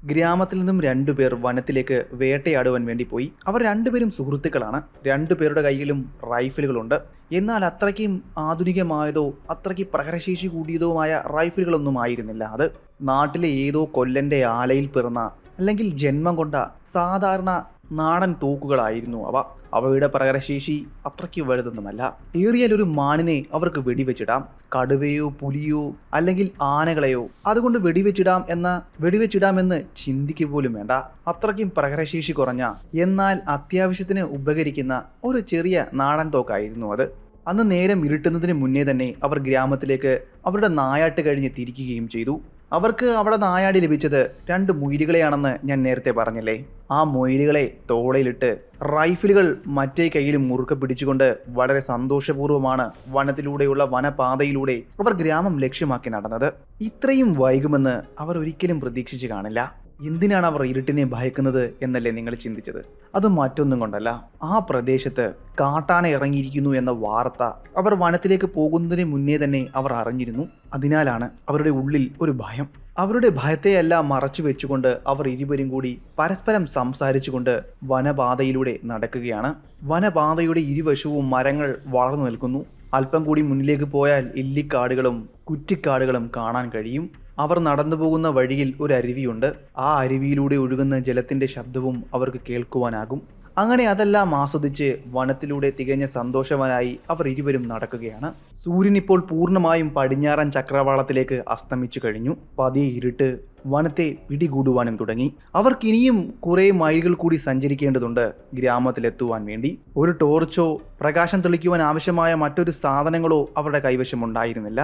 ഗ്രാമത്തിൽ നിന്നും രണ്ടുപേർ വനത്തിലേക്ക് വേട്ടയാടുവാൻ വേണ്ടി പോയി. അവർ രണ്ടുപേരും സുഹൃത്തുക്കളാണ്. രണ്ടുപേരുടെ കയ്യിലും റൈഫിലുകളുണ്ട്. എന്നാൽ അത്രയ്ക്കും ആധുനികമായതോ അത്രയ്ക്ക് പ്രഹരശേഷി കൂടിയതോമായ റൈഫിലുകളൊന്നും ആയിരുന്നില്ല അത്. നാട്ടിലെ ഏതോ കൊല്ലന്റെ ആലയിൽ പിറന്ന അല്ലെങ്കിൽ ജന്മം കൊണ്ട സാധാരണ നാടൻ തോക്കുകളായിരുന്നു അവ. അവയുടെ പ്രഹരശേഷി അത്രയ്ക്ക് വലുതൊന്നുമല്ല. ഏറിയാൽ ഒരു മാനിനെ അവർക്ക് വെടിവെച്ചിടാം. കടുവയോ പുലിയോ അല്ലെങ്കിൽ ആനകളെയോ അതുകൊണ്ട് വെടിവെച്ചിടാമെന്ന് ചിന്തിക്കുക പോലും വേണ്ട. അത്രയ്ക്കും പ്രഹരശേഷി കുറഞ്ഞ എന്നാൽ അത്യാവശ്യത്തിന് ഉപകരിക്കുന്ന ഒരു ചെറിയ നാടൻ തോക്കായിരുന്നു അത്. അന്ന് നേരം ഇരുട്ടുന്നതിന് മുന്നേ തന്നെ അവർ ഗ്രാമത്തിലേക്ക് അവരുടെ നായാട്ട് കഴിഞ്ഞ് തിരിക്കുകയും ചെയ്തു. അവർക്ക് അവിടെ നായാടി ലഭിച്ചത് 2 മുയലുകളെയാണെന്ന് ഞാൻ നേരത്തെ പറഞ്ഞില്ലേ. ആ മുയലുകളെ തോളയിലിട്ട് റൈഫിലുകൾ മറ്റേ കയ്യിലും മുറുക്കെ പിടിച്ചുകൊണ്ട് വളരെ സന്തോഷപൂർവ്വമാണ് വനത്തിലൂടെയുള്ള വനപാതയിലൂടെ അവർ ഗ്രാമം ലക്ഷ്യമാക്കി നടന്നത്. ഇത്രയും വൈകുമെന്ന് അവർ ഒരിക്കലും പ്രതീക്ഷിച്ചു കാണില്ല. എന്തിനാണ് അവർ ഇരുട്ടിനെ ഭയക്കുന്നത് എന്നല്ലേ നിങ്ങൾ ചിന്തിച്ചത്? അത് മറ്റൊന്നും കൊണ്ടല്ല. ആ പ്രദേശത്ത് കാട്ടാന ഇറങ്ങിയിരിക്കുന്നു എന്ന വാർത്ത അവർ വനത്തിലേക്ക് പോകുന്നതിന് മുന്നേ തന്നെ അവർ അറിഞ്ഞിരുന്നു. അതിനാലാണ് അവരുടെ ഉള്ളിൽ ഒരു ഭയം. അവരുടെ ഭയത്തെയെല്ലാം മറച്ചു വെച്ചുകൊണ്ട് അവർ ഇരുവരും കൂടി പരസ്പരം സംസാരിച്ചുകൊണ്ട് വനപാതയിലൂടെ നടക്കുകയാണ്. വനപാതയുടെ ഇരുവശവും മരങ്ങൾ വളർന്നു നിൽക്കുന്നു. അല്പം കൂടി മുന്നിലേക്ക് പോയാൽ ഇല്ലിക്കാടുകളും കുറ്റിക്കാടുകളും കാണാൻ കഴിയും. അവർ നടന്നു പോകുന്ന വഴിയിൽ ഒരു അരുവിയുണ്ട്. ആ അരുവിയിലൂടെ ഒഴുകുന്ന ജലത്തിന്റെ ശബ്ദവും അവർക്ക് കേൾക്കുവാനാകും. അങ്ങനെ അതെല്ലാം ആസ്വദിച്ച് വനത്തിലൂടെ തികഞ്ഞ സന്തോഷവാനായി അവർ ഇരുവരും നടക്കുകയാണ്. സൂര്യൻ ഇപ്പോൾ പൂർണ്ണമായും പടിഞ്ഞാറൻ ചക്രവാളത്തിലേക്ക് അസ്തമിച്ചു കഴിഞ്ഞു. പതിയെ ഇരുട്ട് വനത്തെ പിടികൂടുവാനും തുടങ്ങി. അവർക്കിനിയും കുറെ മൈലുകൾ കൂടി സഞ്ചരിക്കേണ്ടതുണ്ട് ഗ്രാമത്തിലെത്തുവാൻ വേണ്ടി. ഒരു ടോർച്ചോ പ്രകാശം തെളിക്കുവാൻ ആവശ്യമായ മറ്റൊരു സാധനങ്ങളോ അവരുടെ കൈവശം ഉണ്ടായിരുന്നില്ല.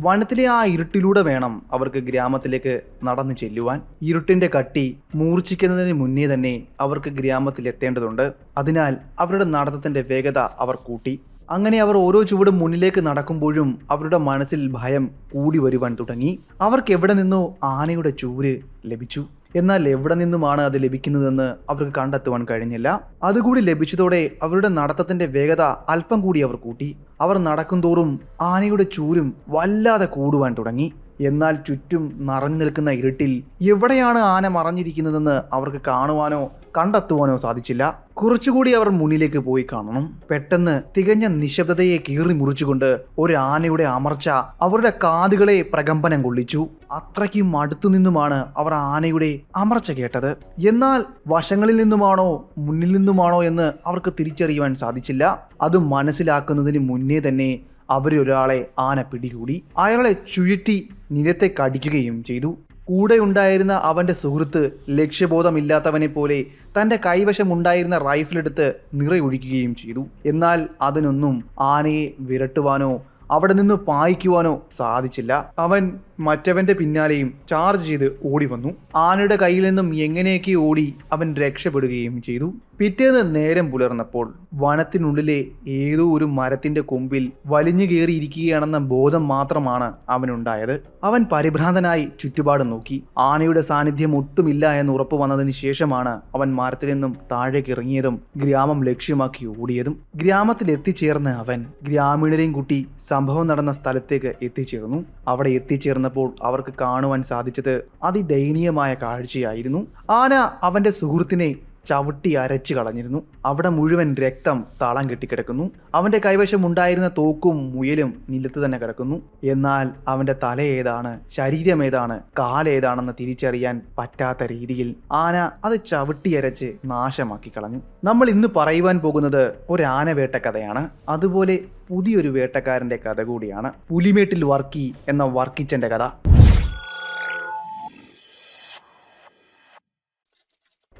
വനത്തിലെ ആ ഇരുട്ടിലൂടെ വേണം അവർക്ക് ഗ്രാമത്തിലേക്ക് നടന്നു ചെല്ലുവാൻ. ഇരുട്ടിന്റെ കട്ടി മൂർച്ഛിക്കുന്നതിന് മുന്നേ തന്നെ അവർക്ക് ഗ്രാമത്തിൽ എത്തേണ്ടതുണ്ട്. അതിനാൽ അവരുടെ നടത്തത്തിന്റെ വേഗത അവർ കൂട്ടി. അങ്ങനെ അവർ ഓരോ ചുവടും മുന്നിലേക്ക് നടക്കുമ്പോഴും അവരുടെ മനസ്സിൽ ഭയം കൂടി വരുവാൻ തുടങ്ങി. അവർക്ക് എവിടെ നിന്നോ ആനയുടെ ചൂര് ലഭിച്ചു. എന്നാൽ എവിടെ നിന്നുമാണ് അത് ലഭിക്കുന്നതെന്ന് അവർക്ക് കണ്ടെത്തുവാൻ കഴിഞ്ഞില്ല. അതുകൂടി ലഭിച്ചതോടെ അവരുടെ നടത്തത്തിന്റെ വേഗത അല്പം കൂടി അവർ കൂട്ടി. അവർ നടക്കുംതോറും ആനയുടെ ചൂരും വല്ലാതെ കൂടുവാൻ തുടങ്ങി. എന്നാൽ ചുറ്റും നിറഞ്ഞു നിൽക്കുന്ന ഇരുട്ടിൽ എവിടെയാണ് ആന മറഞ്ഞിരിക്കുന്നതെന്ന് അവർക്ക് കാണുവാനോ കണ്ടെത്തുവാനോ സാധിച്ചില്ല. കുറച്ചുകൂടി അവർ മുന്നിലേക്ക് പോയി കാണണം. പെട്ടെന്ന് തികഞ്ഞ നിശബ്ദതയെ കീറി മുറിച്ചുകൊണ്ട് ഒരു ആനയുടെ അമർച്ച അവരുടെ കാതുകളെ പ്രകമ്പനം കൊള്ളിച്ചു. അത്രയ്ക്കും അടുത്തു നിന്നുമാണ് അവർ ആനയുടെ അമർച്ച കേട്ടത്. എന്നാൽ വശങ്ങളിൽ നിന്നുമാണോ മുന്നിൽ നിന്നുമാണോ എന്ന് അവർക്ക് തിരിച്ചറിയുവാൻ സാധിച്ചില്ല. അത് മനസ്സിലാക്കുന്നതിന് മുന്നേ തന്നെ അവരൊരാളെ ആന പിടികൂടി. അയാളെ ചുഴറ്റി നിലത്തെ കടിക്കുകയും ചെയ്തു. കൂടെ ഉണ്ടായിരുന്ന അവൻ്റെ സുഹൃത്ത് ലക്ഷ്യബോധമില്ലാത്തവനെ പോലെ തൻ്റെ കൈവശമുണ്ടായിരുന്ന റൈഫിലെടുത്ത് നിറയൊഴിക്കുകയും ചെയ്തു. എന്നാൽ അതിനൊന്നും ആനയെ വിരട്ടുവാനോ അവിടെ നിന്ന് പായിക്കുവാനോ സാധിച്ചില്ല. അവൻ മറ്റവന്റെ പിന്നാലെയും ചാർജ് ചെയ്ത് ഓടി വന്നു. ആനയുടെ കയ്യിൽ നിന്നും എങ്ങനെയൊക്കെ ഓടി അവൻ രക്ഷപ്പെടുകയും ചെയ്തു. പിറ്റേന്ന് നേരം പുലർന്നപ്പോൾ വനത്തിനുള്ളിലെ ഏതോ ഒരു മരത്തിന്റെ കൊമ്പിൽ വലിഞ്ഞു കയറിയിരിക്കുകയാണെന്ന ബോധം മാത്രമാണ് അവനുണ്ടായത്. അവൻ പരിഭ്രാന്തനായി ചുറ്റുപാടും നോക്കി. ആനയുടെ സാന്നിധ്യം ഒട്ടുമില്ല എന്ന് ഉറപ്പ് വന്നതിന് ശേഷമാണ് അവൻ മരത്തിൽ നിന്നും താഴേക്ക് ഇറങ്ങിയതും ഗ്രാമം ലക്ഷ്യമാക്കി ഓടിയതും. ഗ്രാമത്തിൽ എത്തിച്ചേർന്ന അവൻ ഗ്രാമീണരെയും കൂട്ടി സംഭവം നടന്ന സ്ഥലത്തേക്ക് എത്തിച്ചേർന്നു. അവിടെ എത്തിച്ചേർന്നപ്പോൾ അവർക്ക് കാണുവാൻ സാധിച്ചത് അതിദയനീയമായ കാഴ്ചയായിരുന്നു. ആന അവന്റെ സുഹൃത്തിനെ ചവിട്ടി അരച്ചു കളഞ്ഞിരുന്നു. അവിടെ മുഴുവൻ രക്തം താളം കെട്ടിക്കിടക്കുന്നു. അവന്റെ കൈവശം ഉണ്ടായിരുന്ന തോക്കും മുയലും നിലത്ത് തന്നെ കിടക്കുന്നു. എന്നാൽ അവന്റെ തല ഏതാണ്, ശരീരം ഏതാണ്, കാലേതാണെന്ന് തിരിച്ചറിയാൻ പറ്റാത്ത രീതിയിൽ ആന അത് ചവിട്ടി അരച്ച് നാശമാക്കി കളഞ്ഞു. നമ്മൾ ഇന്ന് പറയുവാൻ പോകുന്നത് ഒരു ആന വേട്ടക്കഥയാണ്. അതുപോലെ പുതിയൊരു വേട്ടക്കാരന്റെ കഥ കൂടിയാണ്. പുലിമേട്ടിൽ വർക്കി എന്ന വർക്കിച്ചന്റെ കഥ.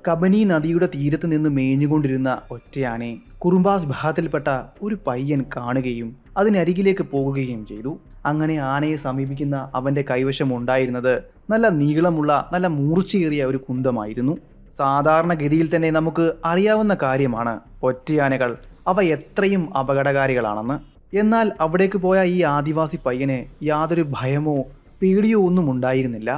കബനി നദിയുടെ തീരത്ത് നിന്ന് മേഞ്ഞുകൊണ്ടിരുന്ന ഒറ്റയാനെ കുറുമ്പാസ് വിഭാഗത്തിൽപ്പെട്ട ഒരു പയ്യൻ കാണുകയും അതിനരികിലേക്ക് പോകുകയും ചെയ്തു. അങ്ങനെ ആനയെ സമീപിക്കുന്ന അവൻ്റെ കൈവശം ഉണ്ടായിരുന്നത് നല്ല നീളമുള്ള നല്ല മൂർച്ചയേറിയ ഒരു കുന്തമായിരുന്നു. സാധാരണഗതിയിൽ തന്നെ നമുക്ക് അറിയാവുന്ന കാര്യമാണ് ഒറ്റയാനകൾ അവ എത്രയും അപകടകാരികളാണെന്ന്. എന്നാൽ അവിടേക്ക് പോയ ഈ ആദിവാസി പയ്യന് യാതൊരു ഭയമോ പേടിയോ ഒന്നും ഉണ്ടായിരുന്നില്ല.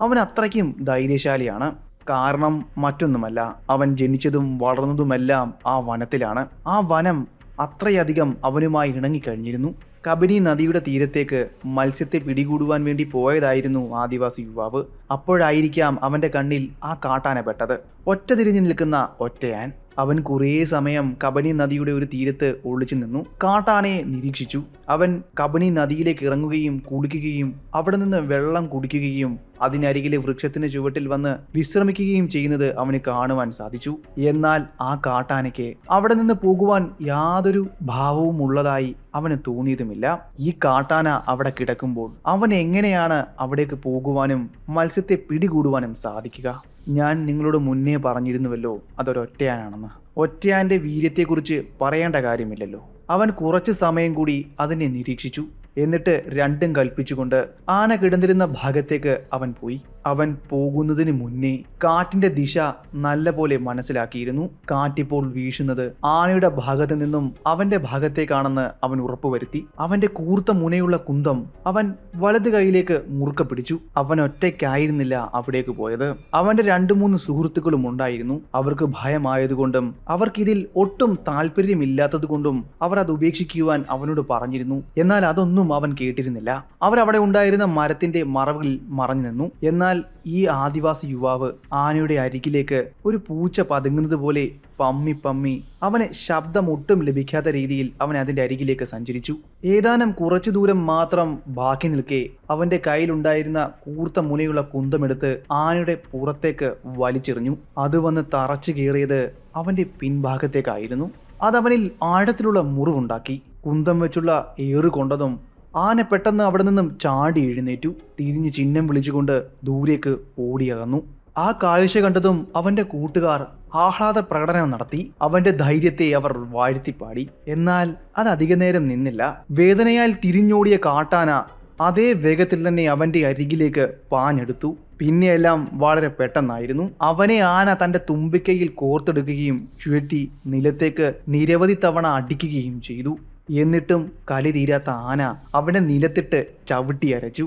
അവൻ അത്രയ്ക്കും ധൈര്യശാലിയാണ്. കാരണം മറ്റൊന്നുമല്ല, അവൻ ജനിച്ചതും വളർന്നതുമെല്ലാം ആ വനത്തിലാണ്. ആ വനം അത്രയധികം അവനുമായി ഇണങ്ങിക്കഴിഞ്ഞിരുന്നു. കബനി നദിയുടെ തീരത്തേക്ക് മത്സ്യത്തെ പിടികൂടുവാൻ വേണ്ടി പോയതായിരുന്നു ആദിവാസി യുവാവ്. അപ്പോഴായിരിക്കാം അവന്റെ കണ്ണിൽ ആ കാട്ടാന പെട്ടത്. ഒറ്റ തിരിഞ്ഞു നിൽക്കുന്ന ഒറ്റയാൻ. അവൻ കുറേ സമയം കബനി നദിയുടെ ഒരു തീരത്ത് ഒളിച്ചു നിന്നു. കാട്ടാനയെ നിരീക്ഷിച്ചു. അവൻ കബനി നദിയിലേക്ക് ഇറങ്ങുകയും കുളിക്കുകയും അവിടെ നിന്ന് വെള്ളം കുടിക്കുകയും അതിനരികിലെ വൃക്ഷത്തിന് ചുവട്ടിൽ വന്ന് വിശ്രമിക്കുകയും ചെയ്യുന്നത് അവന് കാണുവാൻ സാധിച്ചു. എന്നാൽ ആ കാട്ടാനയ്ക്ക് അവിടെ നിന്ന് പോകുവാൻ യാതൊരു ഭാവവും ഉള്ളതായി അവന് തോന്നിയതുമില്ല. ഈ കാട്ടാന അവിടെ കിടക്കുമ്പോൾ അവൻ എങ്ങനെയാണ് അവിടേക്ക് പോകുവാനും മത്സ്യത്തെ പിടികൂടുവാനും സാധിക്കുക? ഞാൻ നിങ്ങളോട് മുന്നേ പറഞ്ഞിരുന്നുവല്ലോ അതൊരൊറ്റയാനാണെന്ന്. ഒറ്റയാന്റെ വീര്യത്തെക്കുറിച്ച് പറയേണ്ട കാര്യമില്ലല്ലോ. അവൻ കുറച്ച് സമയം കൂടി അതിനെ നിരീക്ഷിച്ചു. എന്നിട്ട് രണ്ടും കൽപ്പിച്ചുകൊണ്ട് ആന കിടന്നിരുന്ന ഭാഗത്തേക്ക് അവൻ പോയി. അവൻ പോകുന്നതിന് മുന്നേ കാറ്റിന്റെ ദിശ നല്ലപോലെ മനസ്സിലാക്കിയിരുന്നു. കാറ്റിപ്പോൾ വീശുന്നത് ആനയുടെ ഭാഗത്ത് നിന്നും അവന്റെ ഭാഗത്തേക്കാണെന്ന് അവൻ ഉറപ്പുവരുത്തി. അവന്റെ കൂർത്ത മുനയുള്ള കുന്തം അവൻ വലത് കൈയിലേക്ക് മുറുക്ക പിടിച്ചു. അവൻ ഒറ്റയ്ക്കായിരുന്നില്ല അവിടേക്ക് പോയത്. അവന്റെ 2-3 സുഹൃത്തുക്കളും ഉണ്ടായിരുന്നു. അവർക്ക് ഭയമായതുകൊണ്ടും അവർക്കിതിൽ ഒട്ടും താല്പര്യമില്ലാത്തത് കൊണ്ടും അവർ അത് ഉപേക്ഷിക്കുവാൻ അവനോട് പറഞ്ഞിരുന്നു. എന്നാൽ അതൊന്നും അവൻ കേട്ടിരുന്നില്ല. അവരവിടെ ഉണ്ടായിരുന്ന മരത്തിന്റെ മറവിൽ മറഞ്ഞു നിന്നു. എന്നാൽ ഈ ആദിവാസി യുവാവ് ആനയുടെ അരികിലേക്ക് ഒരു പൂച്ച പതുങ്ങുന്നത് പോലെ പമ്മി അവന് ശബ്ദം ഒട്ടും ലഭിക്കാത്ത രീതിയിൽ അവൻ അതിന്റെ അരികിലേക്ക് സഞ്ചരിച്ചു. ഏതാനും കുറച്ചു ദൂരം മാത്രം ബാക്കി നിൽക്കെ അവന്റെ കയ്യിലുണ്ടായിരുന്ന കൂർത്ത മുനയുള്ള കുന്തമെടുത്ത് ആനയുടെ പുറത്തേക്ക് വലിച്ചെറിഞ്ഞു. അത് വന്ന് തറച്ചു കയറിയത് അവന്റെ പിൻഭാഗത്തേക്കായിരുന്നു. അതവനിൽ ആഴത്തിലുള്ള മുറിവുണ്ടാക്കി. കുന്തം വെച്ചുള്ള ഏറ് കൊണ്ടതും ആന പെട്ടെന്ന് അവിടെ നിന്നും ചാടി എഴുന്നേറ്റു. തിരിഞ്ഞ് ചിഹ്നം വിളിച്ചുകൊണ്ട് ദൂരേക്ക് ഓടിയകന്നു. ആ കാഴ്ച കണ്ടതും അവന്റെ കൂട്ടുകാർ ആഹ്ലാദ പ്രകടനം നടത്തി. അവന്റെ ധൈര്യത്തെ അവർ വാഴ്ത്തിപ്പാടി. എന്നാൽ അത് അധിക നേരം നിന്നില്ല. വേദനയാൽ തിരിഞ്ഞോടിയ കാട്ടാന അതേ വേഗത്തിൽ തന്നെ അവന്റെ അരികിലേക്ക് പാഞ്ഞെടുത്തു. പിന്നെയെല്ലാം വളരെ പെട്ടെന്നായിരുന്നു. അവനെ ആന തന്റെ തുമ്പിക്കൈയിൽ കോർത്തെടുക്കുകയും ചുഴറ്റി നിലത്തേക്ക് നിരവധി തവണ അടിക്കുകയും ചെയ്തു. എന്നിട്ടും കലി തീരാത്ത ആന അവനെ നിലത്തിട്ട് ചവിട്ടി അരച്ചു.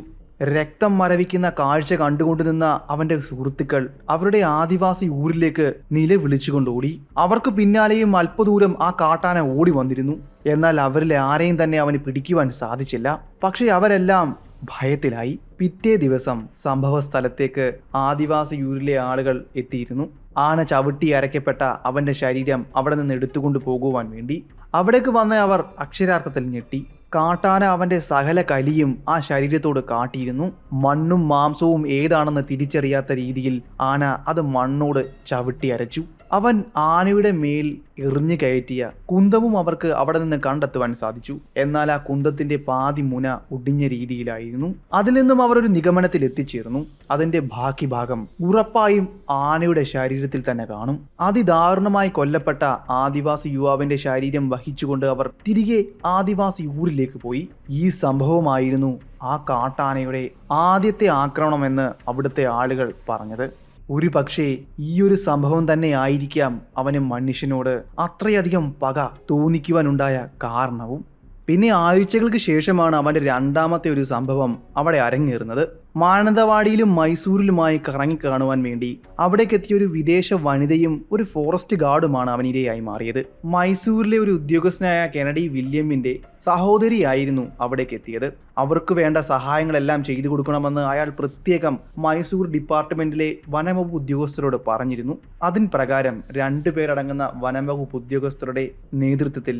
രക്തം മരവിക്കുന്ന കാഴ്ച കണ്ടുകൊണ്ട് നിന്ന അവന്റെ സുഹൃത്തുക്കൾ അവരുടെ ആദിവാസി ഊരിലേക്ക് നിലവിളിച്ചുകൊണ്ടോടി. അവർക്ക് പിന്നാലെയും അല്പദൂരം ആ കാട്ടാന ഓടി വന്നിരുന്നു. എന്നാൽ അവരിലെ ആരെയും തന്നെ അവന് പിടിക്കുവാൻ സാധിച്ചില്ല. പക്ഷെ അവരെല്ലാം ഭയത്തിലായി. പിറ്റേ ദിവസം സംഭവ സ്ഥലത്തേക്ക് ആദിവാസി ഊരിലെ ആളുകൾ എത്തിയിരുന്നു. ആന ചവിട്ടി അരയ്ക്കപ്പെട്ട അവന്റെ ശരീരം അവിടെ നിന്ന് എടുത്തുകൊണ്ട് പോകുവാൻ വേണ്ടി. അവിടേക്ക് വന്ന അവർ അക്ഷരാർത്ഥത്തിൽ ഞെട്ടി. കാട്ടാന അവന്റെ സകല കലിയും ആ ശരീരത്തോട് കാട്ടിയിരുന്നു. മണ്ണും മാംസവും ഏതാണെന്ന് തിരിച്ചറിയാത്ത രീതിയിൽ ആന അത് മണ്ണോട് ചവിട്ടി അരച്ചു. അവൻ ആനയുടെ മേൽ എറിഞ്ഞു കയറ്റിയ കുന്തവും അവർക്ക് അവിടെ നിന്ന് കണ്ടെത്തുവാൻ സാധിച്ചു. എന്നാൽ ആ കുന്തത്തിന്റെ പാതി മുന ഒടിഞ്ഞ രീതിയിലായിരുന്നു. അതിൽ നിന്നും അവർ ഒരു നിഗമനത്തിൽ എത്തിച്ചേർന്നു. അതിന്റെ ബാക്കി ഭാഗം ഉറപ്പായും ആനയുടെ ശരീരത്തിൽ തന്നെ കാണും. അതിദാരുണമായി കൊല്ലപ്പെട്ട ആദിവാസി യുവാവിന്റെ ശരീരം വഹിച്ചുകൊണ്ട് അവർ തിരികെ ആദിവാസി ഊരിലേക്ക് പോയി. ഈ സംഭവമായിരുന്നു ആ കാട്ടാനയുടെ ആദ്യത്തെ ആക്രമണമെന്ന് അവിടുത്തെ ആളുകൾ പറഞ്ഞത്. ഒരു പക്ഷേ ഈ ഒരു സംഭവം തന്നെ ആയിരിക്കാം അവന് മനുഷ്യനോട് അത്രയധികം പക തോന്നിക്കുവാനുണ്ടായ കാരണവും. പിന്നെ ആഴ്ചകൾക്ക് ശേഷമാണ് അവൻ്റെ രണ്ടാമത്തെ ഒരു സംഭവം അവിടെ അരങ്ങേറുന്നത്. മാനന്തവാടിയിലും മൈസൂരിലുമായി കറങ്ങിക്കാണുവാൻ വേണ്ടി അവിടേക്കെത്തിയ ഒരു വിദേശ വനിതയും ഒരു ഫോറസ്റ്റ് ഗാർഡുമാണ് അവനിരയായി മാറിയത്. മൈസൂരിലെ ഒരു ഉദ്യോഗസ്ഥനായ കെനഡി വില്യമിൻ്റെ സഹോദരിയായിരുന്നു അവിടേക്ക് എത്തിയത്. അവർക്ക് വേണ്ട സഹായങ്ങളെല്ലാം ചെയ്തു കൊടുക്കണമെന്ന് അയാൾ പ്രത്യേകം മൈസൂർ ഡിപ്പാർട്ട്മെന്റിലെ വനംവകുപ്പ് ഉദ്യോഗസ്ഥരോട് പറഞ്ഞിരുന്നു. അതിൻ പ്രകാരം 2 പേരടങ്ങുന്ന വനംവകുപ്പ് ഉദ്യോഗസ്ഥരുടെ നേതൃത്വത്തിൽ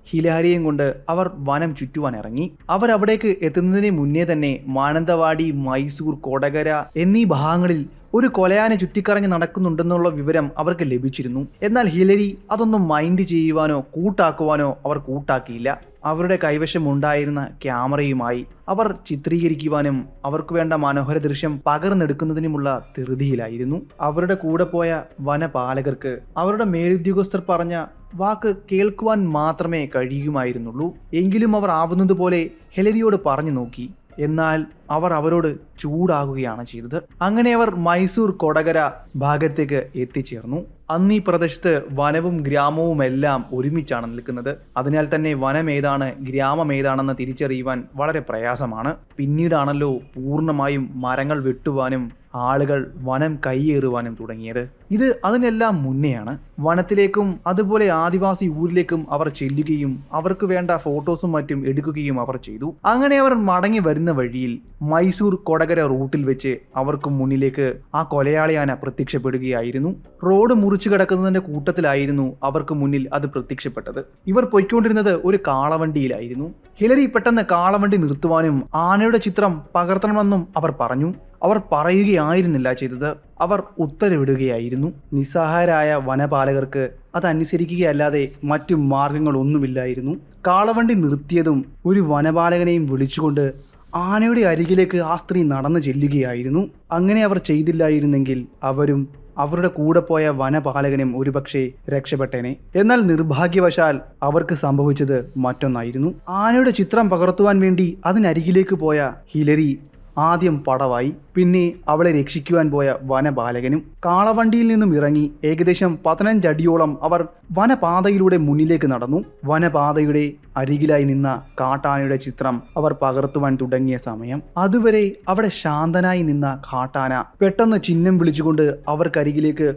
ഹിലാരിയും കൊണ്ട് അവർ വനം ചുറ്റുവാൻ ഇറങ്ങി. അവർ അവിടേക്ക് എത്തുന്നതിന് മുന്നേ തന്നെ മാനന്തവാടി, മൈസൂർ, കൊടകര എന്നീ ഭാഗങ്ങളിൽ ഒരു കൊലയാനെ ചുറ്റിക്കറങ്ങി നടക്കുന്നുണ്ടെന്നുള്ള വിവരം അവർക്ക് ലഭിച്ചിരുന്നു. എന്നാൽ ഹിലരി അതൊന്നും മൈൻഡ് ചെയ്യുവാനോ കൂട്ടാക്കുവാനോ അവർ കൂട്ടാക്കിയില്ല. അവരുടെ കൈവശം ഉണ്ടായിരുന്ന ക്യാമറയുമായി അവർ ചിത്രീകരിക്കുവാനും അവർക്ക് വേണ്ട മനോഹര ദൃശ്യം പകർന്നെടുക്കുന്നതിനുമുള്ള ധൃതിയിലായിരുന്നു. അവരുടെ കൂടെ പോയ വനപാലകർക്ക് അവരുടെ മേലുദ്യോഗസ്ഥർ പറഞ്ഞ വാക്ക് കേൾക്കുവാൻ മാത്രമേ കഴിയുമായിരുന്നുള്ളൂ. എങ്കിലും അവർ ആവുന്നത് പോലെ ഹിലരിയോട് പറഞ്ഞു നോക്കി. എന്നാൽ അവർ അവരോട് ചൂടാകുകയാണ് ചെയ്തത്. അങ്ങനെ അവർ മൈസൂർ, കൊടകര ഭാഗത്തേക്ക് എത്തിച്ചേർന്നു. അന്ന് ഈ പ്രദേശത്ത് വനവും ഗ്രാമവും എല്ലാം ഒരുമിച്ചാണ് നിൽക്കുന്നത്. അതിനാൽ തന്നെ വനം ഏതാണ് ഗ്രാമം ഏതാണെന്ന് തിരിച്ചറിയുവാൻ വളരെ പ്രയാസമാണ്. പിന്നീടാണല്ലോ പൂർണ്ണമായും മരങ്ങൾ വെട്ടുവാനും ആളുകൾ വനം കൈയേറുവാനും തുടങ്ങിയത്. ഇത് അതിനെല്ലാം മുന്നെയാണ്. വനത്തിലേക്കും അതുപോലെ ആദിവാസി ഊരിലേക്കും അവർ ചെല്ലുകയും അവർക്ക് വേണ്ട ഫോട്ടോസും മറ്റും എടുക്കുകയും അവർ ചെയ്തു. അങ്ങനെ അവർ മടങ്ങി വരുന്ന വഴിയിൽ മൈസൂർ കൊടകര റൂട്ടിൽ വെച്ച് അവർക്ക് മുന്നിലേക്ക് ആ കൊലയാളിയാന പ്രത്യക്ഷപ്പെടുകയായിരുന്നു. റോഡ് മുറിച്ചു കിടക്കുന്നതിന്റെ കൂട്ടത്തിലായിരുന്നു അവർക്ക് മുന്നിൽ അത് പ്രത്യക്ഷപ്പെട്ടത്. ഇവർ പൊയ്ക്കൊണ്ടിരുന്നത് ഒരു കാളവണ്ടിയിലായിരുന്നു. ഹിലരി പെട്ടെന്ന് കാളവണ്ടി നിർത്തുവാനും ആനയുടെ ചിത്രം പകർത്തണമെന്നും അവർ പറഞ്ഞു. അവർ പറയുകയായിരുന്നില്ല ചെയ്തത്, അവർ ഉത്തരവിടുകയായിരുന്നു. നിസ്സഹായരായ വനപാലകർക്ക് അതനുസരിക്കുകയല്ലാതെ മറ്റു മാർഗങ്ങളൊന്നുമില്ലായിരുന്നു. കാളവണ്ടി നിർത്തിയതും ഒരു വനപാലകനെയും വിളിച്ചുകൊണ്ട് ആനയുടെ അരികിലേക്ക് ആ സ്ത്രീ നടന്നു ചെല്ലുകയായിരുന്നു. അങ്ങനെ അവർ ചെയ്തില്ലായിരുന്നെങ്കിൽ അവരും അവരുടെ കൂടെ പോയ വനപാലകനും ഒരുപക്ഷെ രക്ഷപ്പെട്ടേനെ. എന്നാൽ നിർഭാഗ്യവശാൽ അവർക്ക് സംഭവിച്ചത് മറ്റൊന്നായിരുന്നു. ആനയുടെ ചിത്രം പകർത്തുവാൻ വേണ്ടി അതിനരികിലേക്ക് പോയ ഹിലരി ആദ്യം പടവായി. പിന്നെ അവളെ രക്ഷിക്കുവാൻ പോയ വനപാലകനും. കാളവണ്ടിയിൽ നിന്നും ഇറങ്ങി ഏകദേശം 15 അടിയോളം അവർ വനപാതയിലൂടെ മുന്നിലേക്ക് നടന്നു. വനപാതയുടെ അരികിലായി നിന്ന കാട്ടാനയുടെ ചിത്രം അവർ പകർത്തുവാൻ തുടങ്ങിയ സമയം, അതുവരെ അവിടെ ശാന്തനായി നിന്ന കാട്ടാന പെട്ടെന്ന് ചിഹ്നം വിളിച്ചുകൊണ്ട് അവർക്കരികിലേക്ക്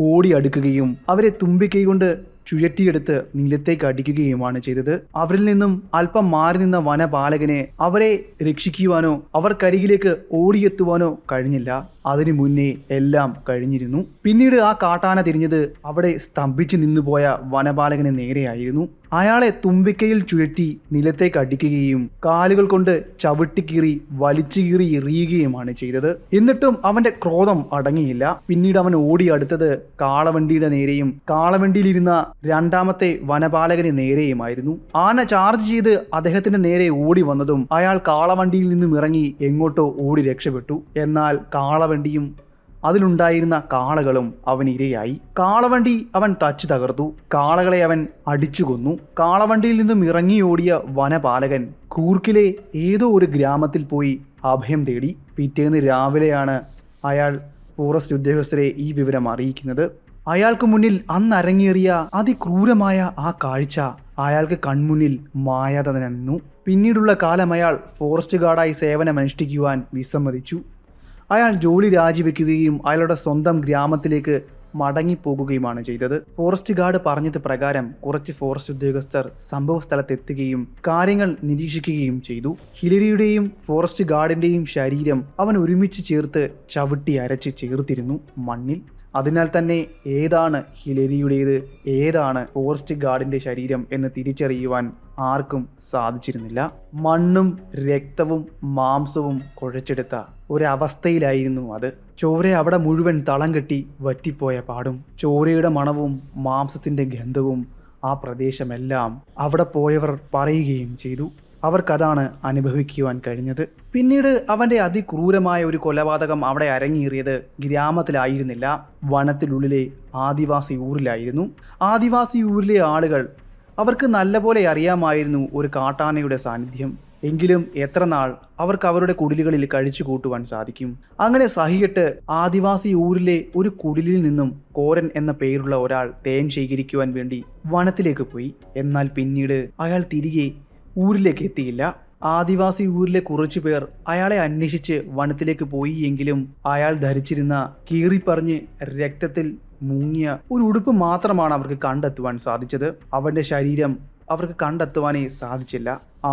ഓടി അടുക്കുകയും അവരെ തുമ്പിക്കൈ കൊണ്ട് ചുഴറ്റിയെടുത്ത് നിലത്തേക്ക് അടിക്കുകയുമാണ് ചെയ്തത്. അവരിൽ നിന്നും അല്പം മാറി നിന്ന വനപാലകനെ അവരെ രക്ഷിക്കുവാനോ അവർക്കരികിലേക്ക് ഓടിയെത്തുവാനോ കഴിഞ്ഞില്ല. അതിനു മുന്നേ എല്ലാം കഴിഞ്ഞിരുന്നു. പിന്നീട് ആ കാട്ടാന തിരിഞ്ഞത് അവിടെ സ്തംഭിച്ചു നിന്നുപോയ വനപാലകന് നേരെയായിരുന്നു. അയാളെ തുമ്പിക്കൈയിൽ ചുഴറ്റി നിലത്തേക്ക് അടിക്കുകയും കാലുകൾ കൊണ്ട് ചവിട്ടിക്കീറി വലിച്ചു കീറി എറിയുകയുമാണ് ചെയ്തത്. എന്നിട്ടും അവന്റെ ക്രോധം അടങ്ങിയില്ല. പിന്നീട് അവൻ ഓടി അടുത്തത് കാളവണ്ടിയുടെ നേരെയും കാളവണ്ടിയിലിരുന്ന രണ്ടാമത്തെ വനപാലകന് നേരെയുമായിരുന്നു. ആന ചാർജ് ചെയ്ത് അദ്ദേഹത്തിന്റെ നേരെ ഓടി വന്നതും അയാൾ കാളവണ്ടിയിൽ നിന്നും ഇറങ്ങി എങ്ങോട്ടോ ഓടി രക്ഷപ്പെട്ടു. എന്നാൽ കാളവണ്ടിയും അതിലുണ്ടായിരുന്ന കാളകളും അവന് ഇരയായി. കാളവണ്ടി അവൻ തച്ചു തകർത്തു. കാളകളെ അവൻ അടിച്ചു കൊന്നു. കാളവണ്ടിയിൽ നിന്നും ഇറങ്ങി ഓടിയ വനപാലകൻ കൂർക്കിലെ ഏതോ ഒരു ഗ്രാമത്തിൽ പോയി അഭയം തേടി. പിറ്റേന്ന് രാവിലെയാണ് അയാൾ ഫോറസ്റ്റ് ഉദ്യോഗസ്ഥരെ ഈ വിവരം അറിയിക്കുന്നത്. അയാൾക്ക് മുന്നിൽ അന്നരങ്ങേറിയ അതിക്രൂരമായ ആ കാഴ്ച അയാൾക്ക് കൺമുന്നിൽ മായാതെ നിന്നു. പിന്നീടുള്ള കാലം അയാൾ ഫോറസ്റ്റ് ഗാർഡായി സേവനമനുഷ്ഠിക്കുവാൻ വിസമ്മതിച്ചു. അയാൾ ജോലി രാജിവെക്കുകയും അയാളുടെ സ്വന്തം ഗ്രാമത്തിലേക്ക് മടങ്ങിപ്പോകുകയുമാണ് ചെയ്തത്. ഫോറസ്റ്റ് ഗാർഡ് പറഞ്ഞത് പ്രകാരം കുറച്ച് ഫോറസ്റ്റ് ഉദ്യോഗസ്ഥർ സംഭവ സ്ഥലത്തെത്തുകയും കാര്യങ്ങൾ നിരീക്ഷിക്കുകയും ചെയ്തു. ഹിലരിയുടെയും ഫോറസ്റ്റ് ഗാർഡിന്റെയും ശരീരം അവൻ ഒരുമിച്ച് ചേർത്ത് ചവിട്ടി അരച്ച് ചേർത്തിരുന്നു മണ്ണിൽ. അതിനാൽ തന്നെ ഏതാണ് ഹിലരിയുടേത് ഏതാണ് ഫോറസ്റ്റ് ഗാർഡിന്റെ ശരീരം എന്ന് തിരിച്ചറിയുവാൻ ആർക്കും സാധിച്ചിരുന്നില്ല. മണ്ണും രക്തവും മാംസവും കുഴച്ചെടുത്ത ഒരവസ്ഥയിലായിരുന്നു അത്. ചോര അവിടെ മുഴുവൻ തളം കെട്ടി വറ്റിപ്പോയ പാടും ചോരയുടെ മണവും മാംസത്തിന്റെ ഗന്ധവും ആ പ്രദേശമെല്ലാം അവിടെ പോയവർ പറയുകയും ചെയ്തു. അവർക്കതാണ് അനുഭവിക്കുവാൻ കഴിഞ്ഞത്. പിന്നീട് അവന്റെ അതിക്രൂരമായ ഒരു കൊലപാതകം അവിടെ അരങ്ങേറിയത് ഗ്രാമത്തിലായിരുന്നില്ല, വനത്തിനുള്ളിലെ ആദിവാസി ഊരിലായിരുന്നു. ആദിവാസി ഊരിലെ ആളുകൾ അവർക്ക് നല്ലപോലെ അറിയാമായിരുന്നു ഒരു കാട്ടാനയുടെ സാന്നിധ്യം. എങ്കിലും എത്ര നാൾ അവർക്ക് അവരുടെ കുടിലുകളിൽ കഴിച്ചു കൂട്ടുവാൻ സാധിക്കും? അങ്ങനെ സഹികെട്ട് ആദിവാസി ഊരിലെ ഒരു കുടിലിൽ നിന്നും കോരൻ എന്ന പേരുള്ള ഒരാൾ തേൻ ശേഖരിക്കുവാൻ വേണ്ടി വനത്തിലേക്ക് പോയി. എന്നാൽ പിന്നീട് അയാൾ തിരികെ ഊരിലേക്ക് എത്തിയില്ല. ആദിവാസി ഊരിലെ കുറച്ചു പേർ അയാളെ അന്വേഷിച്ച് വനത്തിലേക്ക് പോയി. എങ്കിലും അയാൾ ധരിച്ചിരുന്ന കീറിപ്പറിഞ്ഞ് രക്തത്തിൽ മുങ്ങിയ ഒരു ഉടുപ്പ് മാത്രമാണ് അവർക്ക് കണ്ടെത്തുവാൻ സാധിച്ചത്. അവന്റെ ശരീരം അവർക്ക് കണ്ടെത്തുവാനേ സാധിച്ചില്ല.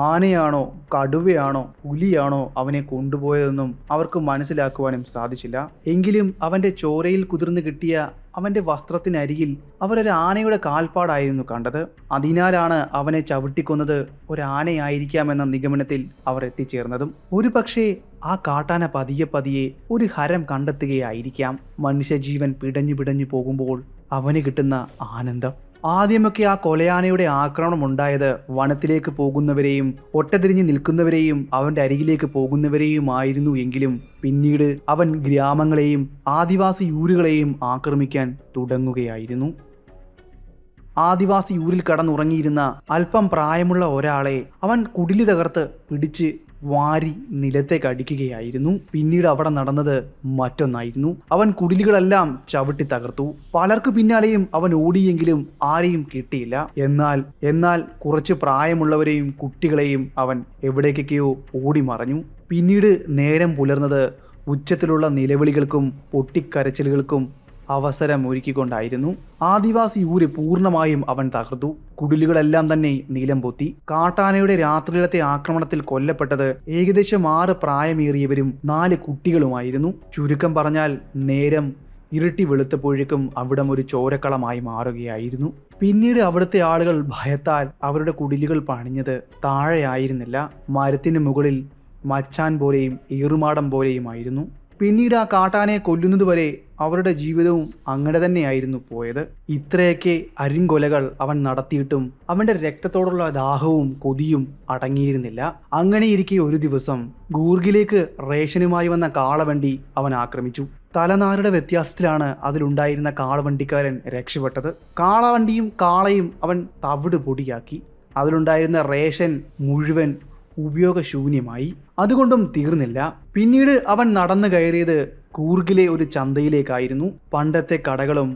ആനയാണോ കടുവയാണോ പുലിയാണോ അവനെ കൊണ്ടുപോയതെന്നും അവർക്ക് മനസ്സിലാക്കുവാനും സാധിച്ചില്ല. എങ്കിലും അവന്റെ ചോരയിൽ കുതിർന്നു കിട്ടിയ അവന്റെ വസ്ത്രത്തിനരികിൽ അവരൊരു ആനയുടെ കാൽപ്പാടായിരുന്നു കണ്ടത്. അതിനാലാണ് അവനെ ചവിട്ടിക്കൊന്നത് ഒരാനയായിരിക്കാമെന്ന നിഗമനത്തിൽ അവർ എത്തിച്ചേർന്നതും. ഒരു പക്ഷേ ആ കാട്ടാന പതിയെ പതിയെ ഒരു ഹരം കണ്ടെത്തുകയായിരിക്കാം. മനുഷ്യജീവൻ പിടഞ്ഞു പോകുമ്പോൾ അവന് കിട്ടുന്ന ആനന്ദം. ആദ്യമൊക്കെ ആ കൊലയാനയുടെ ആക്രമണം ഉണ്ടായത് വനത്തിലേക്ക് പോകുന്നവരെയും ഒട്ടതിരിഞ്ഞ് നിൽക്കുന്നവരെയും അവന്റെ അരികിലേക്ക് പോകുന്നവരെയുമായിരുന്നു. എങ്കിലും പിന്നീട് അവൻ ഗ്രാമങ്ങളെയും ആദിവാസി ഊരുകളെയും ആക്രമിക്കാൻ തുടങ്ങുകയായിരുന്നു. ആദിവാസി ഊരിൽ കടന്നുറങ്ങിയിരുന്ന അല്പം പ്രായമുള്ള ഒരാളെ അവൻ കുടില് തകർത്ത് പിടിച്ച് വാരി നിലത്തേക്ക് അടിക്കുകയായിരുന്നു. പിന്നീട് അവിടെ നടന്നത് മറ്റൊന്നായിരുന്നു. അവൻ കുടിലുകളെല്ലാം ചവിട്ടി തകർത്തു. പലർക്കു പിന്നാലെയും അവൻ ഓടിയെങ്കിലും ആരെയും കിട്ടിയില്ല. എന്നാൽ കുറച്ച് പ്രായമുള്ളവരെയും കുട്ടികളെയും അവൻ എവിടേക്കൊക്കെയോ ഓടി മറഞ്ഞു. പിന്നീട് നേരം പുലർന്നത് ഉച്ചത്തിലുള്ള നിലവിളികൾക്കും പൊട്ടിക്കരച്ചിലുകൾക്കും അവസരം ഒരുക്കിക്കൊണ്ടായിരുന്നു. ആദിവാസി ഊര് പൂർണ്ണമായും അവൻ തകർത്തു. കുടിലുകളെല്ലാം തന്നെ നീലം പൊത്തി. കാട്ടാനയുടെ രാത്രിയിലത്തെ ആക്രമണത്തിൽ കൊല്ലപ്പെട്ടത് ഏകദേശം 6 പ്രായമേറിയവരും 4 കുട്ടികളുമായിരുന്നു. ചുരുക്കം പറഞ്ഞാൽ നേരം ഇരുട്ടി വെളുത്തപ്പോഴേക്കും അവിടം ഒരു ചോരക്കളമായി മാറുകയായിരുന്നു. പിന്നീട് അവിടുത്തെ ആളുകൾ ഭയത്താൽ അവരുടെ കുടിലുകൾ പണിഞ്ഞത് താഴെയായിരുന്നില്ല, മരത്തിന് മുകളിൽ മച്ചാൻ പോലെയും ഏറുമാടം പോലെയുമായിരുന്നു. പിന്നീട് ആ കാട്ടാനയെ കൊല്ലുന്നതുവരെ അവരുടെ ജീവിതവും അങ്ങനെ തന്നെയായിരുന്നു പോയത്. ഇത്രയൊക്കെ അരിങ്കൊലകൾ അവൻ നടത്തിയിട്ടും അവൻ്റെ രക്തത്തോടുള്ള ദാഹവും കൊതിയും അടങ്ങിയിരുന്നില്ല. അങ്ങനെയിരിക്കെ ഒരു ദിവസം ഗൂർഗിലേക്ക് റേഷനുമായി വന്ന കാളവണ്ടി അവൻ ആക്രമിച്ചു. തലനാരുടെ വ്യത്യാസത്തിലാണ് അതിലുണ്ടായിരുന്ന കാളവണ്ടിക്കാരൻ രക്ഷപ്പെട്ടത്. കാളവണ്ടിയും കാളയും അവൻ തവിട് പൊടിയാക്കി. അതിലുണ്ടായിരുന്ന റേഷൻ മുഴുവൻ ഉപയോഗശൂന്യമായി. അതുകൊണ്ടും തീർന്നില്ല. പിന്നീട് അവൻ നടന്നു കയറിയത് കൂർഗിലെ ഒരു ചന്തയിലേക്കായിരുന്നു. പണ്ടത്തെ കടകളും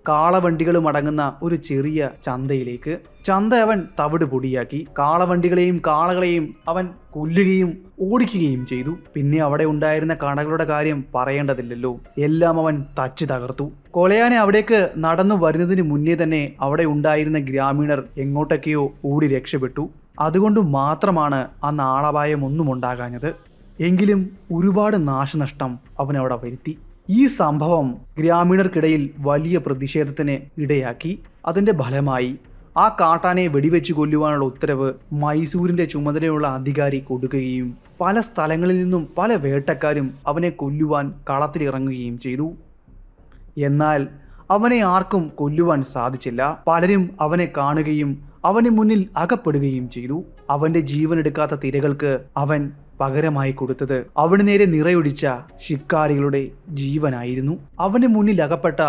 കാളവണ്ടികളും അടങ്ങുന്ന ഒരു ചെറിയ ചന്തയിലേക്ക്. ചന്ത അവൻ തവിട് പൊടിയാക്കി. കാളവണ്ടികളെയും കാളകളെയും അവൻ കൊല്ലുകയും ഓടിക്കുകയും ചെയ്തു. പിന്നെ അവിടെ ഉണ്ടായിരുന്ന കടകളുടെ കാര്യം പറയേണ്ടതില്ലല്ലോ, എല്ലാം അവൻ തച്ച് തകർത്തു. കൊലയാനെ അവിടേക്ക് നടന്നു വരുന്നതിന് മുന്നേ തന്നെ അവിടെ ഉണ്ടായിരുന്ന ഗ്രാമീണർ എങ്ങോട്ടൊക്കെയോ ഓടി രക്ഷപ്പെട്ടു. അതുകൊണ്ട് മാത്രമാണ് ആ നാളപായം ഒന്നും ഉണ്ടാകാഞ്ഞത്. എങ്കിലും ഒരുപാട് നാശനഷ്ടം അവനവിടെ വരുത്തി. ഈ സംഭവം ഗ്രാമീണർക്കിടയിൽ വലിയ പ്രതിഷേധത്തിന് ഇടയാക്കി. അതിൻ്റെ ഫലമായി ആ കാട്ടാനെ വെടിവെച്ച് കൊല്ലുവാനുള്ള ഉത്തരവ് മൈസൂരിൻ്റെ ചുമതലയുള്ള അധികാരി കൊടുക്കുകയും പല സ്ഥലങ്ങളിൽ നിന്നും പല വേട്ടക്കാരും അവനെ കൊല്ലുവാൻ കളത്തിലിറങ്ങുകയും ചെയ്തു. എന്നാൽ അവനെ ആർക്കും കൊല്ലുവാൻ സാധിച്ചില്ല. പലരും അവനെ കാണുകയും അവന് മുന്നിൽ അകപ്പെടുകയും ചെയ്തു. അവൻ്റെ ജീവനെടുക്കാത്ത തിരകൾക്ക് അവൻ പകരമായി കൊടുത്തത് അവന് നേരെ നിറയൊടിച്ച ശിക്കാരികളുടെ ജീവനായിരുന്നു. അവന് മുന്നിൽ അകപ്പെട്ട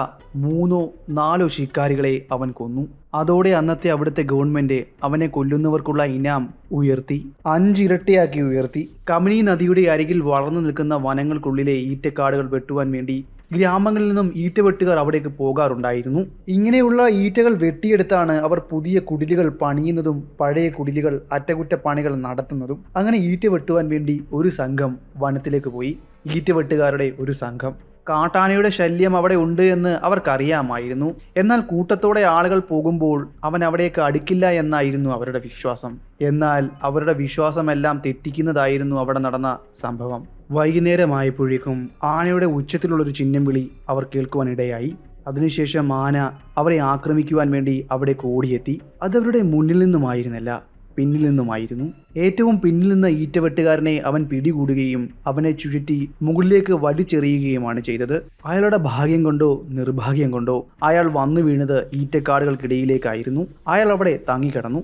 3-4 ശിക്കാരികളെ അവൻ കൊന്നു. അതോടെ അന്നത്തെ അവിടുത്തെ ഗവൺമെന്റ് അവനെ കൊല്ലുന്നവർക്കുള്ള ഇനാം ഉയർത്തി 5 ഇരട്ടിയാക്കി ഉയർത്തി. കമനി നദിയുടെ അരികിൽ വളർന്നു നിൽക്കുന്ന വനങ്ങൾക്കുള്ളിലെ ഈറ്റക്കാടുകൾ വെട്ടുവാൻ വേണ്ടി ഗ്രാമങ്ങളിൽ നിന്നും ഈറ്റവെട്ടുകാർ അവിടേക്ക് പോകാറുണ്ടായിരുന്നു. ഇങ്ങനെയുള്ള ഈറ്റകൾ വെട്ടിയെടുത്താണ് അവർ പുതിയ കുടിലുകൾ പണിയുന്നതും പഴയ കുടിലുകൾ അറ്റകുറ്റപ്പണികൾ നടത്തുന്നതും. അങ്ങനെ ഈറ്റ വെട്ടുവാൻ വേണ്ടി ഒരു സംഘം വനത്തിലേക്ക് പോയി. ഈറ്റവെട്ടുകാരുടെ ഒരു സംഘം. കാട്ടാനയുടെ ശല്യം അവിടെ ഉണ്ട് എന്ന് അവർക്കറിയാമായിരുന്നു. എന്നാൽ കൂട്ടത്തോടെ ആളുകൾ പോകുമ്പോൾ അവൻ അവിടേക്ക് അടുക്കില്ല എന്നായിരുന്നു അവരുടെ വിശ്വാസം. എന്നാൽ അവരുടെ വിശ്വാസമെല്ലാം തെറ്റിക്കുന്നതായിരുന്നു അവിടെ നടന്ന സംഭവം. വൈകുന്നേരമായപ്പോഴേക്കും ആനയുടെ ഉച്ചത്തിലുള്ളൊരു ചിഹ്നം വിളി അവർ കേൾക്കുവാനിടയായി. അതിനുശേഷം ആന അവരെ ആക്രമിക്കുവാൻ വേണ്ടി അവിടേക്ക് ഓടിയെത്തി. അതവരുടെ മുന്നിൽ നിന്നുമായിരുന്നില്ല, പിന്നിൽ നിന്നുമായിരുന്നു. ഏറ്റവും പിന്നിൽ നിന്ന് ഈറ്റവെട്ടുകാരനെ അവൻ പിടികൂടുകയും അവനെ ചുഴറ്റി മുകളിലേക്ക് വലിച്ചെറിയുകയുമാണ് ചെയ്തത്. അയാളുടെ ഭാഗ്യം കൊണ്ടോ നിർഭാഗ്യം കൊണ്ടോ അയാൾ വന്നു വീണത് ഈറ്റക്കാടുകൾക്കിടയിലേക്കായിരുന്നു. അയാൾ അവിടെ തങ്ങിക്കിടന്നു.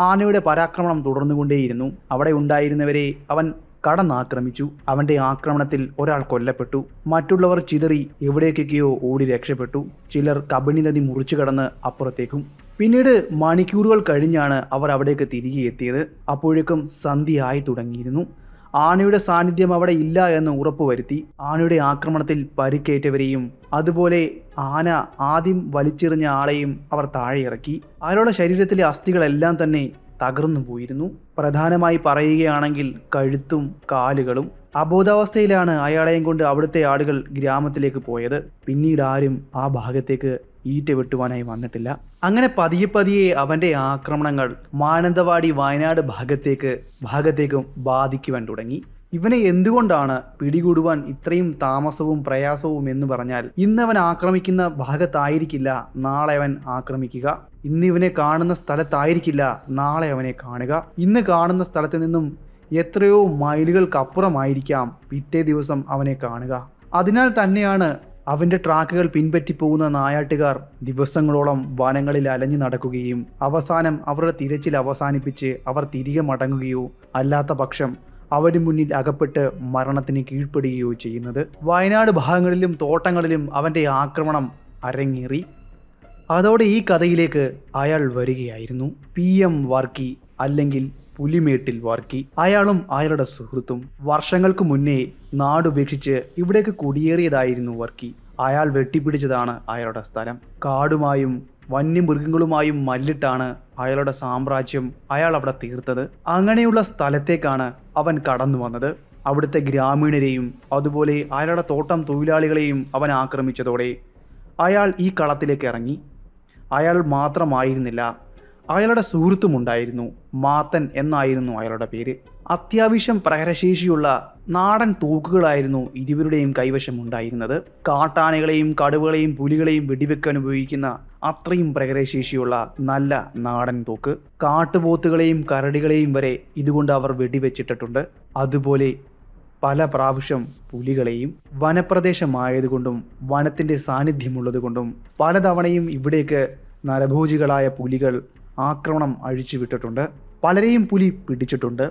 ആനയുടെ പരാക്രമണം തുടർന്നുകൊണ്ടേയിരുന്നു. അവിടെ ഉണ്ടായിരുന്നവരെ അവൻ കടന്നാക്രമിച്ചു. അവൻ്റെ ആക്രമണത്തിൽ ഒരാൾ കൊല്ലപ്പെട്ടു. മറ്റുള്ളവർ ചിതറി എവിടേക്കൊക്കെയോ ഓടി രക്ഷപ്പെട്ടു. ചിലർ കബനി നദി മുറിച്ചു കടന്ന് അപ്പുറത്തേക്കും. പിന്നീട് മണിക്കൂറുകൾ കഴിഞ്ഞാണ് അവർ അവിടേക്ക് തിരികെ എത്തിയത്. അപ്പോഴേക്കും സന്ധ്യയായി തുടങ്ങിയിരുന്നു. ആനയുടെ സാന്നിധ്യം അവിടെ ഇല്ല എന്ന് ഉറപ്പുവരുത്തി. ആനയുടെ ആക്രമണത്തിൽ പരിക്കേറ്റവരെയും അതുപോലെ ആന ആദ്യം വലിച്ചെറിഞ്ഞ ആളെയും അവർ താഴെ ഇറക്കി. അയാളുടെ ശരീരത്തിലെ അസ്ഥികളെല്ലാം തന്നെ തകർന്നു പോയിരുന്നു. പ്രധാനമായി പറയുകയാണെങ്കിൽ കഴുത്തും കാലുകളും. അബോധാവസ്ഥയിലാണ് അയാളെയും കൊണ്ട് അവിടുത്തെ ആളുകൾ ഗ്രാമത്തിലേക്ക് പോയത്. പിന്നീട് ആരും ആ ഭാഗത്തേക്ക് ഈറ്റ വെട്ടുവാനായി വന്നിട്ടില്ല. അങ്ങനെ പതിയെ പതിയെ അവൻ്റെ ആക്രമണങ്ങൾ മാനന്തവാടി വയനാട് ഭാഗത്തേക്കും ബാധിക്കുവാൻ തുടങ്ങി. ഇവനെ എന്തുകൊണ്ടാണ് പിടികൂടുവാൻ ഇത്രയും താമസവും പ്രയാസവും എന്ന് പറഞ്ഞാൽ, ഇന്നവൻ ആക്രമിക്കുന്ന ഭാഗത്തായിരിക്കില്ല നാളെ അവൻ ആക്രമിക്കുക. ഇന്നിവനെ കാണുന്ന സ്ഥലത്തായിരിക്കില്ല നാളെ അവനെ കാണുക. ഇന്ന് കാണുന്ന സ്ഥലത്ത് നിന്നും എത്രയോ മൈലുകൾക്കപ്പുറമായിരിക്കാം പിറ്റേ ദിവസം അവനെ കാണുക. അതിനാൽ തന്നെയാണ് അവൻ്റെ ട്രാക്കുകൾ പിൻപറ്റി പോകുന്ന നായാട്ടുകാർ ദിവസങ്ങളോളം വനങ്ങളിൽ അലഞ്ഞു നടക്കുകയും അവസാനം അവരുടെ തിരച്ചിൽ അവസാനിപ്പിച്ച് അവർ തിരികെ മടങ്ങുകയോ അല്ലാത്ത പക്ഷം അവന് മുന്നിൽ അകപ്പെട്ട് മരണത്തിന് കീഴ്പ്പെടുകയോ ചെയ്യുന്നത്. വയനാട് ഭാഗങ്ങളിലും തോട്ടങ്ങളിലും അവൻ്റെ ആക്രമണം അരങ്ങേറി. അതോടെ ഈ കഥയിലേക്ക് അയാൾ വരികയായിരുന്നു. PM വർക്കി, അല്ലെങ്കിൽ പുലിമേട്ടിൽ വർക്കി. അയാളും അയാളുടെ സുഹൃത്തും വർഷങ്ങൾക്ക് മുന്നേ നാടുപേക്ഷിച്ച് ഇവിടേക്ക് കുടിയേറിയതായിരുന്നു വർക്കി. അയാൾ വെട്ടിപ്പിടിച്ചതാണ് അയാളുടെ സ്ഥലം. കാടുമായും വന്യമൃഗങ്ങളുമായും മല്ലിട്ടാണ് അയാളുടെ സാമ്രാജ്യം അയാൾ അവിടെ തീർത്തത്. അങ്ങനെയുള്ള സ്ഥലത്തേക്കാണ് അവൻ കടന്നു വന്നത്. അവിടുത്തെ ഗ്രാമീണരെയും അതുപോലെ അയാളുടെ തോട്ടം തൊഴിലാളികളെയും അവൻ ആക്രമിച്ചതോടെ അയാൾ ഈ കളത്തിലേക്ക് ഇറങ്ങി. അയാൾ മാത്രമായിരുന്നില്ല, അയാളുടെ സുഹൃത്തുമുണ്ടായിരുന്നു. മാത്തൻ എന്നായിരുന്നു അയാളുടെ പേര്. അത്യാവശ്യം പ്രഹരശേഷിയുള്ള നാടൻ തോക്കുകളായിരുന്നു ഇരുവരുടെയും കൈവശം ഉണ്ടായിരുന്നത്. കാട്ടാനകളെയും കടുവകളെയും പുലികളെയും വെടിവെക്കാൻ ഉപയോഗിക്കുന്ന അത്രയും പ്രഹരശേഷിയുള്ള നല്ല നാടൻ തോക്ക്. കാട്ടുപോത്തുകളെയും കരടികളെയും വരെ ഇതുകൊണ്ട് അവർ വെടിവെച്ചിട്ടിട്ടുണ്ട്. അതുപോലെ പല പ്രാവശ്യം പുലികളെയും. വനപ്രദേശമായതുകൊണ്ടും വനത്തിൻ്റെ സാന്നിധ്യമുള്ളതുകൊണ്ടും പലതവണയും ഇവിടേക്ക് നരഭോജികളായ പുലികൾ ആക്രമണം അഴിച്ചുവിട്ടിട്ടുണ്ട്. പലരെയും പുലി പിടിച്ചിട്ടുണ്ട്.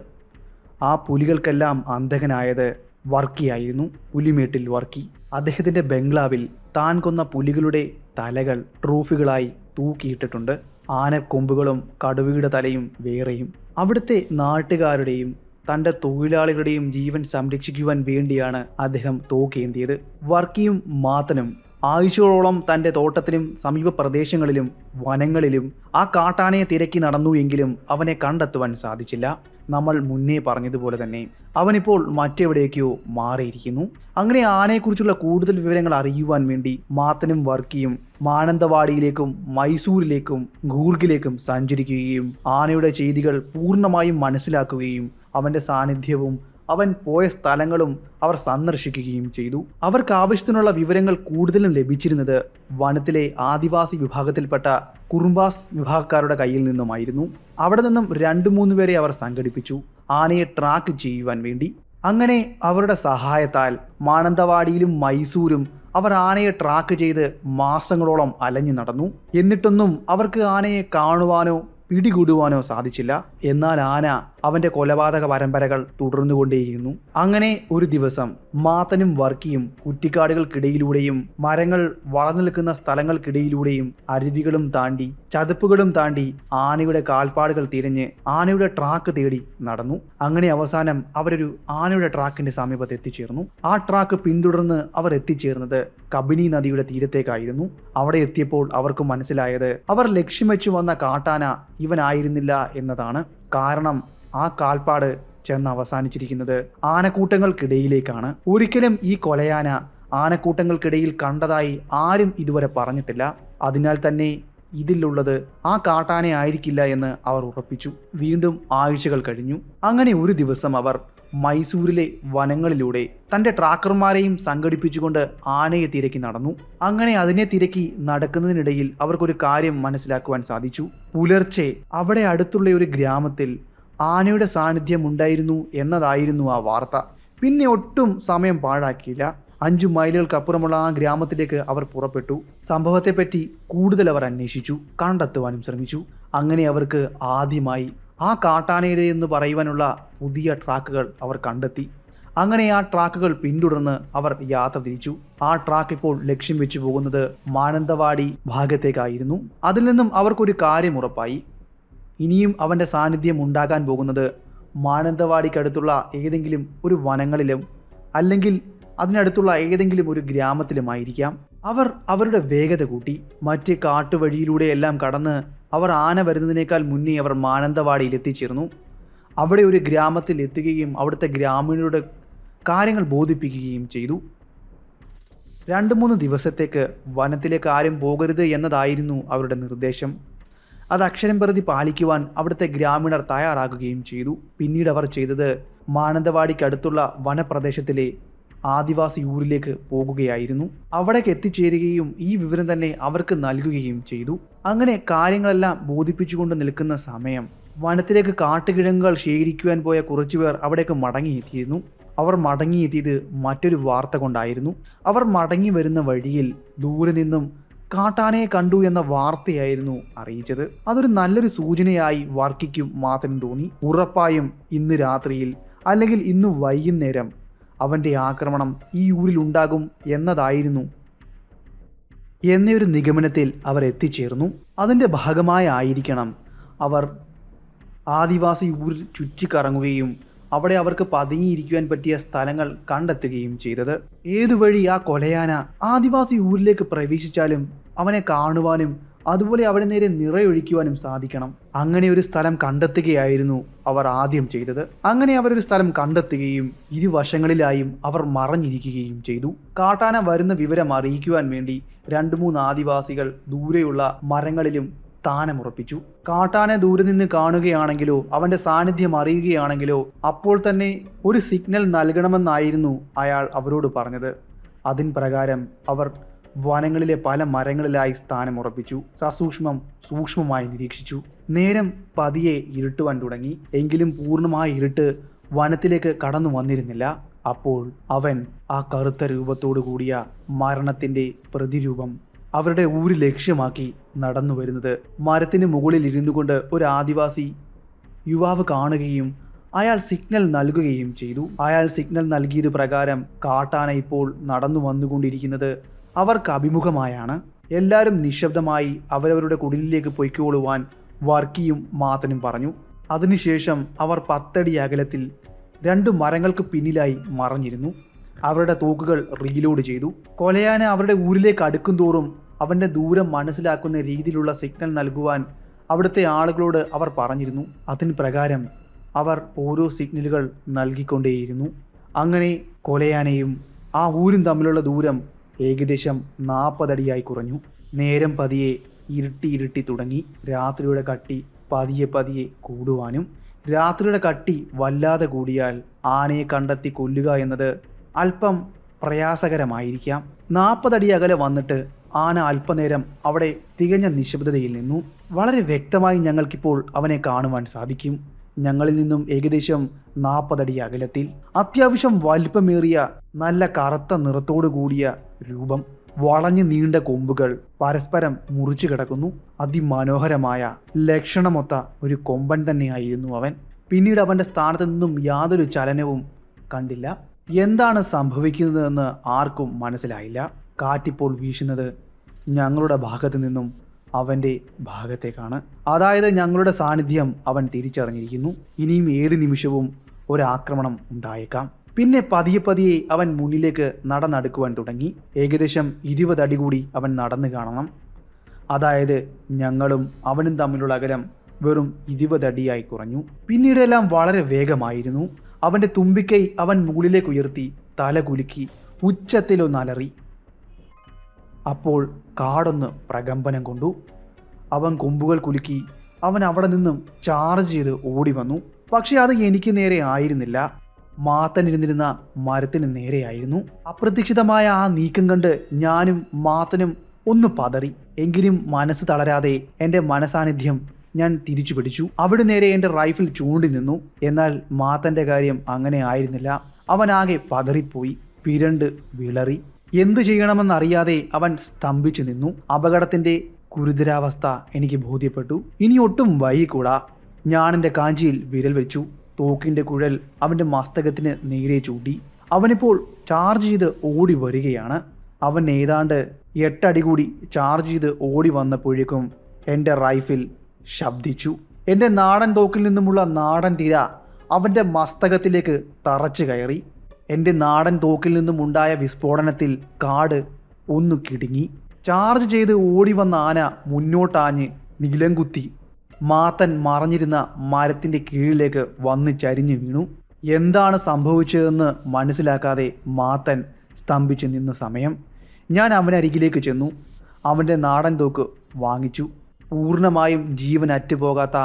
ആ പുലികൾക്കെല്ലാം അന്തകനായത് വർക്കിയായിരുന്നു. പുലിമേട്ടിൽ വർക്കി. അദ്ദേഹത്തിൻ്റെ ബംഗ്ലാവിൽ താൻ കൊന്ന പുലികളുടെ തലകൾ ട്രോഫികളായി തൂക്കിയിട്ടിട്ടുണ്ട്. ആനക്കൊമ്പുകളും കടുവയുടെ തലയും വേറെയും. അവിടുത്തെ നാട്ടുകാരുടെയും തൻ്റെ തൊഴിലാളികളുടെയും ജീവൻ സംരക്ഷിക്കുവാൻ വേണ്ടിയാണ് അദ്ദേഹം തോക്കേന്തിയത്. വർക്കിയും മാത്തനും ആഴ്ചകളോളം തൻ്റെ തോട്ടത്തിലും സമീപ പ്രദേശങ്ങളിലും വനങ്ങളിലും ആ കാട്ടാനയെ തിരക്കി നടന്നു എങ്കിലും അവനെ കണ്ടെത്തുവാൻ സാധിച്ചില്ല. നമ്മൾ മുന്നേ പറഞ്ഞതുപോലെ തന്നെ അവനിപ്പോൾ മറ്റെവിടേക്കോ മാറിയിരിക്കുന്നു. അങ്ങനെ ആനയെക്കുറിച്ചുള്ള കൂടുതൽ വിവരങ്ങൾ അറിയുവാൻ വേണ്ടി മാത്തനും വർക്കിയും മാനന്തവാടിയിലേക്കും മൈസൂരിലേക്കും ഗൂർഗിലേക്കും സഞ്ചരിക്കുകയും ആനയുടെ ചെയ്തികൾ പൂർണ്ണമായും മനസ്സിലാക്കുകയും അവൻ്റെ സാന്നിധ്യവും അവൻ പോയ സ്ഥലങ്ങളും അവർ സന്ദർശിക്കുകയും ചെയ്തു. അവർക്ക് ആവശ്യത്തിനുള്ള വിവരങ്ങൾ കൂടുതലും ലഭിച്ചിരുന്നത് വനത്തിലെ ആദിവാസി വിഭാഗത്തിൽപ്പെട്ട കുറുംബാസ് വിഭാഗക്കാരുടെ കയ്യിൽ നിന്നുമായിരുന്നു. അവിടെ നിന്നും 2-3 പേരെ അവർ സംഘടിപ്പിച്ചു ആനയെ ട്രാക്ക് ചെയ്യുവാൻ വേണ്ടി. അങ്ങനെ അവരുടെ സഹായത്താൽ മാനന്തവാടിയിലും മൈസൂരും അവർ ആനയെ ട്രാക്ക് ചെയ്ത് മാസങ്ങളോളം അലഞ്ഞു നടന്നു. എന്നിട്ടൊന്നും അവർക്ക് ആനയെ കാണുവാനോ പിടികൂടുവാനോ സാധിച്ചില്ല. എന്നാൽ ആന അവൻ്റെ കൊലപാതക പരമ്പരകൾ തുടർന്നുകൊണ്ടേയിരുന്നു. അങ്ങനെ ഒരു ദിവസം മാത്തനും വർക്കിയും കുറ്റിക്കാടുകൾക്കിടയിലൂടെയും മരങ്ങൾ വളർന്നു നിൽക്കുന്ന സ്ഥലങ്ങൾക്കിടയിലൂടെയും അരുവികളും താണ്ടി ചതുപ്പുകളും താണ്ടി ആനയുടെ കാൽപ്പാടുകൾ തിരഞ്ഞ് ആനയുടെ ട്രാക്ക് തേടി നടന്നു. അങ്ങനെ അവസാനം അവരൊരു ആനയുടെ ട്രാക്കിന്റെ സമീപത്ത് എത്തിച്ചേർന്നു. ആ ട്രാക്ക് പിന്തുടർന്ന് അവർ എത്തിച്ചേർന്നത് കബിനി നദിയുടെ തീരത്തേക്കായിരുന്നു. അവിടെ എത്തിയപ്പോൾ അവർക്ക് മനസ്സിലായത് അവർ ലക്ഷ്യം വെച്ച് വന്ന കാട്ടാന ഇവനായിരുന്നില്ല എന്നതാണ്. കാരണം ആ കാൽപ്പാട് ചെന്ന് അവസാനിച്ചിരിക്കുന്നത് ആനക്കൂട്ടങ്ങൾക്കിടയിലേക്കാണ്. ഒരിക്കലും ഈ കൊലയാന ആനക്കൂട്ടങ്ങൾക്കിടയിൽ കണ്ടതായി ആരും ഇതുവരെ പറഞ്ഞിട്ടില്ല. അതിനാൽ തന്നെ ഇതിലുള്ളത് ആ കാട്ടാന ആയിരിക്കില്ല എന്ന് അവർ ഉറപ്പിച്ചു. വീണ്ടും ആഴ്ചകൾ കഴിഞ്ഞു. അങ്ങനെ ഒരു ദിവസം അവർ മൈസൂരിലെ വനങ്ങളിലൂടെ തൻ്റെ ട്രാക്കർമാരെയും സംഘടിപ്പിച്ചുകൊണ്ട് ആനയെ തിരക്കി നടന്നു. അങ്ങനെ അതിനെ തിരക്കി നടക്കുന്നതിനിടയിൽ അവർക്കൊരു കാര്യം മനസ്സിലാക്കുവാൻ സാധിച്ചു. പുലർച്ചെ അവിടെ അടുത്തുള്ള ഒരു ഗ്രാമത്തിൽ ആനയുടെ സാന്നിധ്യം ഉണ്ടായിരുന്നു എന്നതായിരുന്നു ആ വാർത്ത. പിന്നെ ഒട്ടും സമയം പാഴാക്കിയില്ല. 5 മൈലുകൾക്കപ്പുറമുള്ള ആ ഗ്രാമത്തിലേക്ക് അവർ പുറപ്പെട്ടു. സംഭവത്തെപ്പറ്റി കൂടുതൽ അവർ അന്വേഷിച്ചു, കണ്ടെത്തുവാനും ശ്രമിച്ചു. അങ്ങനെ അവർക്ക് ആദ്യമായി ആ കാട്ടാനയുടെ എന്ന് പറയുവാനുള്ള പുതിയ ട്രാക്കുകൾ അവർ കണ്ടെത്തി. അങ്ങനെ ആ ട്രാക്കുകൾ പിന്തുടർന്ന് അവർ യാത്ര തിരിച്ചു. ആ ട്രാക്ക് ഇപ്പോൾ ലക്ഷ്യം വെച്ച് പോകുന്നത് മാനന്തവാടി ഭാഗത്തേക്കായിരുന്നു. അതിൽ നിന്നും അവർക്കൊരു കാര്യം ഉറപ്പായി. ഇനിയും അവൻ്റെ സാന്നിധ്യം ഉണ്ടാകാൻ പോകുന്നത് മാനന്തവാടിക്കടുത്തുള്ള ഏതെങ്കിലും ഒരു വനങ്ങളിലും അല്ലെങ്കിൽ അതിനടുത്തുള്ള ഏതെങ്കിലും ഒരു ഗ്രാമത്തിലുമായിരിക്കാം. അവർ അവരുടെ വേഗത കൂട്ടി. മറ്റ് കാട്ടുവഴിയിലൂടെയെല്ലാം കടന്ന് അവർ ആന വരുന്നതിനേക്കാൾ മുന്നേ അവർ മാനന്തവാടിയിൽ എത്തിച്ചേർന്നു. അവിടെ ഒരു ഗ്രാമത്തിൽ എത്തുകയും അവിടുത്തെ ഗ്രാമീണരുടെ കാര്യങ്ങൾ ബോധിപ്പിക്കുകയും ചെയ്തു. 2-3 ദിവസത്തേക്ക് വനത്തിലേക്ക് ആരും പോകരുത് എന്നതായിരുന്നു അവരുടെ നിർദ്ദേശം. അത് അക്ഷരം പ്രതി പാലിക്കുവാൻ അവിടുത്തെ ഗ്രാമീണർ തയ്യാറാകുകയും ചെയ്തു. പിന്നീട് അവർ ചെയ്തത് മാനന്തവാടിക്കടുത്തുള്ള വനപ്രദേശത്തിലെ ആദിവാസി ഊരിലേക്ക് പോകുകയായിരുന്നു. അവിടേക്ക് എത്തിച്ചേരുകയും ഈ വിവരം തന്നെ അവർക്ക് നൽകുകയും ചെയ്തു. അങ്ങനെ കാര്യങ്ങളെല്ലാം ബോധിപ്പിച്ചുകൊണ്ട് നിൽക്കുന്ന സമയം വനത്തിലേക്ക് കാട്ടുകിഴങ്ങുകൾ ശേഖരിക്കുവാൻ പോയ കുറച്ചുപേർ അവിടേക്ക് മടങ്ങിയെത്തിയിരുന്നു. അവർ മടങ്ങിയെത്തിയത് മറ്റൊരു വാർത്ത കൊണ്ടായിരുന്നു. അവർ മടങ്ങി വരുന്ന വഴിയിൽ ദൂരെ നിന്നും കാട്ടാനയെ കണ്ടു എന്ന വാർത്തയായിരുന്നു അറിയിച്ചത്. അതൊരു നല്ലൊരു സൂചനയായി വർക്കിക്കും മാത്തനും തോന്നി. ഉറപ്പായും ഇന്ന് രാത്രിയിൽ അല്ലെങ്കിൽ ഇന്ന് വൈകുന്നേരം അവൻ്റെ ആക്രമണം ഈ ഊരിൽ ഉണ്ടാകും എന്നതായിരുന്നു എന്നൊരു നിഗമനത്തിൽ അവർ എത്തിച്ചേർന്നു. അതിൻ്റെ ഭാഗമായിരിക്കണം അവർ ആദിവാസി ഊരിൽ ചുറ്റിക്കറങ്ങുകയും അവിടെ അവർക്ക് പതുങ്ങിയിരിക്കുവാൻ പറ്റിയ സ്ഥലങ്ങൾ കണ്ടെത്തുകയും ചെയ്തത്. ഏതുവഴി ആ കൊലയാന ആദിവാസി ഊരിലേക്ക് പ്രവേശിച്ചാലും അവനെ കാണുവാനും അതുപോലെ അവിടെ നേരെ നിറയൊഴിക്കുവാനും സാധിക്കണം. അങ്ങനെ ഒരു സ്ഥലം കണ്ടെത്തുകയായിരുന്നു അവർ ആദ്യം ചെയ്തത്. അങ്ങനെ അവരൊരു സ്ഥലം കണ്ടെത്തുകയും ഇരുവശങ്ങളിലായും അവർ മറഞ്ഞിരിക്കുകയും ചെയ്തു. കാട്ടാന വരുന്ന വിവരം അറിയിക്കുവാൻ വേണ്ടി 2-3 ആദിവാസികൾ ദൂരെയുള്ള മരങ്ങളിലും സ്ഥാനമുറപ്പിച്ചു. കാട്ടാനെ ദൂരെ നിന്ന് കാണുകയാണെങ്കിലോ അവന്റെ സാന്നിധ്യം അറിയുകയാണെങ്കിലോ അപ്പോൾ തന്നെ ഒരു സിഗ്നൽ നൽകണമെന്നായിരുന്നു അയാൾ അവരോട് പറഞ്ഞത്. അതിൻ പ്രകാരം അവർ വനങ്ങളിലെ പല മരങ്ങളിലായി സ്ഥാനമുറപ്പിച്ചു. സൂക്ഷ്മമായി നിരീക്ഷിച്ചു. നേരം പതിയെ ഇരുട്ടുവാൻ തുടങ്ങി. എങ്കിലും പൂർണ്ണമായ ഇരുട്ട് വനത്തിലേക്ക് കടന്നു വന്നിരുന്നില്ല. അപ്പോൾ അവൻ ആ കറുത്ത രൂപത്തോടു കൂടിയ മരണത്തിന്റെ പ്രതിരൂപം അവരുടെ ഊര് ലക്ഷ്യമാക്കി നടന്നു വരുന്നത് മരത്തിന് മുകളിൽ ഇരുന്നു കൊണ്ട് ഒരു ആദിവാസി യുവാവ് കാണുകയും അയാൾ സിഗ്നൽ നൽകുകയും ചെയ്തു. അയാൾ സിഗ്നൽ നൽകിയത് പ്രകാരം കാട്ടാന ഇപ്പോൾ നടന്നു വന്നുകൊണ്ടിരിക്കുന്നത് അവർക്ക് അഭിമുഖമായാണ്. എല്ലാവരും നിശബ്ദമായി അവരവരുടെ കുടിലിലേക്ക് പൊയ്ക്കോളുവാൻ വർക്കിയും മാത്തനും പറഞ്ഞു. അതിനുശേഷം അവർ 10 അടി അകലത്തിൽ 2 മരങ്ങൾക്ക് പിന്നിലായി മറഞ്ഞിരുന്നു. അവരുടെ തോക്കുകൾ റീലോഡ് ചെയ്തു. കൊലയാന അവരുടെ ഊരിലേക്ക് അടുക്കും തോറും അവൻ്റെ ദൂരം മനസ്സിലാക്കുന്ന രീതിയിലുള്ള സിഗ്നൽ നൽകുവാൻ അവിടുത്തെ ആളുകളോട് അവർ പറഞ്ഞിരുന്നു. അതിന് പ്രകാരം അവർ ഓരോ സിഗ്നലുകൾ നൽകിക്കൊണ്ടേയിരുന്നു. അങ്ങനെ കൊലയാനയും ആ ഊരും തമ്മിലുള്ള ദൂരം ഏകദേശം 40 അടിയായി കുറഞ്ഞു. നേരം പതിയെ ഇരുട്ടി തുടങ്ങി. രാത്രിയുടെ കട്ടി പതിയെ കൂടുവാനും, രാത്രിയുടെ കട്ടി വല്ലാതെ കൂടിയാൽ ആനയെ കണ്ടെത്തി കൊല്ലുക എന്നത് അല്പം പ്രയാസകരമായിരിക്കാം. 40 അടി അകലെ വന്നിട്ട് ആന അല്പനേരം അവിടെ തികഞ്ഞ നിശബ്ദതയിൽ നിന്നു. വളരെ വ്യക്തമായി ഞങ്ങൾക്കിപ്പോൾ അവനെ കാണുവാൻ സാധിക്കും. ഞങ്ങളിൽ നിന്നും ഏകദേശം 40 അടി അകലത്തിൽ അത്യാവശ്യം വലിപ്പമേറിയ നല്ല കറുത്ത നിറത്തോടു കൂടിയ രൂപം, വളഞ്ഞു നീണ്ട കൊമ്പുകൾ പരസ്പരം മുറിച്ചു കിടക്കുന്നു. അതിമനോഹരമായ ലക്ഷണമൊത്ത ഒരു കൊമ്പൻ തന്നെയായിരുന്നു അവൻ. പിന്നീട് അവൻ്റെ സ്ഥാനത്ത് നിന്നും യാതൊരു ചലനവും കണ്ടില്ല. എന്താണ് സംഭവിക്കുന്നതെന്ന് ആർക്കും മനസ്സിലായില്ല. കാറ്റിപ്പോൾ വീശുന്നത് ഞങ്ങളുടെ ഭാഗത്തു നിന്നും അവൻ്റെ ഭാഗത്തേക്കാണ്. അതായത് ഞങ്ങളുടെ സാന്നിധ്യം അവൻ തിരിച്ചറിഞ്ഞിരിക്കുന്നു. ഇനിയും ഏത് നിമിഷവും ഒരാക്രമണം ഉണ്ടായേക്കാം. പിന്നെ പതിയെ അവൻ മുന്നിലേക്ക് നടന്നെടുക്കുവാൻ തുടങ്ങി. ഏകദേശം 20 അടി കൂടി അവൻ നടന്നു കാണണം. അതായത് ഞങ്ങളും അവനും തമ്മിലുള്ള അകലം വെറും 20 അടിയായി കുറഞ്ഞു. പിന്നീട് എല്ലാം വളരെ വേഗമായിരുന്നു. അവൻ്റെ തുമ്പിക്കൈ അവൻ മുകളിലേക്ക് ഉയർത്തി തല കുലുക്കി ഉച്ചത്തിലൊന്നലറി. അപ്പോൾ കാടൊന്ന് പ്രകമ്പനം കൊണ്ടു. അവൻ കൊമ്പുകൾ കുലുക്കി അവൻ അവിടെ നിന്നും ചാർജ് ചെയ്ത് ഓടി വന്നു. പക്ഷെ അത് എനിക്ക് നേരെ ആയിരുന്നില്ല, മാത്തനിരുന്നിരുന്ന മരത്തിന് നേരെയായിരുന്നു. അപ്രതീക്ഷിതമായ ആ നീക്കം കണ്ട് ഞാനും മാത്തനും ഒന്ന് പതറി. എങ്കിലും മനസ്സ് തളരാതെ എൻ്റെ മനസാന്നിധ്യം ഞാൻ തിരിച്ചു പിടിച്ചു. അവിടെ നേരെ എൻ്റെ റൈഫിൾ ചൂണ്ടി നിന്നു. എന്നാൽ മാത്തൻ്റെ കാര്യം അങ്ങനെ ആയിരുന്നില്ല. അവനാകെ പതറിപ്പോയി, പിരണ്ട് വിളറി. എന്തു ചെയ്യണമെന്നറിയാതെ അവൻ സ്തംഭിച്ചു നിന്നു. അപകടത്തിൻ്റെ ഗുരുതരാവസ്ഥ എനിക്ക് ബോധ്യപ്പെട്ടു. ഇനി ഒട്ടും വൈകിക്കൂടാ. ഞാൻ എൻ്റെ കാഞ്ചിയിൽ വിരൽ വെച്ചു. തോക്കിൻ്റെ കുഴൽ അവൻ്റെ മസ്തകത്തിന് നേരെ ചൂണ്ടി. അവനിപ്പോൾ ചാർജ് ചെയ്ത് ഓടി വരികയാണ്. അവൻ ഏതാണ്ട് 8 അടി കൂടി ചാർജ് ചെയ്ത് ഓടി വന്നപ്പോഴേക്കും എൻ്റെ റൈഫിൽ ശബ്ദിച്ചു. എൻ്റെ നാടൻ തോക്കിൽ നിന്നുമുള്ള നാടൻ തിര അവൻ്റെ മസ്തകത്തിലേക്ക് തറച്ചു കയറി. എൻ്റെ നാടൻ തോക്കിൽ നിന്നും ഉണ്ടായ വിസ്ഫോടനത്തിൽ കാട് ഒന്നു കിടുങ്ങി. ചാർജ് ചെയ്ത് ഓടി വന്ന ആന മുന്നോട്ടാഞ്ഞ് നിലം കുത്തി മാത്തൻ മറഞ്ഞിരുന്ന മരത്തിൻ്റെ കീഴിലേക്ക് വന്ന് ചരിഞ്ഞു വീണു. എന്താണ് സംഭവിച്ചതെന്ന് മനസ്സിലാക്കാതെ മാത്തൻ സ്തംഭിച്ച് നിന്ന സമയം ഞാൻ അവനരികിലേക്ക് ചെന്നു. അവൻ്റെ നാടൻ തോക്ക് വാങ്ങിച്ചു. പൂർണ്ണമായും ജീവൻ അറ്റുപോകാത്ത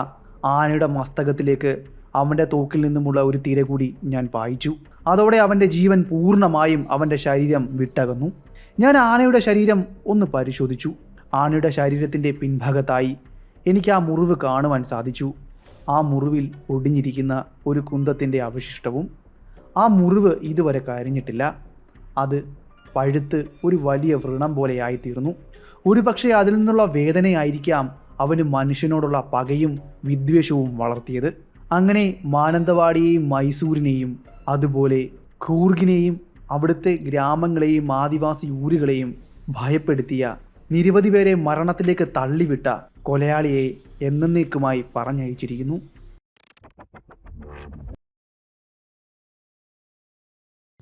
ആനയുടെ മസ്തകത്തിലേക്ക് അവൻ്റെ തോക്കിൽ നിന്നുമുള്ള ഒരു തിര കൂടി ഞാൻ പായിച്ചു. അതോടെ അവൻ്റെ ജീവൻ പൂർണ്ണമായും അവൻ്റെ ശരീരം വിട്ടകന്നു. ഞാൻ ആനയുടെ ശരീരം ഒന്ന് പരിശോധിച്ചു. ആനയുടെ ശരീരത്തിൻ്റെ പിൻഭാഗത്തായി എനിക്ക് ആ മുറിവ് കാണുവാൻ സാധിച്ചു. ആ മുറിവിൽ ഒടിഞ്ഞിരിക്കുന്ന ഒരു കുന്തത്തിൻ്റെ അവശിഷ്ടവും. ആ മുറിവ് ഇതുവരെ കരിഞ്ഞിട്ടില്ല. അത് പഴുത്ത് ഒരു വലിയ വ്രണം പോലെയായിത്തീർന്നു. ഒരു പക്ഷേ അതിൽ നിന്നുള്ള വേദനയായിരിക്കാം അവന് മനുഷ്യനോടുള്ള പകയും വിദ്വേഷവും വളർത്തിയത്. അങ്ങനെ മാനന്തവാടിയെയും മൈസൂരിനെയും അതുപോലെ കൂർഗിനെയും അവിടുത്തെ ഗ്രാമങ്ങളെയും ആദിവാസി ഊരുകളെയും ഭയപ്പെടുത്തിയ, നിരവധി പേരെ മരണത്തിലേക്ക് തള്ളിവിട്ട കൊലയാളിയെ എന്നേക്കുമായി പറഞ്ഞയച്ചിരിക്കുന്നു.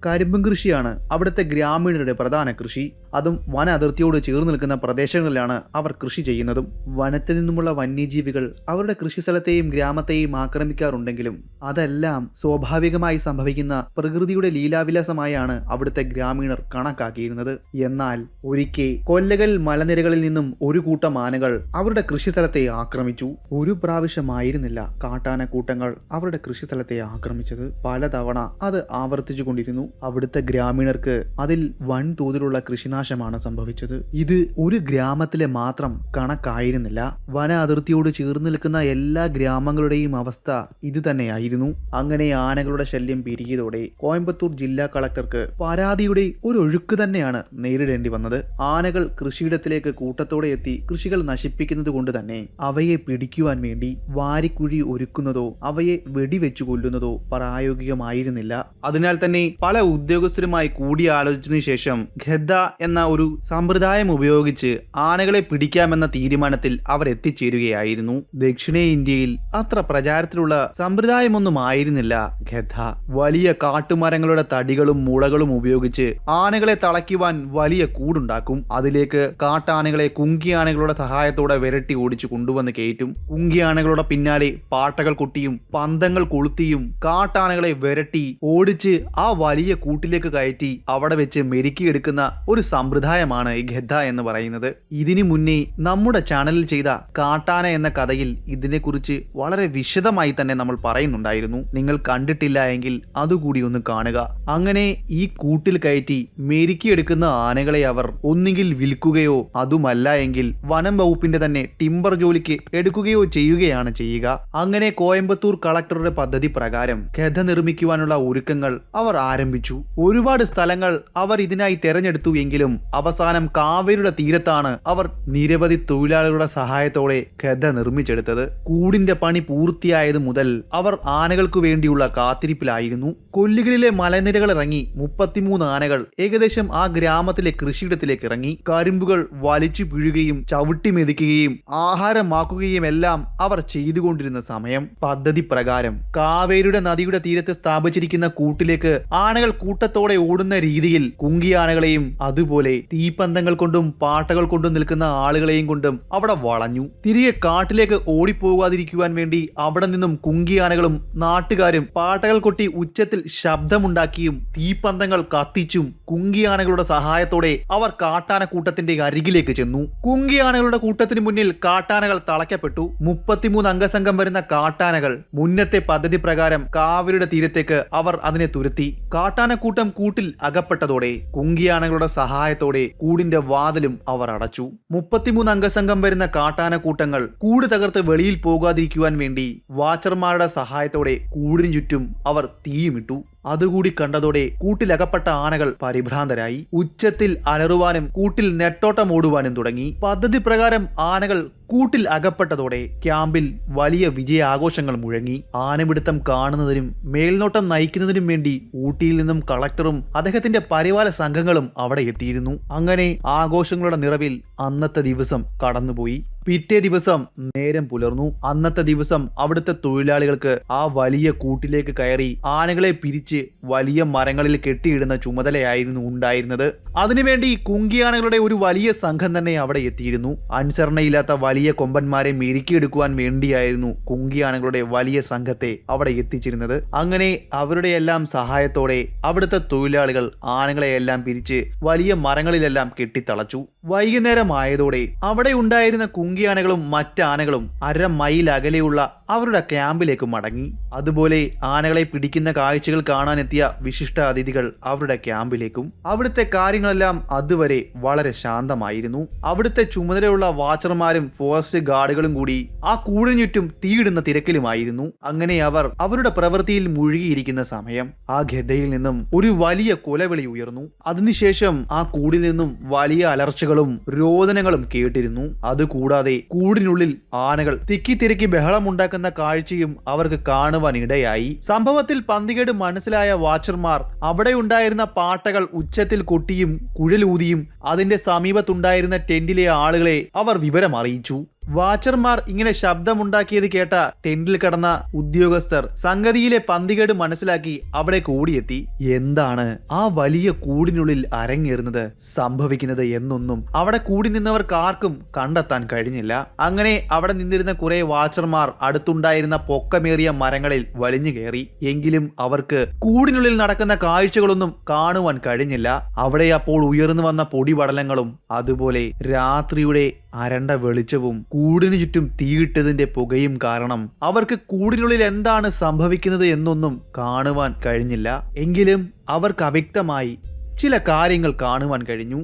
കരിമ്പും കൃഷിയാണ് അവിടുത്തെ ഗ്രാമീണരുടെ പ്രധാന കൃഷി. അതും വന അതിർത്തിയോട് ചേർന്ന് നിൽക്കുന്ന പ്രദേശങ്ങളിലാണ് അവർ കൃഷി ചെയ്യുന്നതും. വനത്തിൽ നിന്നുമുള്ള വന്യജീവികൾ അവരുടെ കൃഷിസ്ഥലത്തെയും ഗ്രാമത്തെയും ആക്രമിക്കാറുണ്ടെങ്കിലും അതെല്ലാം സ്വാഭാവികമായി സംഭവിക്കുന്ന പ്രകൃതിയുടെ ലീലാവിലാസമായാണ് അവിടുത്തെ ഗ്രാമീണർ കണക്കാക്കിയിരുന്നത്. എന്നാൽ ഒരിക്കൽ കൊല്ലകൽ മലനിരകളിൽ നിന്നും ഒരു കൂട്ടം ആനകൾ അവരുടെ കൃഷിസ്ഥലത്തെ ആക്രമിച്ചു. ഒരു പ്രാവശ്യമായിരുന്നില്ല കാട്ടാനക്കൂട്ടങ്ങൾ അവരുടെ കൃഷിസ്ഥലത്തെ ആക്രമിച്ചത്. പലതവണ അത് ആവർത്തിച്ചുകൊണ്ടിരുന്നു. അവിടുത്തെ ഗ്രാമീണർക്ക് അതിൽ വൻതോതിലുള്ള കൃഷിനാശമാണ് സംഭവിച്ചത്. ഇത് ഒരു ഗ്രാമത്തിലെ മാത്രം കണക്കായിരുന്നില്ല. വന അതിർത്തിയോട് ചേർന്ന് നിൽക്കുന്ന എല്ലാ ഗ്രാമങ്ങളുടെയും അവസ്ഥ ഇത് തന്നെയായിരുന്നു. അങ്ങനെ ആനകളുടെ ശല്യം പെരുകിയതോടെ കോയമ്പത്തൂർ ജില്ലാ കളക്ടർക്ക് പരാതിയുടെ ഒരു ഒഴുക്ക് തന്നെയാണ് നേരിടേണ്ടി വന്നത്. ആനകൾ കൃഷിയിടത്തിലേക്ക് കൂട്ടത്തോടെ എത്തി കൃഷികൾ നശിപ്പിക്കുന്നത് കൊണ്ട് തന്നെ അവയെ പിടിക്കുവാൻ വേണ്ടി വാരിക്കുഴി ഒരുക്കുന്നതോ അവയെ വെടിവെച്ചു കൊല്ലുന്നതോ പ്രായോഗികമായിരുന്നില്ല. അതിനാൽ തന്നെ പല ഉദ്യോഗസ്ഥരുമായി കൂടിയാലോചിച്ചതിനു ശേഷം ഖെദ്ദ എന്ന ഒരു സമ്പ്രദായം ഉപയോഗിച്ച് ആനകളെ പിടിക്കാമെന്ന തീരുമാനത്തിൽ അവർ എത്തിച്ചേരുകയായിരുന്നു. ദക്ഷിണേന്ത്യയിൽ അത്ര പ്രചാരത്തിലുള്ള സമ്പ്രദായമൊന്നും ആയിരുന്നില്ല ഖെദ്ദ. വലിയ കാട്ടുമരങ്ങളുടെ തടികളും മുളകളും ഉപയോഗിച്ച് ആനകളെ തളയ്ക്കുവാൻ വലിയ കൂടുണ്ടാക്കും. അതിലേക്ക് കാട്ടാനകളെ കുങ്കിയാനകളുടെ സഹായത്തോടെ വിരട്ടി ഓടിച്ചു കൊണ്ടുവന്ന് കയറ്റും. കുങ്കിയാനകളുടെ പിന്നാലെ പാട്ടകൾ കൊട്ടിയും പന്തങ്ങൾ കൊളുത്തിയും കാട്ടാനകളെ വിരട്ടി ഓടിച്ച് ആ വലിയ കൂട്ടിലേക്ക് കയറ്റി അവിടെ വെച്ച് മെരുക്കിയെടുക്കുന്ന ഒരു സമ്പ്രദായമാണ് ഈ ഖെദ്ദ എന്ന് പറയുന്നത്. ഇതിനു മുന്നേ നമ്മുടെ ചാനലിൽ ചെയ്ത കാട്ടാന എന്ന കഥയിൽ ഇതിനെക്കുറിച്ച് വളരെ വിശദമായി തന്നെ നമ്മൾ പറയുന്നുണ്ടായിരുന്നു. നിങ്ങൾ കണ്ടിട്ടില്ല എങ്കിൽ അതുകൂടി ഒന്ന് കാണുക. അങ്ങനെ ഈ കൂട്ടിൽ കയറ്റി മെരുക്കിയെടുക്കുന്ന ആനകളെ അവർ ഒന്നുകിൽ വിൽക്കുകയോ അതുമല്ല എങ്കിൽ വനം വകുപ്പിന്റെ തന്നെ ടിമ്പർ ജോലിക്ക് എടുക്കുകയോ ചെയ്യുകയാണ് ചെയ്യുക. അങ്ങനെ കോയമ്പത്തൂർ കളക്ടറുടെ പദ്ധതി പ്രകാരം ഖെദ്ദ നിർമ്മിക്കുവാനുള്ള ഒരുക്കങ്ങൾ അവർ ആരംഭിച്ചു. ഒരുപാട് സ്ഥലങ്ങൾ അവർ ഇതിനായി തെരഞ്ഞെടുത്തു എങ്കിലും അവസാനം കാവേരിയുടെ തീരത്താണ് അവർ നിരവധി തൊഴിലാളികളുടെ സഹായത്തോടെ ഖെദ്ദ നിർമ്മിച്ചെടുത്തത്. കൂടിന്റെ പണി പൂർത്തിയായത് മുതൽ അവർ ആനകൾക്കു വേണ്ടിയുള്ള കാത്തിരിപ്പിലായിരുന്നു. കൊല്ലികളിലെ മലനിരകൾ ഇറങ്ങി 33 ആനകൾ ഏകദേശം ആ ഗ്രാമത്തിലെ കൃഷിയിടത്തിലേക്ക് ഇറങ്ങി. കരിമ്പുകൾ വലിച്ചു പിഴുകയും ചവിട്ടി മെതിക്കുകയും ആഹാരമാക്കുകയും എല്ലാം അവർ ചെയ്തുകൊണ്ടിരുന്ന സമയം പദ്ധതി പ്രകാരം കാവേരിയുടെ നദിയുടെ തീരത്ത് സ്ഥാപിച്ചിരിക്കുന്ന കൂട്ടിലേക്ക് ആനകൾ കൂട്ടത്തോടെ ഓടുന്ന രീതിയിൽ കുങ്കിയാനകളെയും അതുപോലെ തീപ്പന്തങ്ങൾ കൊണ്ടും പാട്ടകൾ കൊണ്ടും നിൽക്കുന്ന ആളുകളെയും കൊണ്ടും അവിടെ വളഞ്ഞു. തിരികെ കാട്ടിലേക്ക് ഓടിപ്പോകാതിരിക്കുവാൻ വേണ്ടി അവിടെ നിന്നും കുങ്കിയാനകളും നാട്ടുകാരും പാട്ടകൾ കൊട്ടി ഉച്ചത്തിൽ ശബ്ദമുണ്ടാക്കിയും തീപ്പന്തങ്ങൾ കത്തിച്ചും കുങ്കിയാനകളുടെ സഹായത്തോടെ അവർ കാട്ടാനക്കൂട്ടത്തിന്റെ അരികിലേക്ക് ചെന്നു. കുങ്കിയാനകളുടെ കൂട്ടത്തിന് മുന്നിൽ കാട്ടാനകൾ തളയ്ക്കപ്പെട്ടു. 33 അംഗസംഘം വരുന്ന കാട്ടാനകൾ മുന്നത്തെ പദ്ധതി പ്രകാരം കാവേരിയുടെ തീരത്തേക്ക് അവർ അതിനെ തുരത്തി. കാട്ടാനക്കൂട്ടം കൂട്ടിൽ അകപ്പെട്ടതോടെ കുങ്കിയാനകളുടെ സഹായത്തോടെ കൂടിന്റെ വാതിലും അവർ അടച്ചു. 33 അംഗസംഘം വരുന്ന കാട്ടാനക്കൂട്ടങ്ങൾ കൂട് തകർത്ത് വെളിയിൽ പോകാതിരിക്കുവാൻ വേണ്ടി വാച്ചർമാരുടെ സഹായത്തോടെ കൂടിനു ചുറ്റും അവർ തീയുമിട്ടു. അതുകൂടി കണ്ടതോടെ കൂട്ടിലകപ്പെട്ട ആനകൾ പരിഭ്രാന്തരായി. ഉച്ചത്തിൽ അലറുവാനും കൂട്ടിൽ നെട്ടോട്ടം ഓടുവാനും തുടങ്ങി. പദ്ധതി പ്രകാരം ആനകൾ കൂട്ടിൽ അകപ്പെട്ടതോടെ ക്യാമ്പിൽ വലിയ വിജയാഘോഷങ്ങൾ മുഴങ്ങി. ആനപിടുത്തം കാണുന്നതിനും മേൽനോട്ടം നയിക്കുന്നതിനും വേണ്ടി ഊട്ടിയിൽ നിന്നും കളക്ടറും അദ്ദേഹത്തിന്റെ പരിവാര സംഘങ്ങളും അവിടെ എത്തിയിരുന്നു. അങ്ങനെ ആഘോഷങ്ങളുടെ നിറവിൽ അന്നത്തെ ദിവസം കടന്നുപോയി. പിറ്റേ ദിവസം നേരം പുലർന്നു. അന്നത്തെ ദിവസം അവിടുത്തെ തൊഴിലാളികൾക്ക് ആ വലിയ കൂട്ടിലേക്ക് കയറി ആനകളെ പിരിച്ച് വലിയ മരങ്ങളിൽ കെട്ടിയിടുന്ന ചുമതലയായിരുന്നു ഉണ്ടായിരുന്നത്. അതിനുവേണ്ടി കുങ്കിയാനകളുടെ ഒരു വലിയ സംഘം തന്നെ അവിടെ എത്തിയിരുന്നു. അനുസരണയില്ലാത്ത വലിയ കൊമ്പന്മാരെ മെരുക്കിയെടുക്കുവാൻ വേണ്ടിയായിരുന്നു കുങ്കിയാനകളുടെ വലിയ സംഘത്തെ അവിടെ എത്തിച്ചിരുന്നത്. അങ്ങനെ അവരുടെ എല്ലാം സഹായത്തോടെ അവിടുത്തെ തൊഴിലാളികൾ ആനകളെയെല്ലാം പിരിച്ച് വലിയ മരങ്ങളിലെല്ലാം കെട്ടിത്തളച്ചു. വൈകുന്നേരം ആയതോടെ അവിടെ ഉണ്ടായിരുന്ന കുങ്കിയാനകളും മറ്റാനകളും 1/2 മൈൽ അകലെയുള്ള അവരുടെ ക്യാമ്പിലേക്ക് മടങ്ങി. അതുപോലെ ആനകളെ പിടിക്കുന്ന കാഴ്ചകൾ കാണാനെത്തിയ വിശിഷ്ട അതിഥികൾ അവരുടെ ക്യാമ്പിലേക്കും. അവിടുത്തെ കാര്യങ്ങളെല്ലാം അതുവരെ വളരെ ശാന്തമായിരുന്നു. അവിടുത്തെ ചുമതലയുള്ള വാച്ചർമാരും ഫോറസ്റ്റ് ഗാർഡുകളും കൂടി ആ കൂടിനു ചുറ്റും തീയിടുന്ന തിരക്കിലുമായിരുന്നു. അങ്ങനെ അവർ അവരുടെ പ്രവൃത്തിയിൽ മുഴുകിയിരിക്കുന്ന സമയം ആ ഖെദ്ദയിൽ നിന്നും ഒരു വലിയ കൊലവിളി ഉയർന്നു. അതിനുശേഷം ആ കൂടിൽ നിന്നും വലിയ അലർച്ചകളും രോദനങ്ങളും കേട്ടിരുന്നു. അതുകൂടാതെ കൂടിനുള്ളിൽ ആനകൾ തിക്കിത്തിരക്കി ബഹളമുണ്ടാക്കുന്ന കാഴ്ചയും അവർക്ക് കാണുവാൻ ഇടയായി. സംഭവത്തിൽ പന്തികേട് മനസ്സിലായ വാച്ചർമാർ അവിടെ ഉണ്ടായിരുന്ന പാട്ടകൾ ഉച്ചത്തിൽ കൊട്ടിയും കുഴലൂതിയും അതിന്റെ സമീപത്തുണ്ടായിരുന്ന ടെന്റിലെ ആളുകളെ അവർ വിവരം അറിയിച്ചു. വാച്ചർമാർ ഇങ്ങനെ ശബ്ദമുണ്ടാക്കിയത് കേട്ട ടെന്റിൽ കടന്ന ഉദ്യോഗസ്ഥർ സംഗതിയിലെ പന്തികേട് മനസ്സിലാക്കി അവിടെ കൂടിയെത്തി. എന്താണ് ആ വലിയ കൂടിനുള്ളിൽ അരങ്ങേറുന്നത്, സംഭവിക്കുന്നത് എന്നൊന്നും അവിടെ കൂടി നിന്നവർക്ക് ആർക്കും കണ്ടെത്താൻ കഴിഞ്ഞില്ല. അങ്ങനെ അവിടെ നിന്നിരുന്ന കുറെ വാച്ചർമാർ അടുത്തുണ്ടായിരുന്ന പൊക്കമേറിയ മരങ്ങളിൽ വലിഞ്ഞു കയറി. എങ്കിലും അവർക്ക് കൂടിനുള്ളിൽ നടക്കുന്ന കാഴ്ചകളൊന്നും കാണുവാൻ കഴിഞ്ഞില്ല. അവിടെ അപ്പോൾ ഉയർന്നു വന്ന പൊടിപടലങ്ങളും അതുപോലെ രാത്രിയുടെ അരണ്ട വെളിച്ചവും കൂടിനു ചുറ്റും തീയിട്ടതിന്റെ പുകയും കാരണം അവർക്ക് കൂടിനുള്ളിൽ എന്താണ് സംഭവിക്കുന്നത് എന്നൊന്നും കാണുവാൻ കഴിഞ്ഞില്ല. എങ്കിലും അവർക്ക് അവ്യക്തമായി ചില കാര്യങ്ങൾ കാണുവാൻ കഴിഞ്ഞു.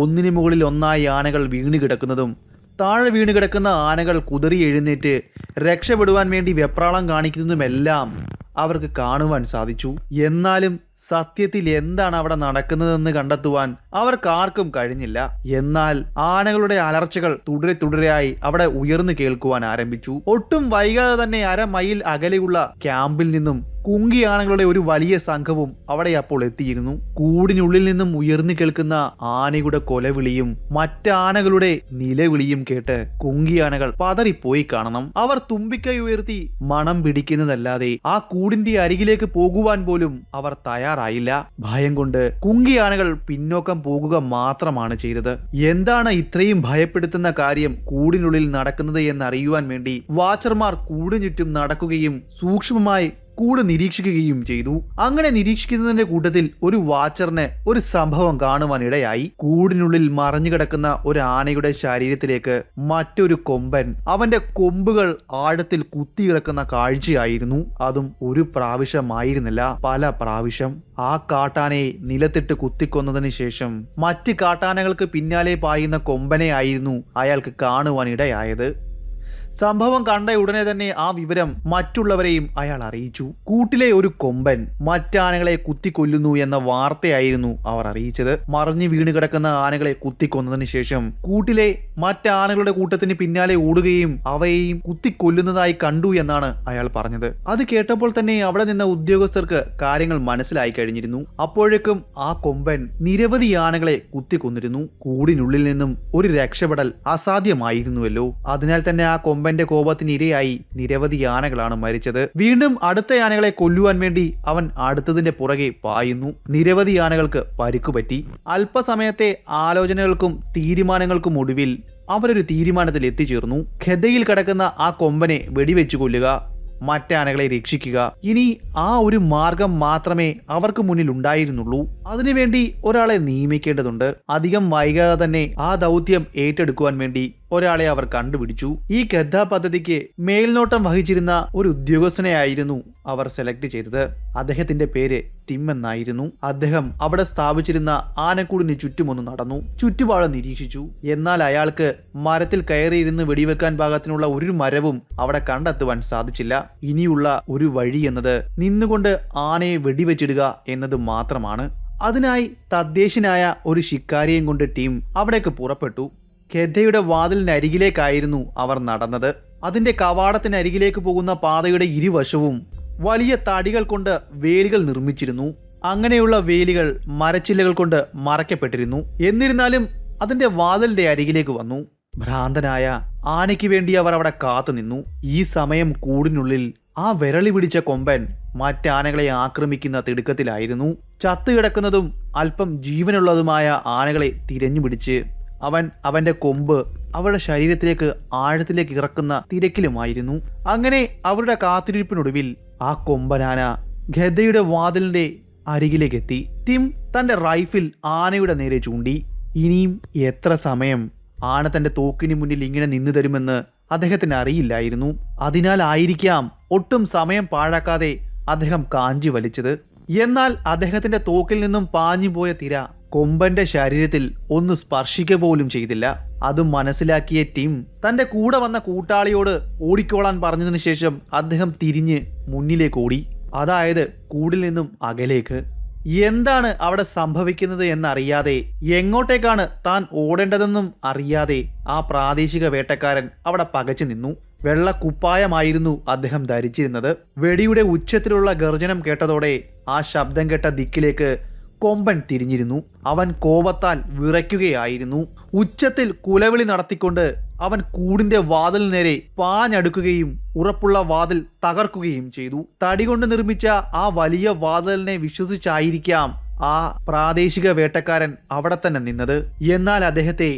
ഒന്നിനു മുകളിൽ ഒന്നായി ആനകൾ വീണ് കിടക്കുന്നതും താഴെ വീണ് കിടക്കുന്ന ആനകൾ കുതറി എഴുന്നേറ്റ് രക്ഷപ്പെടുവാൻ വേണ്ടി വെപ്രാളം കാണിക്കുന്നതുമെല്ലാം അവർക്ക് കാണുവാൻ സാധിച്ചു. എന്നാലും സത്യത്തിൽ എന്താണ് അവിടെ നടക്കുന്നതെന്ന് കണ്ടെത്തുവാൻ അവർക്കാർക്കും കഴിഞ്ഞില്ല. എന്നാൽ ആനകളുടെ അലർച്ചകൾ തുടരെയായി അവിടെ ഉയർന്നു കേൾക്കുവാൻ ആരംഭിച്ചു. ഒട്ടും വൈകാതെ തന്നെ 1/2 മൈൽ അകലെയുള്ള ക്യാമ്പിൽ നിന്നും കുങ്കി ആനകളുടെ ഒരു വലിയ സംഘവും അവിടെ അപ്പോൾ എത്തിയിരുന്നു. കൂടിനുള്ളിൽ നിന്നും ഉയർന്നു കേൾക്കുന്ന ആനയുടെ കൊലവിളിയും മറ്റാനകളുടെ നിലവിളിയും കേട്ട് കുങ്കി ആനകൾ പതറിപ്പോയി കാണണം. അവർ തുമ്പിക്കൈ ഉയർത്തി മണം പിടിക്കുന്നതല്ലാതെ ആ കൂടിന്റെ അരികിലേക്ക് പോകുവാൻ പോലും അവർ തയ്യാറായില്ല. ഭയം കൊണ്ട് കുങ്കി ആനകൾ പിന്നോക്കം പോകുക മാത്രമാണ് ചെയ്തത്. എന്താണ് ഇത്രയും ഭയപ്പെടുത്തുന്ന കാര്യം കൂടിനുള്ളിൽ നടക്കുന്നത് എന്നറിയുവാൻ വേണ്ടി വാച്ചർമാർ കൂടിനു ചുറ്റും നടക്കുകയും സൂക്ഷ്മമായി കൂട് നിരീക്ഷിക്കുകയും ചെയ്തു. അങ്ങനെ നിരീക്ഷിക്കുന്നതിന്റെ കൂട്ടത്തിൽ ഒരു വാച്ചറിന് ഒരു സംഭവം കാണുവാൻ ഇടയായി. കൂടിനുള്ളിൽ മറഞ്ഞു കിടക്കുന്ന ഒരു ആനയുടെ ശരീരത്തിലേക്ക് മറ്റൊരു കൊമ്പൻ അവന്റെ കൊമ്പുകൾ ആഴത്തിൽ കുത്തിയിറക്കുന്ന കാഴ്ചയായിരുന്നു. അതും ഒരു പ്രാവശ്യമായിരുന്നില്ല, പല പ്രാവശ്യം. ആ കാട്ടാനയെ നിലത്തിട്ട് കുത്തിക്കൊന്നതിന് ശേഷം മറ്റ് കാട്ടാനകൾക്ക് പിന്നാലെ പായുന്ന കൊമ്പനെ ആയിരുന്നു അയാൾക്ക് കാണുവാൻ ഇടയായത്. സംഭവം കണ്ട ഉടനെ തന്നെ ആ വിവരം മറ്റുള്ളവരെയും അയാൾ അറിയിച്ചു. കൂട്ടിലെ ഒരു കൊമ്പൻ മറ്റാനകളെ കുത്തിക്കൊല്ലുന്നു എന്ന വാർത്തയായിരുന്നു അവർ അറിയിച്ചത്. മറിഞ്ഞു വീണ് കിടക്കുന്ന ആനകളെ കുത്തിക്കൊന്നതിന് ശേഷം കൂട്ടിലെ മറ്റാനകളുടെ കൂട്ടത്തിന് പിന്നാലെ ഓടുകയും അവയെയും കുത്തിക്കൊല്ലുന്നതായി കണ്ടു എന്നാണ് അയാൾ പറഞ്ഞത്. അത് കേട്ടപ്പോൾ തന്നെ അവിടെ നിന്ന ഉദ്യോഗസ്ഥർക്ക് കാര്യങ്ങൾ മനസ്സിലായി കഴിഞ്ഞിരുന്നു. അപ്പോഴേക്കും ആ കൊമ്പൻ നിരവധി ആനകളെ കുത്തിക്കൊന്നിരുന്നു. കൂടിനുള്ളിൽ നിന്നും ഒരു രക്ഷപ്പെടൽ അസാധ്യമായിരുന്നുവല്ലോ. അതിനാൽ തന്നെ ആ കൊമ്പന്റെ കോപത്തിനിരയായി നിരവധി ആനകളാണ് മരിച്ചത്. വീണ്ടും അടുത്ത ആനകളെ കൊല്ലുവാൻ വേണ്ടി അവൻ അടുത്തതിന്റെ പുറകെ പായുന്നു. നിരവധി ആനകൾക്ക് പരിക്കുപറ്റി. അല്പസമയത്തെ ആലോചനകൾക്കും തീരുമാനങ്ങൾക്കും ഒടുവിൽ അവരൊരു തീരുമാനത്തിൽ എത്തിച്ചേർന്നു. ഖെദയിൽ കിടക്കുന്ന ആ കൊമ്പനെ വെടിവെച്ചു കൊല്ലുക, മറ്റാനകളെ രക്ഷിക്കുക. ഇനി ആ ഒരു മാർഗം മാത്രമേ അവർക്ക് മുന്നിൽ ഉണ്ടായിരുന്നുള്ളൂ. അതിനുവേണ്ടി ഒരാളെ നിയമിക്കേണ്ടതുണ്ട്. അധികം വൈകാതെ തന്നെ ആ ദൗത്യം ഏറ്റെടുക്കുവാൻ വേണ്ടി ഒരാളെ അവർ കണ്ടുപിടിച്ചു. ഈ ഖെദ പദ്ധതിക്ക് മേൽനോട്ടം വഹിച്ചിരുന്ന ഒരു ഉദ്യോഗസ്ഥനെയായിരുന്നു അവർ സെലക്ട് ചെയ്തത്. അദ്ദേഹത്തിന്റെ പേര് ടിം എന്നായിരുന്നു. അദ്ദേഹം അവിടെ സ്ഥാപിച്ചിരുന്ന ആനക്കൂടിന് ചുറ്റുമൊന്ന് നടന്നു, ചുറ്റുപാടും നിരീക്ഷിച്ചു. എന്നാൽ അയാൾക്ക് മരത്തിൽ കയറിയിരുന്ന് വെടിവെക്കാൻ പാകത്തിനുള്ള ഒരു മരവും അവിടെ കണ്ടെത്തുവാൻ സാധിച്ചില്ല. ഇനിയുള്ള ഒരു വഴി എന്നത് നിന്നുകൊണ്ട് ആനയെ വെടിവെച്ചിടുക എന്നത് മാത്രമാണ്. അതിനായി തദ്ദേശനായ ഒരു ശിക്കാരിയും കൊണ്ട് ടീം അവിടേക്ക് പുറപ്പെട്ടു. ഖെദയുടെ വാതിലിനരികിലേക്കായിരുന്നു അവർ നടന്നത്. അതിന്റെ കവാടത്തിനരികിലേക്ക് പോകുന്ന പാതയുടെ ഇരുവശവും വലിയ തടികൾ കൊണ്ട് വേലികൾ നിർമ്മിച്ചിരുന്നു. അങ്ങനെയുള്ള വേലികൾ മരച്ചില്ലകൾ കൊണ്ട് മറയ്ക്കപ്പെട്ടിരുന്നു. എന്നിരുന്നാലും അതിന്റെ വാതിലിന്റെ അരികിലേക്ക് വന്നു. ഭ്രാന്തനായ ആനയ്ക്ക് വേണ്ടി അവർ അവിടെ കാത്തുനിന്നു. ഈ സമയം കൂടിനുള്ളിൽ ആ വിരളി പിടിച്ച കൊമ്പൻ മറ്റാനകളെ ആക്രമിക്കുന്ന തിടുക്കത്തിലായിരുന്നു. ചത്തുകിടക്കുന്നതും അല്പം ജീവനുള്ളതുമായ ആനകളെ തിരഞ്ഞുപിടിച്ച് അവന്റെ കൊമ്പ് അവരുടെ ശരീരത്തിലേക്ക് ആഴത്തിലേക്ക് ഇറക്കുന്ന തിരക്കിലുമായിരുന്നു. അങ്ങനെ അവരുടെ കാത്തിരിപ്പിനൊടുവിൽ ആ കൊമ്പനാന ഖെദയുടെ വാതിലിന്റെ അരികിലേക്കെത്തി. ടിം തന്റെ റൈഫിൽ ആനയുടെ നേരെ ചൂണ്ടി. ഇനിയും എത്ര സമയം ആന തന്റെ തോക്കിന് മുന്നിൽ ഇങ്ങനെ നിന്നു തരുമെന്ന് അദ്ദേഹത്തിന് അറിയില്ലായിരുന്നു. അതിനാൽ ആയിരിക്കാം ഒട്ടും സമയം പാഴാക്കാതെ അദ്ദേഹം കാഞ്ചി വലിച്ചത്. എന്നാൽ അദ്ദേഹത്തിന്റെ തോക്കിൽ നിന്നും പാഞ്ഞുപോയ തിര കൊമ്പന്റെ ശരീരത്തിൽ ഒന്ന് സ്പർശിക്കുക പോലും ചെയ്തില്ല. അതും മനസ്സിലാക്കിയ ടിം തന്റെ കൂടെ വന്ന കൂട്ടാളിയോട് ഓടിക്കോളാൻ പറഞ്ഞതിന് ശേഷം അദ്ദേഹം തിരിഞ്ഞ് മുന്നിലേക്ക് ഓടി. അതായത് കൂടിൽ നിന്നും അകലേക്ക്. എന്താണ് അവിടെ സംഭവിക്കുന്നത് എന്നറിയാതെ, എങ്ങോട്ടേക്കാണ് താൻ ഓടേണ്ടതെന്നും അറിയാതെ ആ പ്രാദേശിക വേട്ടക്കാരൻ അവിടെ പകച്ചു നിന്നു. വെള്ളക്കുപ്പായമായിരുന്നു അദ്ദേഹം ധരിച്ചിരുന്നത്. വെടിയുടെ ഉച്ചത്തിലുള്ള ഗർജനം കേട്ടതോടെ ആ ശബ്ദം കേട്ട ദിക്കിലേക്ക് കൊമ്പൻ തിരിഞ്ഞിരുന്നു. അവൻ കോപത്താൽ വിറയ്ക്കുകയായിരുന്നു. ഉച്ചത്തിൽ കുലവിളി നടത്തിക്കൊണ്ട് അവൻ കൂടിന്റെ വാതിൽ നേരെ പാഞ്ഞടുക്കുകയും ഉറപ്പുള്ള വാതിൽ തകർക്കുകയും ചെയ്തു. തടി കൊണ്ട് നിർമ്മിച്ച ആ വലിയ വാതിലിനെ വിശ്വസിച്ചായിരിക്കാം ആ പ്രാദേശിക വേട്ടക്കാരൻ അവിടെ തന്നെ നിന്നത്. എന്നാൽ അദ്ദേഹത്തെ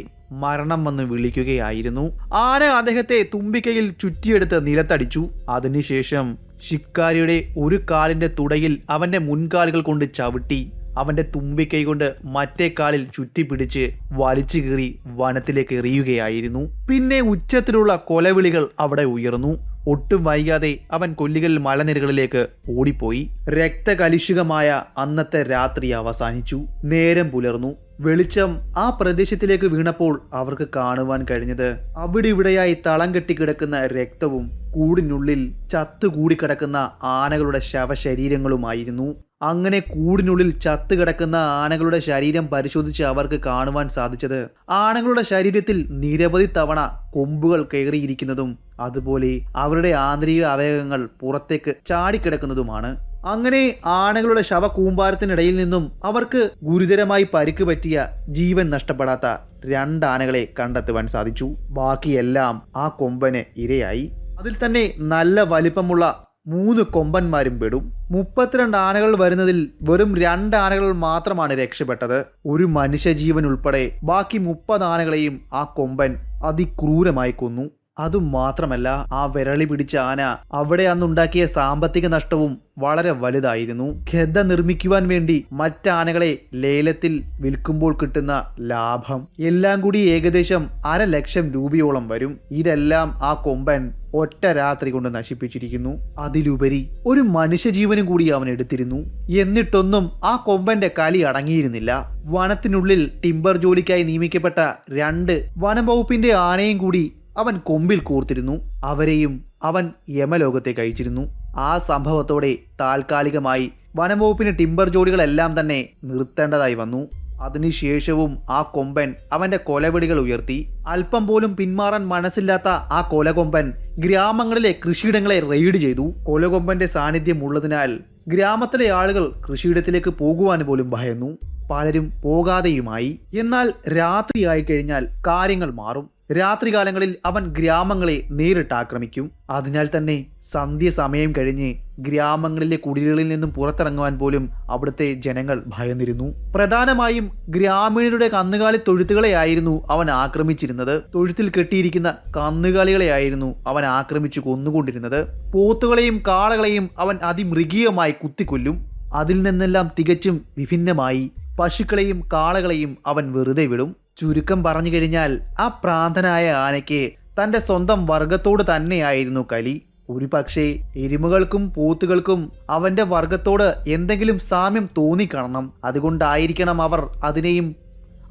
മരണം വന്ന് വിളിക്കുകയായിരുന്നു. ആന അദ്ദേഹത്തെ തുമ്പിക്കൈയിൽ ചുറ്റിയെടുത്ത് നിലത്തടിച്ചു. അതിനുശേഷം ശിക്കാരിയുടെ ഒരു കാലിന്റെ തുടയിൽ അവന്റെ മുൻകാലുകൾ കൊണ്ട് ചവിട്ടി അവന്റെ തുമ്പിക്കൈ കൊണ്ട് മറ്റേ കാലിൽ ചുറ്റിപ്പിടിച്ച് വലിച്ചു കീറി വനത്തിലേക്ക് എറിയുകയായിരുന്നു. പിന്നെ ഉച്ചത്തിലുള്ള കൊലവിളികൾ അവിടെ ഉയർന്നു. ഒട്ടും വൈകാതെ അവൻ കൊല്ലികൾ മലനിരകളിലേക്ക് ഓടിപ്പോയി. രക്തകലുഷികമായ അന്നത്തെ രാത്രി അവസാനിച്ചു. നേരം പുലർന്നു. വെളിച്ചം ആ പ്രദേശത്തിലേക്ക് വീണപ്പോൾ അവർക്ക് കാണുവാൻ കഴിഞ്ഞത് അവിടെ ഇവിടെയായി തളം കെട്ടിക്കിടക്കുന്ന രക്തവും കൂടിനുള്ളിൽ ചത്തുകൂടിക്കിടക്കുന്ന ആനകളുടെ ശവശരീരങ്ങളുമായിരുന്നു. അങ്ങനെ കൂടിനുള്ളിൽ ചത്തുകിടക്കുന്ന ആനകളുടെ ശരീരം പരിശോധിച്ച് അവർക്ക് കാണുവാൻ സാധിച്ചത് ആനകളുടെ ശരീരത്തിൽ നിരവധി തവണ കൊമ്പുകൾ കയറിയിരിക്കുന്നതും അതുപോലെ അവരുടെ ആന്തരിക അവയവങ്ങൾ പുറത്തേക്ക് ചാടിക്കിടക്കുന്നതുമാണ്. അങ്ങനെ ആനകളുടെ ശവകൂമ്പാരത്തിനിടയിൽ നിന്നും അവർക്ക് ഗുരുതരമായി പരിക്ക് പറ്റിയ ജീവൻ നഷ്ടപ്പെടാത്ത 2 ആനകളെ കണ്ടെത്തുവാൻ സാധിച്ചു. ബാക്കിയെല്ലാം ആ കൊമ്പന് ഇരയായി. അതിൽ തന്നെ നല്ല വലിപ്പമുള്ള 3 കൊമ്പന്മാരും പെടും. 32 ആനകൾ വരുന്നതിൽ വെറും 2 ആനകൾ മാത്രമാണ് രക്ഷപ്പെട്ടത്. ഒരു മനുഷ്യജീവൻ ഉൾപ്പെടെ ബാക്കി 30 ആനകളെയും ആ കൊമ്പൻ അതിക്രൂരമായി കൊന്നു. അതുമാത്രമല്ല, ആ വിരളി പിടിച്ച ആന അവിടെ അന്നുണ്ടാക്കിയ സാമ്പത്തിക നഷ്ടവും വളരെ വലുതായിരുന്നു. ഗദ നിർമ്മിക്കുവാൻ വേണ്ടി മറ്റാനകളെ ലേലത്തിൽ വിൽക്കുമ്പോൾ കിട്ടുന്ന ലാഭം എല്ലാം കൂടി ഏകദേശം 500,000 രൂപയോളം വരും. ഇതെല്ലാം ആ കൊമ്പൻ ഒറ്റ രാത്രി കൊണ്ട് നശിപ്പിച്ചിരിക്കുന്നു. അതിലുപരി ഒരു മനുഷ്യജീവനും കൂടി അവൻ എടുത്തിരുന്നു. എന്നിട്ടൊന്നും ആ കൊമ്പന്റെ കലി അടങ്ങിയിരുന്നില്ല. വനത്തിനുള്ളിൽ ടിമ്പർ ജോലിക്കായി നിയമിക്കപ്പെട്ട 2 വനം വകുപ്പിന്റെ ആനയും കൂടി അവൻ കൊമ്പിൽ കോർത്തിരുന്നു. അവരെയും അവൻ യമലോകത്തേക്ക് അയച്ചിരുന്നു. ആ സംഭവത്തോടെ താൽക്കാലികമായി വനംവകുപ്പിന്റെ ടിമ്പർ ജോലികളെല്ലാം തന്നെ നിർത്തേണ്ടതായി വന്നു. അതിനുശേഷവും ആ കൊമ്പൻ അവന്റെ കൊലവിളികൾ ഉയർത്തി. അല്പം പോലും പിന്മാറാൻ മനസ്സില്ലാത്ത ആ കൊലകൊമ്പൻ ഗ്രാമങ്ങളിലെ കൃഷിയിടങ്ങളെ റെയ്ഡ് ചെയ്തു. കൊലകൊമ്പന്റെ സാന്നിധ്യം ഉള്ളതിനാൽ ഗ്രാമത്തിലെ ആളുകൾ കൃഷിയിടത്തിലേക്ക് പോകുവാൻ പോലും ഭയന്നു. പലരും പോകാതെയുമായി. എന്നാൽ രാത്രിയായി കഴിഞ്ഞാൽ കാര്യങ്ങൾ മാറും. രാത്രികാലങ്ങളിൽ അവൻ ഗ്രാമങ്ങളെ നേരിട്ട് ആക്രമിക്കും. അതിനാൽ തന്നെ സന്ധ്യ സമയം കഴിഞ്ഞ് ഗ്രാമങ്ങളിലെ കുടിലുകളിൽ നിന്നും പുറത്തിറങ്ങുവാൻ പോലും അവിടുത്തെ ജനങ്ങൾ ഭയന്നിരുന്നു. പ്രധാനമായും ഗ്രാമീണരുടെ കന്നുകാലി തൊഴുത്തുകളെയായിരുന്നു അവൻ ആക്രമിച്ചിരുന്നത്. തൊഴുത്തിൽ കെട്ടിയിരിക്കുന്ന കന്നുകാലികളെയായിരുന്നു അവൻ ആക്രമിച്ചു കൊന്നുകൊണ്ടിരുന്നത്. പോത്തുകളെയും കാളകളെയും അവൻ അതിമൃഗീയമായി കുത്തിക്കൊല്ലും. അതിൽ നിന്നെല്ലാം തികച്ചും വിഭിന്നമായി പശുക്കളെയും കാളകളെയും അവൻ വെറുതെ വിടും. ചുരുക്കം പറഞ്ഞു കഴിഞ്ഞാൽ ആ പ്രാന്തനായ ആനയ്ക്ക് തൻ്റെ സ്വന്തം വർഗത്തോട് തന്നെയായിരുന്നു കലി. ഒരു പക്ഷേ എരുമകൾക്കും പോത്തുകൾക്കും അവൻ്റെ വർഗത്തോട് എന്തെങ്കിലും സാമ്യം തോന്നിക്കാണണം. അതുകൊണ്ടായിരിക്കണം അവർ അതിനെയും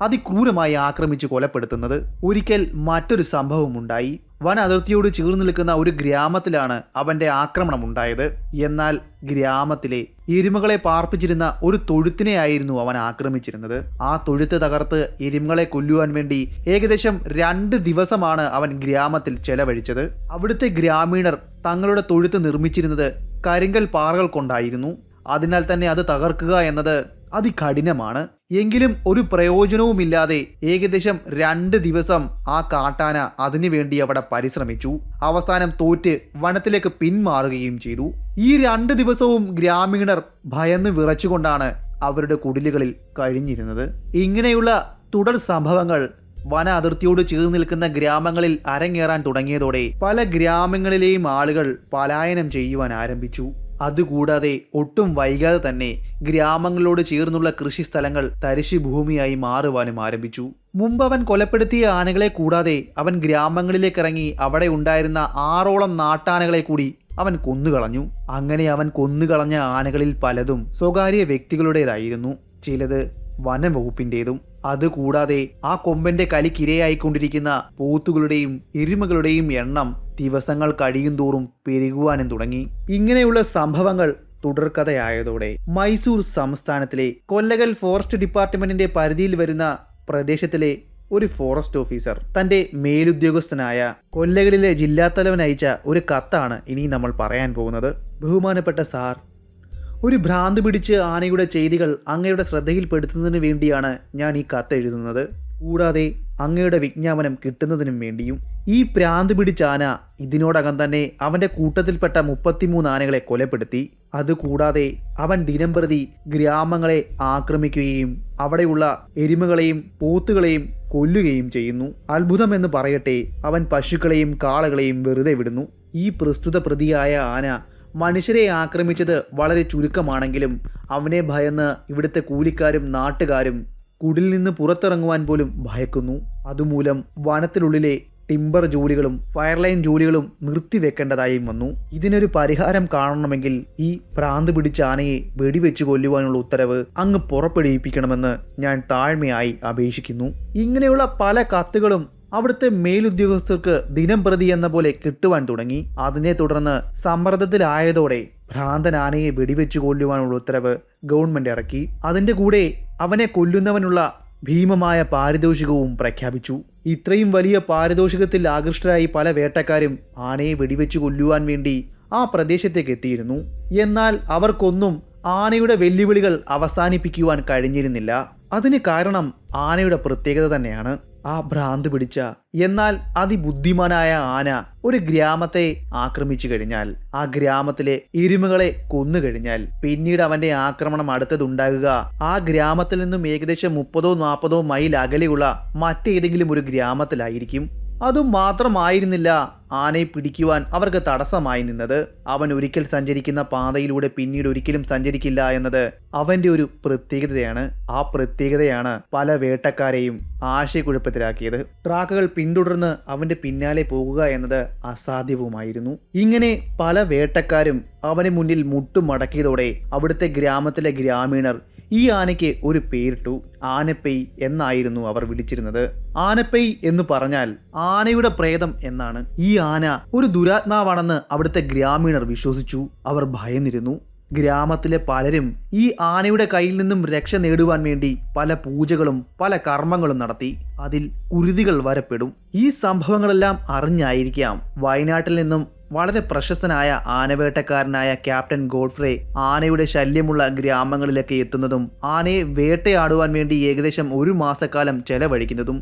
അതിക്രൂരമായി ആക്രമിച്ച് കൊലപ്പെടുത്തുന്നത്. ഒരിക്കൽ മറ്റൊരു സംഭവമുണ്ടായി. വന അതിർത്തിയോട് ചേർന്ന് നിൽക്കുന്ന ഒരു ഗ്രാമത്തിലാണ് അവന്റെ ആക്രമണം ഉണ്ടായത്. എന്നാൽ ഗ്രാമത്തിലെ എരുമകളെ പാർപ്പിച്ചിരുന്ന ഒരു തൊഴുത്തിനെയായിരുന്നു അവൻ ആക്രമിച്ചിരുന്നത്. ആ തൊഴുത്ത് തകർത്ത് എരുമകളെ കൊല്ലുവാൻ വേണ്ടി ഏകദേശം 2 ദിവസമാണ് അവൻ ഗ്രാമത്തിൽ ചെലവഴിച്ചത്. അവിടുത്തെ ഗ്രാമീണർ തങ്ങളുടെ തൊഴുത്ത് നിർമ്മിച്ചിരുന്നത് കരിങ്കൽ പാറകൾ കൊണ്ടായിരുന്നു. അതിനാൽ തന്നെ അത് തകർക്കുക എന്നത് അതികഠിനമാണ്. എങ്കിലും ഒരു പ്രയോജനവുമില്ലാതെ ഏകദേശം 2 ദിവസം ആ കാട്ടാന അതിനുവേണ്ടി അവിടെ പരിശ്രമിച്ചു. അവസാനം തോറ്റ് വനത്തിലേക്ക് പിന്മാറുകയും ചെയ്തു. ഈ 2 ദിവസവും ഗ്രാമീണർ ഭയന്ന് വിറച്ചുകൊണ്ടാണ് അവരുടെ കുടിലുകളിൽ കഴിഞ്ഞിരുന്നത്. ഇങ്ങനെയുള്ള തുടർ സംഭവങ്ങൾ വന അതിർത്തിയോട് ചേർന്ന് നിൽക്കുന്ന ഗ്രാമങ്ങളിൽ അരങ്ങേറാൻ തുടങ്ങിയതോടെ പല ഗ്രാമങ്ങളിലെയും ആളുകൾ പലായനം ചെയ്യുവാൻ ആരംഭിച്ചു. അതുകൂടാതെ ഒട്ടും വൈകാതെ തന്നെ ഗ്രാമങ്ങളോട് ചേർന്നുള്ള കൃഷിസ്ഥലങ്ങൾ തരിശു ഭൂമിയായി മാറുവാനും ആരംഭിച്ചു. മുമ്പ് അവൻ കൊലപ്പെടുത്തിയ ആനകളെ കൂടാതെ അവൻ ഗ്രാമങ്ങളിലേക്കിറങ്ങി അവിടെ ഉണ്ടായിരുന്ന 6ഓളം നാട്ടാനകളെ കൂടി അവൻ കൊന്നുകളഞ്ഞു. അങ്ങനെ അവൻ കൊന്നുകളഞ്ഞ ആനകളിൽ പലതും സ്വകാര്യ വ്യക്തികളുടേതായിരുന്നു, ചിലത് വനം വകുപ്പിൻ്റെതും. അതുകൂടാതെ ആ കൊമ്പന്റെ കലിക്കിരയായിക്കൊണ്ടിരിക്കുന്ന പോത്തുകളുടെയും എരുമകളുടെയും എണ്ണം ദിവസങ്ങൾ കഴിയുന്തോറും പെരുകുവാനും തുടങ്ങി. ഇങ്ങനെയുള്ള സംഭവങ്ങൾ തുടർക്കഥയായതോടെ മൈസൂർ സംസ്ഥാനത്തിലെ കൊല്ലകൽ ഫോറസ്റ്റ് ഡിപ്പാർട്ട്മെന്റിന്റെ പരിധിയിൽ വരുന്ന പ്രദേശത്തിലെ ഒരു ഫോറസ്റ്റ് ഓഫീസർ തന്റെ മേലുദ്യോഗസ്ഥനായ കൊല്ലകളിലെ ജില്ലാത്തലവൻ അയച്ച ഒരു കത്താണ് ഇനി നമ്മൾ പറയാൻ പോകുന്നത്. ബഹുമാനപ്പെട്ട സാർ, ഒരു ഭ്രാന്ത് പിടിച്ച് ആനയുടെ ചെയ്തികൾ അങ്ങയുടെ ശ്രദ്ധയിൽപ്പെടുത്തുന്നതിന് വേണ്ടിയാണ് ഞാൻ ഈ കത്ത് എഴുതുന്നത്. കൂടാതെ അങ്ങയുടെ വിജ്ഞാപനം കിട്ടുന്നതിനും വേണ്ടിയും. ഈ പ്രാന്ത് പിടിച്ച ആന ഇതിനോടകം തന്നെ അവന്റെ കൂട്ടത്തിൽപ്പെട്ട 33 ആനകളെ കൊലപ്പെടുത്തി. അതുകൂടാതെ അവൻ ദിനംപ്രതി ഗ്രാമങ്ങളെ ആക്രമിക്കുകയും അവിടെയുള്ള എരുമകളെയും പോത്തുകളെയും കൊല്ലുകയും ചെയ്യുന്നു. അത്ഭുതമെന്ന് പറയട്ടെ, അവൻ പശുക്കളെയും കാളകളെയും വെറുതെ വിടുന്നു. ഈ പ്രസ്തുത പ്രതിയായ ആന മനുഷ്യരെ ആക്രമിച്ചത് വളരെ ചുരുക്കമാണെങ്കിലും അവനെ ഭയന്ന് ഇവിടുത്തെ കൂലിക്കാരും നാട്ടുകാരും കുടിൽ നിന്ന് പുറത്തിറങ്ങുവാൻ പോലും ഭയക്കുന്നു. അതുമൂലം വനത്തിനുള്ളിലെ ടിമ്പർ ജോലികളും ഫയർലൈൻ ജോലികളും നിർത്തിവെക്കേണ്ടതായും വന്നു. ഇതിനൊരു പരിഹാരം കാണണമെങ്കിൽ ഈ ഭ്രാന്ത് പിടിച്ച ആനയെ വെടിവെച്ച് കൊല്ലുവാനുള്ള ഉത്തരവ് അങ്ങ് പുറപ്പെടുവിപ്പിക്കണമെന്ന് ഞാൻ താഴ്മയായി അപേക്ഷിക്കുന്നു. ഇങ്ങനെയുള്ള പല കത്തുകളും അവിടുത്തെ മേലുദ്യോഗസ്ഥർക്ക് ദിനം പ്രതി എന്ന പോലെ കിട്ടുവാൻ തുടങ്ങി. അതിനെ തുടർന്ന് സമ്മർദ്ദത്തിലായതോടെ ഭ്രാന്തൻ ആനയെ വെടിവെച്ച് കൊല്ലുവാനുള്ള ഉത്തരവ് ഗവൺമെന്റ് ഇറക്കി. അതിന്റെ കൂടെ അവനെ കൊല്ലുന്നവനുള്ള ഭീമമായ പാരിതോഷികവും പ്രഖ്യാപിച്ചു. ഇത്രയും വലിയ പാരിതോഷികത്തിൽ ആകൃഷ്ടരായി പല വേട്ടക്കാരും ആനയെ വെടിവെച്ച് കൊല്ലുവാൻ വേണ്ടി ആ പ്രദേശത്തേക്ക് എത്തിയിരുന്നു. എന്നാൽ അവർക്കൊന്നും ആനയുടെ വെല്ലുവിളികൾ അവസാനിപ്പിക്കുവാൻ കഴിഞ്ഞിരുന്നില്ല. അതിന് കാരണം ആനയുടെ പ്രത്യേകത തന്നെയാണ്. ആ ഭ്രാന്ത് പിടിച്ച എന്നാൽ അതിബുദ്ധിമാനായ ആന ഒരു ഗ്രാമത്തെ ആക്രമിച്ചു കഴിഞ്ഞാൽ, ആ ഗ്രാമത്തിലെ എരുമകളെ കൊന്നുകഴിഞ്ഞാൽ പിന്നീട് അവന്റെ ആക്രമണം അടുത്തതുണ്ടാകുക ആ ഗ്രാമത്തിൽ നിന്നും ഏകദേശം 30-40 മൈൽ അകലെയുള്ള മറ്റേതെങ്കിലും ഒരു ഗ്രാമത്തിലായിരിക്കും. അതും മാത്രമായിരുന്നില്ല ആനയെ പിടിക്കുവാൻ അവർക്ക് തടസ്സമായി നിന്നത്. അവൻ ഒരിക്കൽ സഞ്ചരിക്കുന്ന പാതയിലൂടെ പിന്നീട് ഒരിക്കലും സഞ്ചരിക്കില്ല എന്നത് അവന്റെ ഒരു പ്രത്യേകതയാണ്. ആ പ്രത്യേകതയാണ് പല വേട്ടക്കാരെയും ആശയക്കുഴപ്പത്തിലാക്കിയത്. ട്രാക്കുകൾ പിന്തുടർന്ന് അവന്റെ പിന്നാലെ പോകുക എന്നത് അസാധ്യവുമായിരുന്നു. ഇങ്ങനെ പല വേട്ടക്കാരും അവന് മുന്നിൽ മുട്ടുമടക്കിയതോടെ അവിടുത്തെ ഗ്രാമത്തിലെ ഗ്രാമീണർ ഈ ആനയ്ക്ക് ഒരു പേരിട്ടു. ആനപ്പെയ് എന്നായിരുന്നു അവർ വിളിച്ചിരുന്നത്. ആനപ്പെയ് എന്ന് പറഞ്ഞാൽ ആനയുടെ പ്രേതം എന്നാണ്. ഈ ആന ഒരു ദുരാത്മാവാണെന്ന് അവിടുത്തെ ഗ്രാമീണർ വിശ്വസിച്ചു. അവർ ഭയന്നിരുന്നു. ഗ്രാമത്തിലെ പലരും ഈ ആനയുടെ കയ്യിൽ നിന്നും രക്ഷ നേടുവാൻ വേണ്ടി പല പൂജകളും പല കർമ്മങ്ങളും നടത്തി. അതിൽ കുരുതികൾ വരപ്പെടും. ഈ സംഭവങ്ങളെല്ലാം അറിഞ്ഞായിരിക്കാം വയനാട്ടിൽ നിന്നും വളരെ പ്രശസ്തനായ ആനവേട്ടക്കാരനായ ക്യാപ്റ്റൻ ഗോഡ്ഫ്രെ ആനയുടെ ശല്യമുള്ള ഗ്രാമങ്ങളിലൊക്കെ എത്തുന്നതും ആനയെ വേട്ടയാടുവാൻ വേണ്ടി ഏകദേശം 1 മാസക്കാലം ചെലവഴിക്കുന്നതും.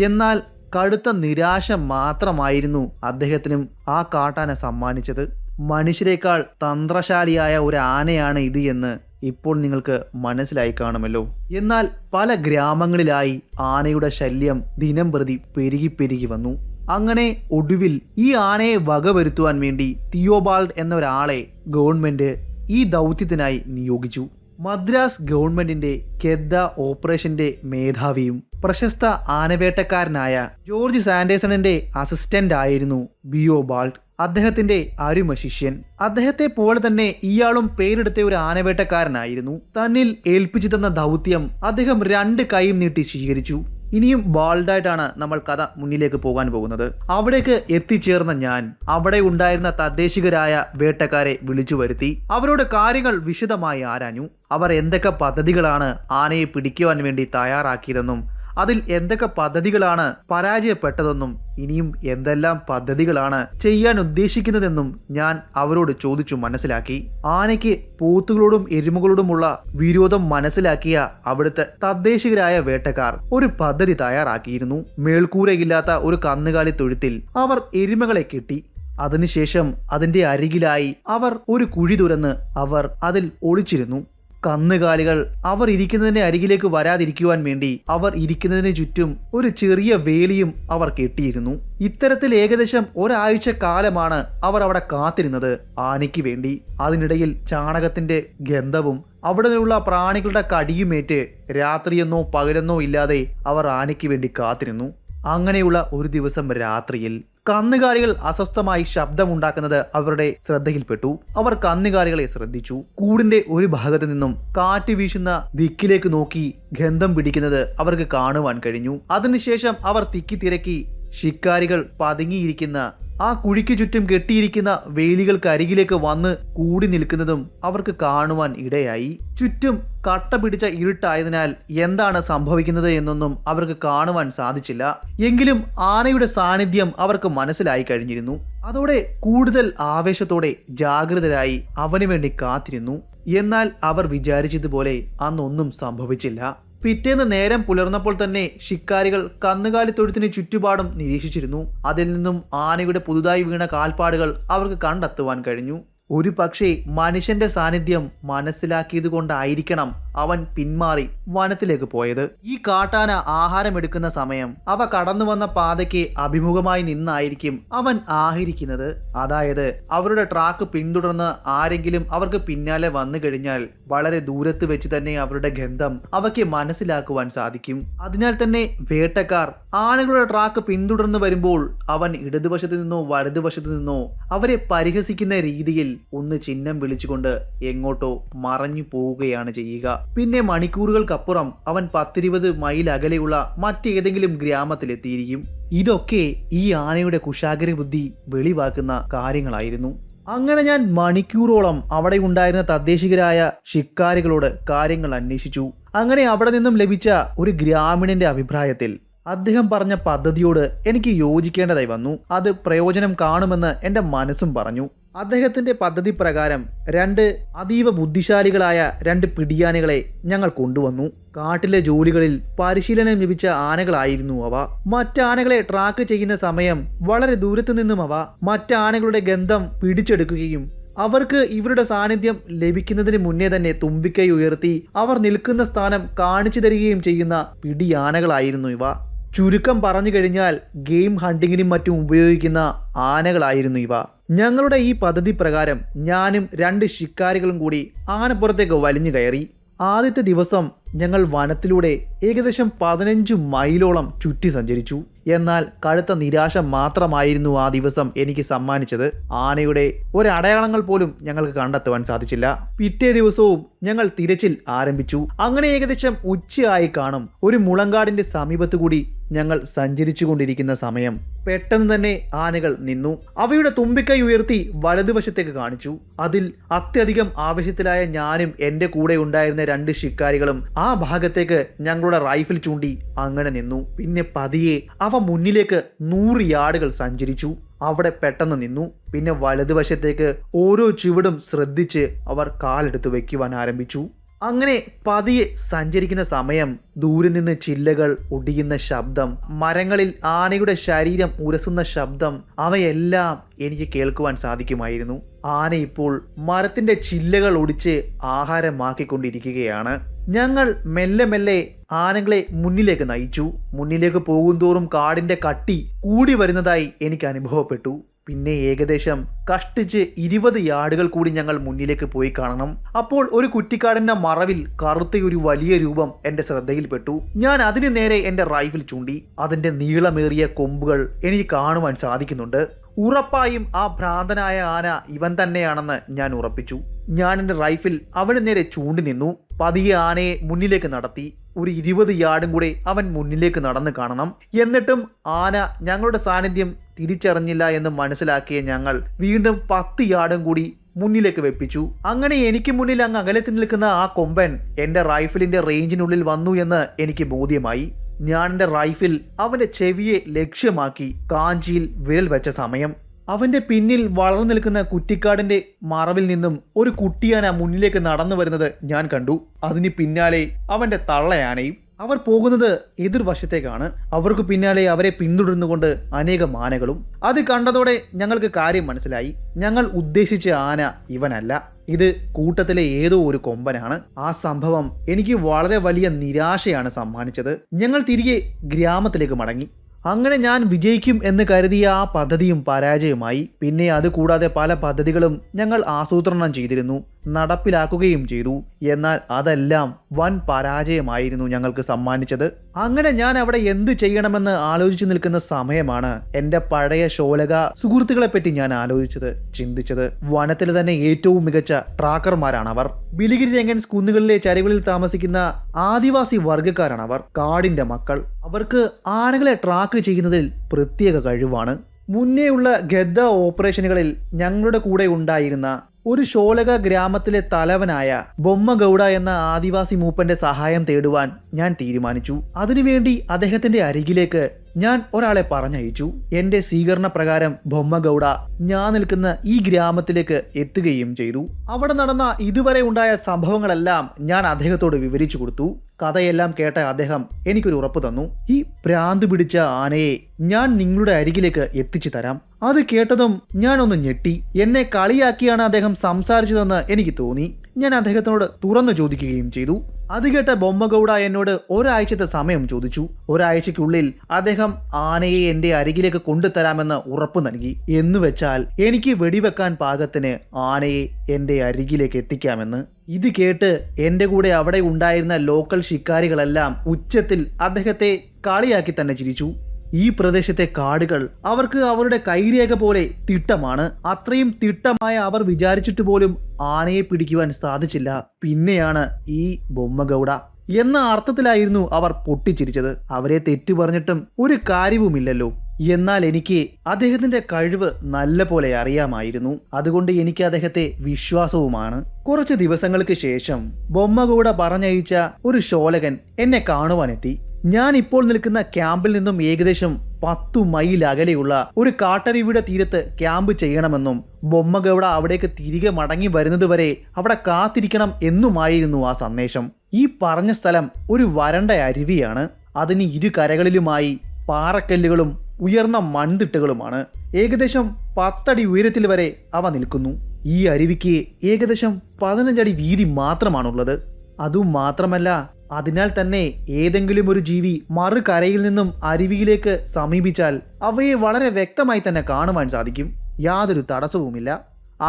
എന്നാൽ കടുത്ത നിരാശ മാത്രമായിരുന്നു അദ്ദേഹത്തിനും ആ കാട്ടാന സമ്മാനിച്ചത്. മനുഷ്യരെക്കാൾ തന്ത്രശാലിയായ ഒരു ആനയാണ് ഇത് എന്ന് ഇപ്പോൾ നിങ്ങൾക്ക് മനസ്സിലായി കാണുമല്ലോ. എന്നാൽ പല ഗ്രാമങ്ങളിലായി ആനയുടെ ശല്യം ദിനം പ്രതി പെരുകി വന്നു. അങ്ങനെ ഒടുവിൽ ഈ ആനയെ വകവരുത്തുവാൻ വേണ്ടി തിയോബാൾഡ് എന്ന ഒരാളെ ഗവൺമെന്റ് ഈ ദൗത്യത്തിനായി നിയോഗിച്ചു. മദ്രാസ് ഗവൺമെന്റിന്റെ കെദ്ദ ഓപ്പറേഷന്റെ മേധാവിയും പ്രശസ്ത ആനവേട്ടക്കാരനായ ജോർജ് സാൻഡേഴ്സണിന്റെ അസിസ്റ്റന്റ് ആയിരുന്നു തിയോബാൾഡ്. അദ്ദേഹത്തിന്റെ അരുമ ശിഷ്യൻ. അദ്ദേഹത്തെ പോലെ തന്നെ ഇയാളും പേരെടുത്ത ഒരു ആനവേട്ടക്കാരനായിരുന്നു. തന്നിൽ ഏൽപ്പിച്ചു തന്ന ദൗത്യം അദ്ദേഹം 2 കൈയും നീട്ടി സ്വീകരിച്ചു. ഇനിയും ബോൾഡായിട്ടാണ് നമ്മൾ കഥ മുന്നിലേക്ക് പോകാൻ പോകുന്നത്. അവിടേക്ക് എത്തിച്ചേർന്ന ഞാൻ അവിടെ ഉണ്ടായിരുന്ന തദ്ദേശികരായ വേട്ടക്കാരെ വിളിച്ചു വരുത്തി. അവരോട് കാര്യങ്ങൾ വിശദമായി ആരാഞ്ഞു. അവർ എന്തൊക്കെ പദ്ധതികളാണ് ആനയെ പിടിക്കുവാൻ വേണ്ടി തയ്യാറാക്കിയതെന്നും അതിൽ എന്തൊക്കെ പദ്ധതികളാണ് പരാജയപ്പെട്ടതെന്നും ഇനിയും എന്തെല്ലാം പദ്ധതികളാണ് ചെയ്യാൻ ഉദ്ദേശിക്കുന്നതെന്നും ഞാൻ അവരോട് ചോദിച്ചു മനസ്സിലാക്കി. ആനയ്ക്ക് പോത്തുകളോടും എരുമകളോടുമുള്ള വിരോധം മനസ്സിലാക്കിയ അവിടുത്തെ തദ്ദേശികരായ വേട്ടക്കാർ ഒരു പദ്ധതി തയ്യാറാക്കിയിരുന്നു. മേൽക്കൂരയില്ലാത്ത ഒരു കന്നുകാലി തൊഴുത്തിൽ അവർ എരുമകളെ കെട്ടി. അതിനുശേഷം അതിന്റെ അരികിലായി അവർ ഒരു കുഴി തുറന്ന് അവർ അതിൽ ഒളിച്ചിരുന്നു. കന്നുകാലികൾ അവർ ഇരിക്കുന്നതിന്റെ അരികിലേക്ക് വരാതിരിക്കുവാൻ വേണ്ടി അവർ ഇരിക്കുന്നതിന് ചുറ്റും ഒരു ചെറിയ വേലിയും അവർ കെട്ടിയിരുന്നു. ഇത്തരത്തിൽ ഏകദേശം 1 ആഴ്ച കാലമാണ് അവർ അവിടെ കാത്തിരുന്നത് ആനയ്ക്ക് വേണ്ടി. അതിനിടയിൽ ചാണകത്തിന്റെ ഗന്ധവും അവിടെയുള്ള പ്രാണികളുടെ കടിയുമേറ്റ് രാത്രിയെന്നോ പകലെന്നോ ഇല്ലാതെ അവർ ആനയ്ക്ക് വേണ്ടി കാത്തിരുന്നു. അങ്ങനെയുള്ള ഒരു ദിവസം രാത്രിയിൽ കന്നുകാലികൾ അസ്വസ്ഥമായി ശബ്ദമുണ്ടാക്കുന്നത് അവരുടെ ശ്രദ്ധയിൽപ്പെട്ടു. അവർ കന്നുകാലികളെ ശ്രദ്ധിച്ചു. കൂടിന്റെ ഒരു ഭാഗത്ത് നിന്നും കാറ്റ് വീശുന്ന ദിക്കിലേക്ക് നോക്കി ഗന്ധം പിടിക്കുന്നത് അവർക്ക് കാണുവാൻ കഴിഞ്ഞു. അതിനുശേഷം അവർ തിക്കി ശിക്കാരികൾ പതുങ്ങിയിരിക്കുന്ന ആ കുഴിക്ക് ചുറ്റും കെട്ടിയിരിക്കുന്ന വേലികൾക്കരികിലേക്ക് വന്ന് കൂടി നിൽക്കുന്നതും അവർക്ക് കാണുവാൻ ഇടയായി. ചുറ്റും കട്ട പിടിച്ച ഇരുട്ടായതിനാൽ എന്താണ് സംഭവിക്കുന്നത് എന്നൊന്നും അവർക്ക് കാണുവാൻ സാധിച്ചില്ല. എങ്കിലും ആനയുടെ സാന്നിധ്യം അവർക്ക് മനസ്സിലായി കഴിഞ്ഞിരുന്നു. അതോടെ കൂടുതൽ ആവേശത്തോടെ ജാഗ്രതരായി അവന് വേണ്ടി കാത്തിരുന്നു. എന്നാൽ അവർ വിചാരിച്ചതുപോലെ അന്നൊന്നും സംഭവിച്ചില്ല. പിറ്റേന്ന് നേരം പുലർന്നപ്പോൾ തന്നെ ശിക്കാരികൾ കന്നുകാലി തൊഴുത്തിന് ചുറ്റുപാടും നിരീക്ഷിച്ചിരുന്നു. അതിൽ നിന്നും ആനയുടെ പുതുതായി വീണ കാൽപ്പാടുകൾ അവർക്ക് കണ്ടെത്തുവാൻ കഴിഞ്ഞു. ഒരു പക്ഷേ മനുഷ്യന്റെ സാന്നിധ്യം മനസ്സിലാക്കിയത് കൊണ്ടായിരിക്കണം അവൻ പിന്മാറി വനത്തിലേക്ക് പോയത്. ഈ കാട്ടാന ആഹാരമെടുക്കുന്ന സമയം അവ കടന്നു വന്ന പാതയ്ക്ക് അഭിമുഖമായി നിന്നായിരിക്കും അവൻ ആഹരിക്കുന്നത്. അതായത് അവരുടെ ട്രാക്ക് പിന്തുടർന്ന് ആരെങ്കിലും അവർക്ക് പിന്നാലെ വന്നു കഴിഞ്ഞാൽ വളരെ ദൂരത്ത് വെച്ച് തന്നെ അവരുടെ ഗന്ധം അവയ്ക്ക് മനസ്സിലാക്കുവാൻ സാധിക്കും. അതിനാൽ തന്നെ വേട്ടക്കാർ ആനകളുടെ ട്രാക്ക് പിന്തുടർന്ന് വരുമ്പോൾ അവൻ ഇടതുവശത്ത് നിന്നോ വലതുവശത്ത് നിന്നോ അവരെ പരിഹസിക്കുന്ന രീതിയിൽ ഒന്ന് ചിഹ്നം വിളിച്ചുകൊണ്ട് എങ്ങോട്ടോ മറഞ്ഞു പോവുകയാണ് ചെയ്യുക. പിന്നെ മണിക്കൂറുകൾക്കപ്പുറം അവൻ 10-20 മൈൽ അകലെയുള്ള മറ്റേതെങ്കിലും ഗ്രാമത്തിലെത്തിയിരിക്കും. ഇതൊക്കെ ഈ ആനയുടെ കുശാഗ്ര ബുദ്ധി വെളിവാക്കുന്ന കാര്യങ്ങളായിരുന്നു. അങ്ങനെ ഞാൻ മണിക്കൂറോളം അവിടെ ഉണ്ടായിരുന്ന തദ്ദേശികരായ ശിക്കാരികളോട് കാര്യങ്ങൾ അന്വേഷിച്ചു. അങ്ങനെ അവിടെ നിന്നും ലഭിച്ച ഒരു ഗ്രാമീണന്റെ അഭിപ്രായത്തിൽ അദ്ദേഹം പറഞ്ഞ പദ്ധതിയോട് എനിക്ക് യോജിക്കേണ്ടതായി വന്നു. അത് പ്രയോജനം കാണുമെന്ന് എൻ്റെ മനസ്സും പറഞ്ഞു. അദ്ദേഹത്തിന്റെ പദ്ധതി പ്രകാരം 2 അതീവ ബുദ്ധിശാലികളായ 2 പിടിയാനകളെ ഞങ്ങൾ കൊണ്ടുവന്നു. കാട്ടിലെ ജോലികളിൽ പരിശീലനം ലഭിച്ച ആനകളായിരുന്നു അവ. മറ്റാനകളെ ട്രാക്ക് ചെയ്യുന്ന സമയം വളരെ ദൂരത്തു നിന്നും അവ മറ്റാനകളുടെ ഗന്ധം പിടിച്ചെടുക്കുകയും അവർക്ക് ഇവരുടെ സാന്നിധ്യം ലഭിക്കുന്നതിന് മുന്നേ തന്നെ തുമ്പിക്കൈ ഉയർത്തി അവർ നിൽക്കുന്ന സ്ഥാനം കാണിച്ചു തരികയും ചെയ്യുന്ന പിടിയാനകളായിരുന്നു ഇവ. ചുരുക്കം പറഞ്ഞു കഴിഞ്ഞാൽ ഗെയിം ഹണ്ടിങ്ങിനും മറ്റും ഉപയോഗിക്കുന്ന ആനകളായിരുന്നു ഇവ. ഞങ്ങളുടെ ഈ പദ്ധതി പ്രകാരം ഞാനും 2 ശിക്കാരികളും കൂടി ആനപ്പുറത്തേക്ക് വലിഞ്ഞു കയറി. ആദ്യത്തെ ദിവസം ഞങ്ങൾ വനത്തിലൂടെ ഏകദേശം 15 മൈലോളം ചുറ്റി സഞ്ചരിച്ചു. എന്നാൽ കടുത്ത നിരാശ മാത്രമായിരുന്നു ആ ദിവസം എനിക്ക് സമ്മാനിച്ചത്. ആനയുടെ ഒരടയാളങ്ങൾ പോലും ഞങ്ങൾക്ക് കണ്ടെത്തുവാൻ സാധിച്ചില്ല. പിറ്റേ ദിവസവും ഞങ്ങൾ തിരച്ചിൽ ആരംഭിച്ചു. അങ്ങനെ ഏകദേശം ഉച്ചയായി കാണും. ഒരു മുളങ്കാടിന്റെ സമീപത്തു കൂടി ഞങ്ങൾ സഞ്ചരിച്ചു കൊണ്ടിരിക്കുന്ന സമയം പെട്ടെന്ന് തന്നെ ആനകൾ നിന്നു. അവയുടെ തുമ്പിക്കൈ ഉയർത്തി വലതുവശത്തേക്ക് കാണിച്ചു. അതിൽ അത്യധികം ആവശ്യത്തിലായ ഞാനും എൻ്റെ കൂടെ ഉണ്ടായിരുന്ന 2 ശിക്കാരികളും ആ ഭാഗത്തേക്ക് ഞങ്ങളുടെ റൈഫിൾ ചൂണ്ടി അങ്ങനെ നിന്നു. പിന്നെ പതിയെ അവ മുന്നിലേക്ക് 100 യാർഡുകൾ സഞ്ചരിച്ചു. അവിടെ പെട്ടെന്ന് നിന്നു. പിന്നെ വലതുവശത്തേക്ക് ഓരോ ചുവടും ശ്രദ്ധിച്ച് അവർ കാലെടുത്ത് വെക്കുവാൻ ആരംഭിച്ചു. അങ്ങനെ പതിയെ സഞ്ചരിക്കുന്ന സമയം ദൂരെ നിന്ന് ചില്ലകൾ ഒടിയുന്ന ശബ്ദം, മരങ്ങളിൽ ആനയുടെ ശരീരം ഉരസുന്ന ശബ്ദം, അവയെല്ലാം എനിക്ക് കേൾക്കുവാൻ സാധിക്കുമായിരുന്നു. ആന ഇപ്പോൾ മരത്തിന്റെ ചില്ലകൾ ഒടിച്ച് ആഹാരമാക്കിക്കൊണ്ടിരിക്കുകയാണ്. ഞങ്ങൾ മെല്ലെ മെല്ലെ ആനകളെ മുന്നിലേക്ക് നയിച്ചു. മുന്നിലേക്ക് പോകുന്തോറും കാടിന്റെ കട്ടി കൂടി വരുന്നതായി എനിക്ക് അനുഭവപ്പെട്ടു. പിന്നെ ഏകദേശം കഷ്ടിച്ച് 20 യാർഡുകൾ കൂടി ഞങ്ങൾ മുന്നിലേക്ക് പോയി കാണണം. അപ്പോൾ ഒരു കുറ്റിക്കാടിന്റെ മറവിൽ കറുത്ത ഒരു വലിയ രൂപം എന്റെ ശ്രദ്ധയിൽപ്പെട്ടു. ഞാൻ അതിനു നേരെ എന്റെ റൈഫിൾ ചൂണ്ടി. അതിന്റെ നീളമേറിയ കൊമ്പുകൾ എനിക്ക് കാണുവാൻ സാധിക്കുന്നുണ്ട്. ഉറപ്പായും ആ ഭ്രാന്തനായ ആന ഇവൻ തന്നെയാണെന്ന് ഞാൻ ഉറപ്പിച്ചു. ഞാൻ എൻ്റെ റൈഫിൽ അവന് നേരെ ചൂണ്ടി നിന്നു. പതിയെ ആനയെ മുന്നിലേക്ക് നടത്തി. ഒരു 20 യാർഡും കൂടെ അവൻ മുന്നിലേക്ക് നടന്നു കാണണം. എന്നിട്ടും ആന ഞങ്ങളുടെ സാന്നിധ്യം തിരിച്ചറിഞ്ഞില്ല എന്ന് മനസ്സിലാക്കിയ ഞങ്ങൾ വീണ്ടും 10 യാർഡും കൂടി മുന്നിലേക്ക് വെപ്പിച്ചു. അങ്ങനെ എനിക്ക് മുന്നിൽ അങ്ങ് അകലത്തിൽ നിൽക്കുന്ന ആ കൊമ്പൻ എൻ്റെ റൈഫിലിന്റെ റേഞ്ചിനുള്ളിൽ വന്നു എന്ന് എനിക്ക് ബോധ്യമായി. ഞാൻ എൻ്റെ റൈഫിൽ അവന്റെ ചെവിയെ ലക്ഷ്യമാക്കി കാഞ്ചിയിൽ വിരൽ വെച്ച സമയം അവന്റെ പിന്നിൽ വളർന്നു നിൽക്കുന്ന കുറ്റിക്കാടിന്റെ മറവിൽ നിന്നും ഒരു കുട്ടിയാന മുന്നിലേക്ക് നടന്നു വരുന്നത് ഞാൻ കണ്ടു. അതിന് പിന്നാലെ അവന്റെ തള്ളയാനയും. അവർ പോകുന്നത് എതിർവശത്തേക്കാണ്. അവർക്ക് പിന്നാലെ അവരെ പിന്തുടർന്നുകൊണ്ട് അനേകം ആനകളും. അത് കണ്ടതോടെ ഞങ്ങൾക്ക് കാര്യം മനസ്സിലായി. ഞങ്ങൾ ഉദ്ദേശിച്ച ആന ഇവനല്ല, ഇത് കൂട്ടത്തിലെ ഏതോ ഒരു കൊമ്പനാണ്. ആ സംഭവം എനിക്ക് വളരെ വലിയ നിരാശയാണ് സമ്മാനിച്ചത്. ഞങ്ങൾ തിരികെ ഗ്രാമത്തിലേക്ക് മടങ്ങി. അങ്ങനെ ഞാൻ വിജയിക്കും എന്ന് കരുതിയ ആ പദ്ധതിയും പരാജയമായി. പിന്നെ അതുകൂടാതെ പല പദ്ധതികളും ഞങ്ങൾ ആസൂത്രണം ചെയ്തിരുന്നു, നടപ്പിലാക്കുകയും ചെയ്തു. എന്നാൽ അതെല്ലാം വൻ പരാജയമായിരുന്നു ഞങ്ങൾക്ക് സമ്മാനിച്ചത്. അങ്ങനെ ഞാൻ അവിടെ എന്ത് ചെയ്യണമെന്ന് ആലോചിച്ചു നിൽക്കുന്ന സമയമാണ് എൻ്റെ പഴയ ശോലക സുഹൃത്തുക്കളെ പറ്റി ഞാൻ ആലോചിച്ചത്, ചിന്തിച്ചത്. വനത്തിലെ തന്നെ ഏറ്റവും മികച്ച ട്രാക്കർമാരാണ് അവർ. ബിലിഗിരി രംഗൻസ് കുന്നുകളിലെ ചരിവുകളിൽ താമസിക്കുന്ന ആദിവാസി വർഗ്ഗക്കാരാണ് അവർ. കാടിന്റെ മക്കൾ. അവർക്ക് ആനകളെ ട്രാക്ക് ചെയ്യുന്നതിൽ പ്രത്യേക കഴിവാണ്. മുന്നേയുള്ള ഗദ്ദ ഓപ്പറേഷനുകളിൽ ഞങ്ങളുടെ കൂടെ ഉണ്ടായിരുന്ന ഒരു ഷോലക ഗ്രാമത്തിലെ തലവനായ ബൊമ്മഗൌഡ എന്ന ആദിവാസി മൂപ്പന്റെ സഹായം തേടുവാൻ ഞാൻ തീരുമാനിച്ചു. അതിനുവേണ്ടി അദ്ദേഹത്തിന്റെ അരികിലേക്ക് ഞാൻ ഒരാളെ പറഞ്ഞയച്ചു. എന്റെ സ്വീകരണ പ്രകാരം ബൊമ്മഗൌഡ ഞാൻ നിൽക്കുന്ന ഈ ഗ്രാമത്തിലേക്ക് എത്തുകയും ചെയ്തു. അവിടെ നടന്ന ഇതുവരെ ഉണ്ടായ സംഭവങ്ങളെല്ലാം ഞാൻ അദ്ദേഹത്തോട് വിവരിച്ചു കൊടുത്തു. കഥയെല്ലാം കേട്ട അദ്ദേഹം എനിക്കൊരു ഉറപ്പ് തന്നു. ഈ ഭ്രാന്ത് പിടിച്ച ആനയെ ഞാൻ നിങ്ങളുടെ അരികിലേക്ക് എത്തിച്ചു തരാം. അത് കേട്ടതും ഞാൻ ഒന്ന് ഞെട്ടി. എന്നെ കളിയാക്കിയാണ് അദ്ദേഹം സംസാരിച്ചതെന്ന് എനിക്ക് തോന്നി. ഞാൻ അദ്ദേഹത്തിനോട് തുറന്നു ചോദിക്കുകയും ചെയ്തു. അത് കേട്ട ബൊമ്മഗൌഡ എന്നോട് ഒരാഴ്ചത്തെ സമയം ചോദിച്ചു. ഒരാഴ്ചയ്ക്കുള്ളിൽ അദ്ദേഹം ആനയെ എന്റെ അരികിലേക്ക് കൊണ്ടുതരാമെന്ന് ഉറപ്പ് നൽകി. എന്നുവെച്ചാൽ എനിക്ക് വെടിവെക്കാൻ പാകത്തിന് ആനയെ എന്റെ അരികിലേക്ക് എത്തിക്കാമെന്ന്. ഇത് കേട്ട് എന്റെ കൂടെ അവിടെ ഉണ്ടായിരുന്ന ലോക്കൽ ശിക്കാരികളെല്ലാം ഉച്ചത്തിൽ അദ്ദേഹത്തെ കളിയാക്കി തന്നെ ചിരിച്ചു. ഈ പ്രദേശത്തെ കാടുകൾ അവർക്ക് അവരുടെ കൈരേഖ പോലെ തിട്ടമാണ്. അത്രയും തിട്ടമായ അവർ വിചാരിച്ചിട്ട് പോലും ആനയെ പിടിക്കുവാൻ സാധിച്ചില്ല. പിന്നെയാണ് ഈ ബൊമ്മഗൌഡ എന്ന അർത്ഥത്തിലായിരുന്നു അവർ പൊട്ടിച്ചിരിച്ചത്. അവരെ തെറ്റു പറഞ്ഞിട്ടും ഒരു കാര്യവുമില്ലല്ലോ. എന്നാൽ എനിക്ക് അദ്ദേഹത്തിന്റെ കഴിവ് നല്ല പോലെ അറിയാമായിരുന്നു. അതുകൊണ്ട് എനിക്ക് അദ്ദേഹത്തെ വിശ്വാസവുമാണ്. കുറച്ച് ദിവസങ്ങൾക്ക് ശേഷം ബൊമ്മഗൌഡ പറഞ്ഞയച്ച ഒരു ശോലകൻ എന്നെ കാണുവാനെത്തി. ഞാൻ ഇപ്പോൾ നിൽക്കുന്ന ക്യാമ്പിൽ നിന്നും ഏകദേശം 10 മൈൽ അകലെയുള്ള ഒരു കാട്ടരുവിയുടെ തീരത്ത് ക്യാമ്പ് ചെയ്യണമെന്നും ബൊമ്മഗൌഡ അവിടേക്ക് തിരികെ മടങ്ങി വരുന്നതുവരെ അവിടെ കാത്തിരിക്കണം എന്നുമായിരുന്നു ആ സന്ദേശം. ഈ പറഞ്ഞ സ്ഥലം ഒരു വരണ്ട അരുവിയാണ്. അതിന് ഇരു കരകളിലുമായി പാറക്കല്ലുകളും ഉയർന്ന മൺതിട്ടുകളുമാണ്. ഏകദേശം 10 അടി ഉയരത്തിൽ വരെ അവ നിൽക്കുന്നു. ഈ അരുവിക്ക് ഏകദേശം 15 അടി വീതി മാത്രമാണുള്ളത്. അതും മാത്രമല്ല, അതിനാൽ തന്നെ ഏതെങ്കിലും ഒരു ജീവി മറുകരയിൽ നിന്നും അരുവിയിലേക്ക് സമീപിച്ചാൽ അവയെ വളരെ വ്യക്തമായി തന്നെ കാണുവാൻ സാധിക്കും. യാതൊരു തടസ്സവുമില്ല.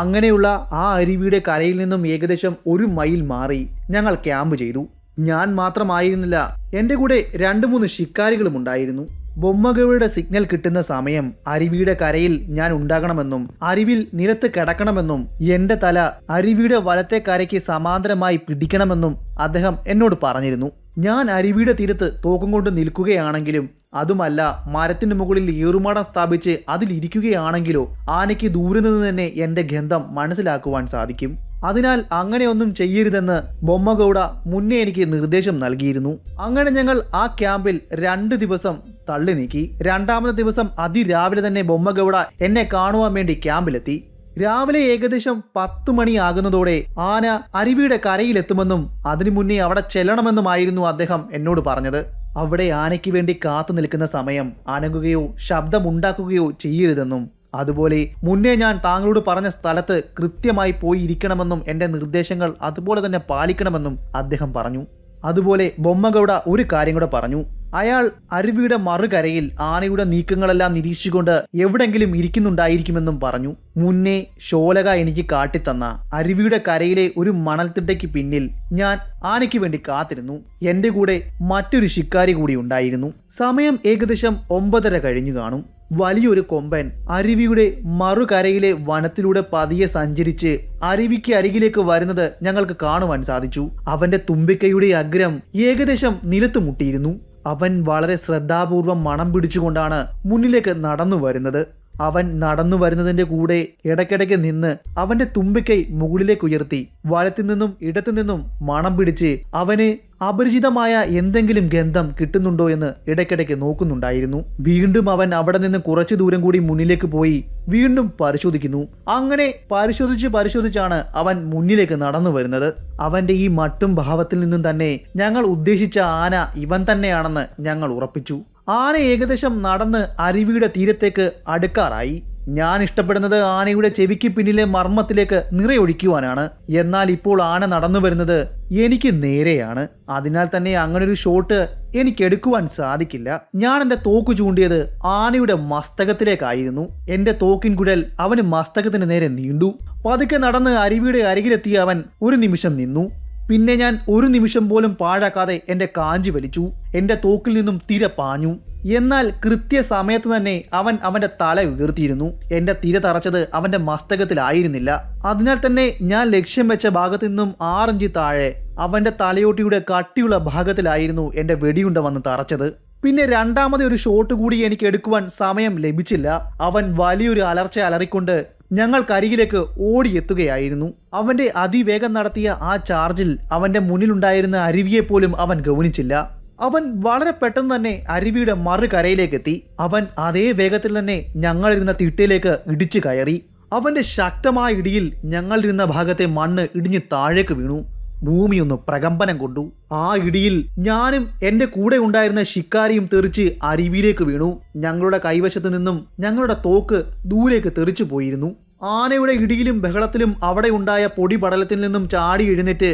അങ്ങനെയുള്ള ആ അരുവിയുടെ കരയിൽ നിന്നും ഏകദേശം 1 മൈൽ മാറി ഞങ്ങൾ ക്യാമ്പ് ചെയ്തു. ഞാൻ മാത്രമായിരുന്നില്ല, എൻ്റെ കൂടെ 2-3 ശിക്കാരികളും ഉണ്ടായിരുന്നു. ബൊമ്മഗൌഡയുടെ സിഗ്നൽ കിട്ടുന്ന സമയം അരുവിയുടെ കരയിൽ ഞാൻ ഉണ്ടാകണമെന്നും അരുവിൽ നിലത്ത് കിടക്കണമെന്നും എന്റെ തല അരുവിയുടെ വലത്തെ കരയ്ക്ക് സമാന്തരമായി പിടിക്കണമെന്നും അദ്ദേഹം എന്നോട് പറഞ്ഞിരുന്നു. ഞാൻ അരുവിയുടെ തീരത്ത് തോക്കും കൊണ്ട് നിൽക്കുകയാണെങ്കിലും അതുമല്ല മരത്തിന് മുകളിൽ ഏറുമാടം സ്ഥാപിച്ച് അതിലിരിക്കുകയാണെങ്കിലോ ആനയ്ക്ക് ദൂരെ നിന്ന് തന്നെ എന്റെ ഗന്ധം മനസ്സിലാക്കുവാൻ സാധിക്കും. അതിനാൽ അങ്ങനെയൊന്നും ചെയ്യരുതെന്ന് ബൊമ്മഗൌഡ മുന്നേ എനിക്ക് നിർദ്ദേശം നൽകിയിരുന്നു. അങ്ങനെ ഞങ്ങൾ ആ ക്യാമ്പിൽ 2 ദിവസം തള്ളി നീക്കി. 2ാമത്തെ ദിവസം അതിരാവിലെ തന്നെ ബൊമ്മഗൌഡ എന്നെ കാണുവാൻ വേണ്ടി ക്യാമ്പിലെത്തി. രാവിലെ ഏകദേശം 10 മണിയാകുന്നതോടെ ആന അരുവിയുടെ കരയിലെത്തുമെന്നും അതിനു മുന്നേ അവിടെ ചെല്ലണമെന്നുമായിരുന്നു അദ്ദേഹം എന്നോട് പറഞ്ഞത്. അവിടെ ആനയ്ക്ക് വേണ്ടി കാത്തു നിൽക്കുന്ന സമയം അനങ്ങുകയോ ശബ്ദമുണ്ടാക്കുകയോ ചെയ്യരുതെന്നും അതുപോലെ മുന്നേ ഞാൻ താങ്കളോട് പറഞ്ഞ സ്ഥലത്ത് കൃത്യമായി പോയി ഇരിക്കണമെന്നും എൻ്റെ നിർദ്ദേശങ്ങൾ അതുപോലെ തന്നെ പാലിക്കണമെന്നും അദ്ദേഹം പറഞ്ഞു. അതുപോലെ ബൊമ്മഗൌഡ ഒരു കാര്യം കൂടെ പറഞ്ഞു. അയാൾ അരുവിയുടെ മറുകരയിൽ ആനയുടെ നീക്കങ്ങളെല്ലാം നിരീക്ഷിച്ചുകൊണ്ട് എവിടെങ്കിലും ഇരിക്കുന്നുണ്ടായിരിക്കുമെന്നും പറഞ്ഞു. മുന്നേ ശോലക എനിക്ക് കാട്ടിത്തന്ന അരുവിയുടെ കരയിലെ ഒരു മണൽത്തിട്ടയ്ക്ക് പിന്നിൽ ഞാൻ ആനയ്ക്ക് വേണ്ടി കാത്തിരുന്നു. എൻ്റെ കൂടെ മറ്റൊരു ശിക്കാരി കൂടി ഉണ്ടായിരുന്നു. സമയം ഏകദേശം 9:30 കഴിഞ്ഞു കാണും. വലിയൊരു കൊമ്പൻ അരുവിയുടെ മറുകരയിലെ വനത്തിലൂടെ പതിയെ സഞ്ചരിച്ച് അരുവിക്ക് അരികിലേക്ക് വരുന്നത് ഞങ്ങൾക്ക് കാണുവാൻ സാധിച്ചു. അവന്റെ തുമ്പിക്കൈയുടെ അഗ്രം ഏകദേശം നിലത്ത് മുട്ടിയിരുന്നു. അവൻ വളരെ ശ്രദ്ധാപൂർവം മണം പിടിച്ചുകൊണ്ടാണ് മുന്നിലേക്ക് നടന്നു വരുന്നത്. അവൻ നടന്നു വരുന്നതിന്റെ കൂടെ ഇടയ്ക്കിടയ്ക്ക് നിന്ന് അവന്റെ തുമ്പിക്കൈ മുകളിലേക്ക് ഉയർത്തി വലത്തു നിന്നും ഇടത്തു നിന്നും മണം പിടിച്ച് അവന് അപരിചിതമായ എന്തെങ്കിലും ഗന്ധം കിട്ടുന്നുണ്ടോ എന്ന് ഇടയ്ക്കിടയ്ക്ക് നോക്കുന്നുണ്ടായിരുന്നു. വീണ്ടും അവൻ അവിടെ നിന്ന് കുറച്ചു ദൂരം കൂടി മുന്നിലേക്ക് പോയി വീണ്ടും പരിശോധിക്കുന്നു. അങ്ങനെ പരിശോധിച്ചാണ് അവൻ മുന്നിലേക്ക് നടന്നു വരുന്നത്. അവന്റെ ഈ മട്ടും ഭാവത്തിൽ നിന്നും തന്നെ ഞങ്ങൾ ഉദ്ദേശിച്ച ആന ഇവൻ തന്നെയാണെന്ന് ഞങ്ങൾ ഉറപ്പിച്ചു. ആന ഏകദേശം നടന്ന് അരുവിയുടെ തീരത്തേക്ക് അടുക്കാറായി. ഞാൻ ഇഷ്ടപ്പെടുന്നത് ആനയുടെ ചെവിക്ക് പിന്നിലെ മർമ്മത്തിലേക്ക് നിറയൊഴിക്കുവാനാണ്. എന്നാൽ ഇപ്പോൾ ആന നടന്നു വരുന്നത് എനിക്ക് നേരെയാണ്. അതിനാൽ തന്നെ അങ്ങനൊരു ഷോട്ട് എനിക്ക് എടുക്കുവാൻ സാധിക്കില്ല. ഞാൻ എൻ്റെ തോക്ക് ചൂണ്ടിയത് ആനയുടെ മസ്തകത്തിലേക്കായിരുന്നു. എൻ്റെ തോക്കിൻ കുഴൽ അവന് മസ്തകത്തിന് നേരെ നീണ്ടു. പതുക്കെ നടന്ന് അരുവിയുടെ അരികിലെത്തിയ അവൻ ഒരു നിമിഷം നിന്നു. പിന്നെ ഞാൻ ഒരു നിമിഷം പോലും പാഴാക്കാതെ എൻ്റെ കാഞ്ചി വലിച്ചു. എൻ്റെ തോക്കിൽ നിന്നും തിര പാഞ്ഞു. എന്നാൽ കൃത്യസമയത്ത് തന്നെ അവൻ അവൻ്റെ തല ഉയർത്തിയിരുന്നു. എൻ്റെ തിര തറച്ചത് അവൻ്റെ മസ്തകത്തിലായിരുന്നില്ല. അതിനാൽ തന്നെ ഞാൻ ലക്ഷ്യം വെച്ച ഭാഗത്തു നിന്നും 6 ഇഞ്ച് താഴെ അവൻ്റെ തലയോട്ടിയുടെ കട്ടിയുള്ള ഭാഗത്തിലായിരുന്നു എൻ്റെ വെടിയുണ്ട വന്ന് തറച്ചത്. പിന്നെ രണ്ടാമത്തെ ഒരു ഷോട്ട് കൂടി എനിക്ക് എടുക്കുവാൻ സമയം ലഭിച്ചില്ല. അവൻ വലിയൊരു അലർച്ച അലറിക്കൊണ്ട് ഞങ്ങൾക്കരികിലേക്ക് ഓടിയെത്തുകയായിരുന്നു. അവന്റെ അതിവേഗം നടത്തിയ ആ ചാർജിൽ അവന്റെ മുന്നിലുണ്ടായിരുന്ന അരുവിയെപ്പോലും അവൻ ഗൗനിച്ചില്ല. അവൻ വളരെ പെട്ടെന്ന് തന്നെ അരുവിയുടെ മറുകരയിലേക്ക് എത്തി. അവൻ അതേ വേഗത്തിൽ തന്നെ ഞങ്ങളിരുന്ന തിട്ടയിലേക്ക് ഇടിച്ചു കയറി. അവന്റെ ശക്തമായ ഇടിയിൽ ഞങ്ങളിരുന്ന ഭാഗത്തെ മണ്ണ് ഇടിഞ്ഞ് താഴേക്ക് വീണു. ഭൂമിയൊന്ന് പ്രകമ്പനം കൊണ്ടു. ആ ഇടിയിൽ ഞാനും എന്റെ കൂടെ ഉണ്ടായിരുന്ന ശിക്കാരിയും തെറിച്ച് അരുവിയിലേക്ക് വീണു. ഞങ്ങളുടെ കൈവശത്ത് നിന്നും ഞങ്ങളുടെ തോക്ക് ദൂരേക്ക് തെറിച്ചു പോയിരുന്നു. ആനയുടെ ഇടിയിലും ബഹളത്തിലും അവിടെ ഉണ്ടായ പൊടി പടലത്തിൽ നിന്നും ചാടി എഴുന്നേറ്റ്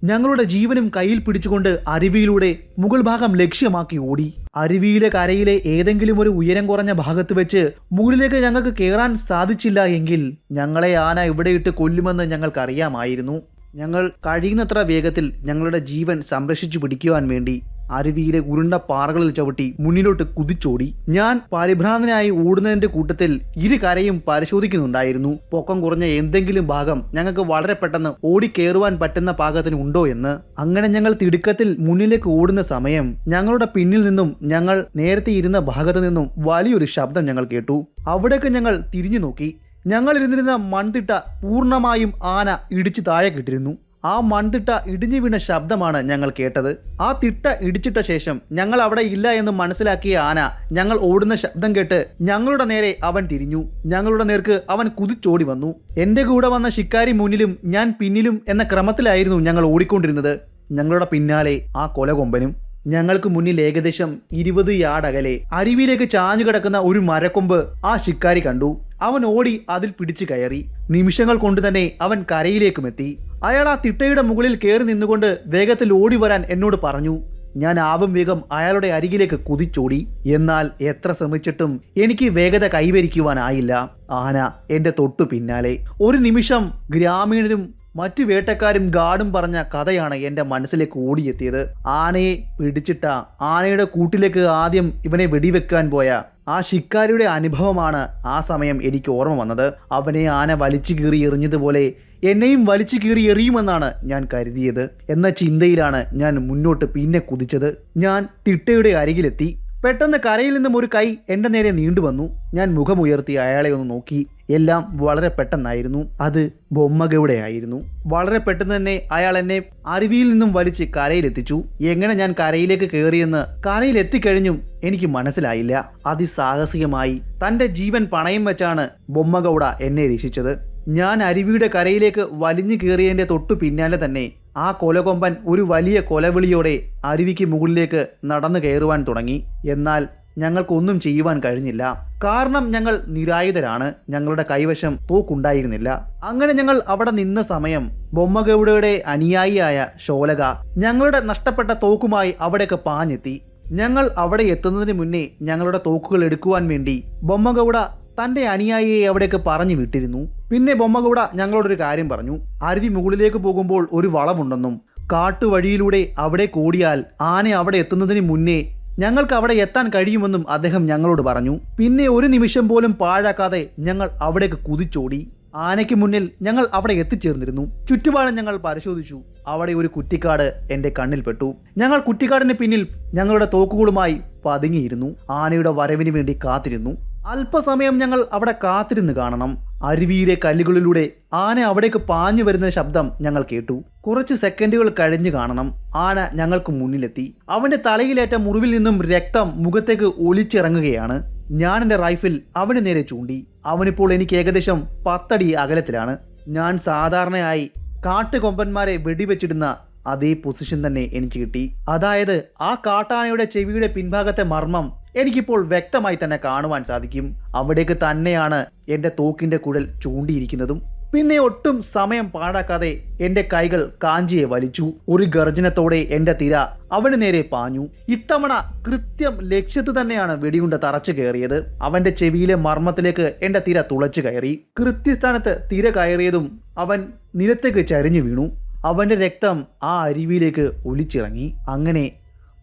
ഞങ്ങളുടെ ജീവനും കയ്യിൽ പിടിച്ചുകൊണ്ട് അരുവിയിലൂടെ മുകൾ ഭാഗം ലക്ഷ്യമാക്കി ഓടി. അരുവിയിലെ കരയിലെ ഏതെങ്കിലും ഒരു ഉയരം കുറഞ്ഞ ഭാഗത്ത് വെച്ച് മുകളിലേക്ക് ഞങ്ങൾക്ക് കയറാൻ സാധിച്ചില്ല എങ്കിൽ ഞങ്ങളെ ആന ഇവിടെ ഇട്ട് കൊല്ലുമെന്ന് ഞങ്ങൾക്കറിയാമായിരുന്നു. ഞങ്ങൾ കഴിയുന്നത്ര വേഗത്തിൽ ഞങ്ങളുടെ ജീവൻ സംരക്ഷിച്ചു പിടിക്കുവാൻ വേണ്ടി അരുവിയിലെ ഉരുണ്ട പാറകളിൽ ചവിട്ടി മുന്നിലോട്ട് കുതിച്ചോടി. ഞാൻ പരിഭ്രാന്തനായി ഓടുന്നതിന്റെ കൂട്ടത്തിൽ ഇരു കരയും പരിശോധിക്കുന്നുണ്ടായിരുന്നു. പൊക്കം കുറഞ്ഞ എന്തെങ്കിലും ഭാഗം ഞങ്ങൾക്ക് വളരെ പെട്ടെന്ന് ഓടിക്കേറുവാൻ പറ്റുന്ന പാകത്തിന് ഉണ്ടോ എന്ന്. അങ്ങനെ ഞങ്ങൾ തിടുക്കത്തിൽ മുന്നിലേക്ക് ഓടുന്ന സമയം ഞങ്ങളുടെ പിന്നിൽ നിന്നും ഞങ്ങൾ നേരത്തെ ഇരുന്ന ഭാഗത്തു നിന്നും വലിയൊരു ശബ്ദം ഞങ്ങൾ കേട്ടു. അവിടേക്ക് ഞങ്ങൾ തിരിഞ്ഞു നോക്കി. ഞങ്ങൾ ഇരുന്നിരുന്ന മൺതിട്ട പൂർണ്ണമായും ആന ഇടിച്ചു താഴെ കിട്ടിരുന്നു. ആ മൺതിട്ട ഇടിഞ്ഞു വീണ ശബ്ദമാണ് ഞങ്ങൾ കേട്ടത്. ആ തിട്ട ഇടിച്ചിട്ട ശേഷം ഞങ്ങൾ അവിടെ ഇല്ല എന്ന് മനസ്സിലാക്കിയ ആന ഞങ്ങൾ ഓടുന്ന ശബ്ദം കേട്ട് ഞങ്ങളുടെ നേരെ അവൻ തിരിഞ്ഞു. ഞങ്ങളുടെ നേർക്ക് അവൻ കുതിച്ചോടി വന്നു. എന്റെ കൂടെ വന്ന ശിക്കാരി മുന്നിലും ഞാൻ പിന്നിലും എന്ന ക്രമത്തിലായിരുന്നു ഞങ്ങൾ ഓടിക്കൊണ്ടിരുന്നത്. ഞങ്ങളുടെ പിന്നാലെ ആ കൊലകൊമ്പനും. ഞങ്ങൾക്ക് മുന്നിൽ ഏകദേശം 20 യാർഡ് അകലെ അരുവിയിലേക്ക് ചാഞ്ഞു കിടക്കുന്ന ഒരു മരക്കൊമ്പ് ആ ശിക്കാരി കണ്ടു. അവൻ ഓടി അതിൽ പിടിച്ചു കയറി. നിമിഷങ്ങൾ കൊണ്ട് തന്നെ അവൻ കരയിലേക്കുമെത്തി. അയാൾ ആ തിട്ടയുടെ മുകളിൽ കയറി നിന്നുകൊണ്ട് വേഗത്തിൽ ഓടി വരാൻ എന്നോട് പറഞ്ഞു. ഞാൻ ആവും വേഗം അയാളുടെ അരികിലേക്ക് കുതിച്ചോടി. എന്നാൽ എത്ര ശ്രമിച്ചിട്ടും എനിക്ക് വേഗത കൈവരിക്കുവാനായില്ല. ആന എന്റെ തൊട്ടു പിന്നാലെ. ഒരു നിമിഷം ഗ്രാമീണരും മറ്റു വേട്ടക്കാരും ഗാർഡും പറഞ്ഞ കഥയാണ് എൻ്റെ മനസ്സിലേക്ക് ഓടിയെത്തിയത്. ആനയെ പിടിച്ചിട്ട ആനയുടെ കൂട്ടിലേക്ക് ആദ്യം ഇവനെ വെടിവെക്കാൻ പോയ ആ ശിക്കാരിയുടെ അനുഭവമാണ് ആ സമയം എനിക്ക് ഓർമ്മ വന്നത്. അവനെ ആന വലിച്ചു കീറി എറിഞ്ഞതുപോലെ എന്നെയും വലിച്ചു കീറി എറിയുമെന്നാണ് ഞാൻ കരുതിയത് എന്ന ചിന്തയിലാണ് ഞാൻ മുന്നോട്ട് പിന്നെ കുതിച്ചത്. ഞാൻ തിട്ടയുടെ അരികിലെത്തി. പെട്ടെന്ന് കരയിൽ നിന്നും ഒരു കൈ എൻ്റെ നേരെ നീണ്ടുവന്നു. ഞാൻ മുഖമുയർത്തി അയാളെ ഒന്ന് നോക്കി. എല്ലാം വളരെ പെട്ടെന്നായിരുന്നു. അത് ബൊമ്മഗയുടെ ആയിരുന്നു. വളരെ പെട്ടെന്ന് തന്നെ അയാൾ എന്നെ അരുവിയിൽ നിന്നും വലിച്ച് കരയിലെത്തിച്ചു. എങ്ങനെ ഞാൻ കരയിലേക്ക് കയറിയെന്ന് കരയിലെത്തിക്കഴിഞ്ഞും എനിക്ക് മനസ്സിലായില്ല. അതിസാഹസികമായി തൻ്റെ ജീവൻ പണയം വെച്ചാണ് ബൊമ്മഗൗഡ എന്നെ രക്ഷിച്ചത്. ഞാൻ അരുവിയുടെ കരയിലേക്ക് വലിഞ്ഞു കയറിയതിൻ്റെ തൊട്ടു പിന്നാലെ തന്നെ ആ കൊലകൊമ്പൻ ഒരു വലിയ കൊലവിളിയോടെ അരുവിക്ക് മുകളിലേക്ക് നടന്നു കയറുവാൻ തുടങ്ങി. എന്നാൽ ഞങ്ങൾക്കൊന്നും ചെയ്യുവാൻ കഴിഞ്ഞില്ല. കാരണം ഞങ്ങൾ നിരായുധരാണ്. ഞങ്ങളുടെ കൈവശം തോക്കുണ്ടായിരുന്നില്ല. അങ്ങനെ ഞങ്ങൾ അവിടെ നിന്ന സമയം ബൊമ്മഗൗഡയുടെ അനുയായിയായ ഷോലക ഞങ്ങളുടെ നഷ്ടപ്പെട്ട തോക്കുമായി അവിടേക്ക് പാഞ്ഞെത്തി. ഞങ്ങൾ അവിടെ എത്തുന്നതിന് മുന്നേ ഞങ്ങളുടെ തോക്കുകൾ എടുക്കുവാൻ വേണ്ടി ബൊമ്മഗൗഡ തന്റെ അനുയായിയെ അവിടേക്ക് പറഞ്ഞു വിട്ടിരുന്നു. പിന്നെ ബൊമ്മഗൗഡ ഞങ്ങളോടൊരു കാര്യം പറഞ്ഞു. അരുവി മുകളിലേക്ക് പോകുമ്പോൾ ഒരു വളവുണ്ടെന്നും കാട്ടുവഴിയിലൂടെ അവിടെ കൂടിയാൽ ആന അവിടെ എത്തുന്നതിന് മുന്നേ ഞങ്ങൾക്ക് അവിടെ എത്താൻ കഴിയുമെന്നും അദ്ദേഹം ഞങ്ങളോട് പറഞ്ഞു. പിന്നെ ഒരു നിമിഷം പോലും പാഴാക്കാതെ ഞങ്ങൾ അവിടേക്ക് കുതിച്ചോടി. ആനയ്ക്ക് മുന്നിൽ ഞങ്ങൾ അവിടെ എത്തിച്ചേർന്നിരുന്നു. ചുറ്റുപാടും ഞങ്ങൾ പരിശോധിച്ചു. അവിടെ ഒരു കുറ്റിക്കാട് എൻ്റെ കണ്ണിൽപ്പെട്ടു. ഞങ്ങൾ കുറ്റിക്കാടിന് പിന്നിൽ ഞങ്ങളുടെ തോക്കുകളുമായി പതുങ്ങിയിരുന്നു. ആനയുടെ വരവിന് വേണ്ടി കാത്തിരുന്നു. അല്പസമയം ഞങ്ങൾ അവിടെ കാത്തിരുന്ന് കാണണം. അരുവിയിലെ കല്ലുകളിലൂടെ ആന അവിടേക്ക് പാഞ്ഞു വരുന്ന ശബ്ദം ഞങ്ങൾ കേട്ടു. കുറച്ച് സെക്കൻഡുകൾ കഴിഞ്ഞു കാണണം. ആന ഞങ്ങൾക്ക് മുന്നിലെത്തി. അവന്റെ തലയിലേറ്റ മുറിവിൽ നിന്നും രക്തം മുഖത്തേക്ക് ഒലിച്ചിറങ്ങുകയാണ്. ഞാൻ എൻ്റെ റൈഫിൽ അവന് നേരെ ചൂണ്ടി. അവനിപ്പോൾ എനിക്ക് ഏകദേശം 10 അടി അകലത്തിലാണ്. ഞാൻ സാധാരണയായി കാട്ടുകൊമ്പന്മാരെ വെടിവെച്ചിടുന്ന അതേ പൊസിഷൻ തന്നെ എനിക്ക് കിട്ടി. അതായത് ആ കാട്ടാനയുടെ ചെവിയുടെ പിൻഭാഗത്തെ മർമ്മം എനിക്കിപ്പോൾ വ്യക്തമായി തന്നെ കാണുവാൻ സാധിക്കും. അവിടേക്ക് തന്നെയാണ് എൻ്റെ തോക്കിൻ്റെ കുഴൽ ചൂണ്ടിയിരിക്കുന്നതും. പിന്നെ ഒട്ടും സമയം പാഴാക്കാതെ എൻ്റെ കൈകൾ കാഞ്ചിയെ വലിച്ചു. ഒരു ഗർജനത്തോടെ എൻ്റെ തിര അവന് നേരെ പാഞ്ഞു. ഇത്തവണ കൃത്യം ലക്ഷ്യത്ത് തന്നെയാണ് വെടിയുണ്ട തറച്ചു കയറിയത്. അവന്റെ ചെവിയിലെ മർമ്മത്തിലേക്ക് എൻ്റെ തിര തുളച്ചു കയറി. കൃത്യസ്ഥാനത്ത് തിര കയറിയതും അവൻ നിലത്തേക്ക് ചരിഞ്ഞു വീണു. അവന്റെ രക്തം ആ അരുവിയിലേക്ക് ഒലിച്ചിറങ്ങി. അങ്ങനെ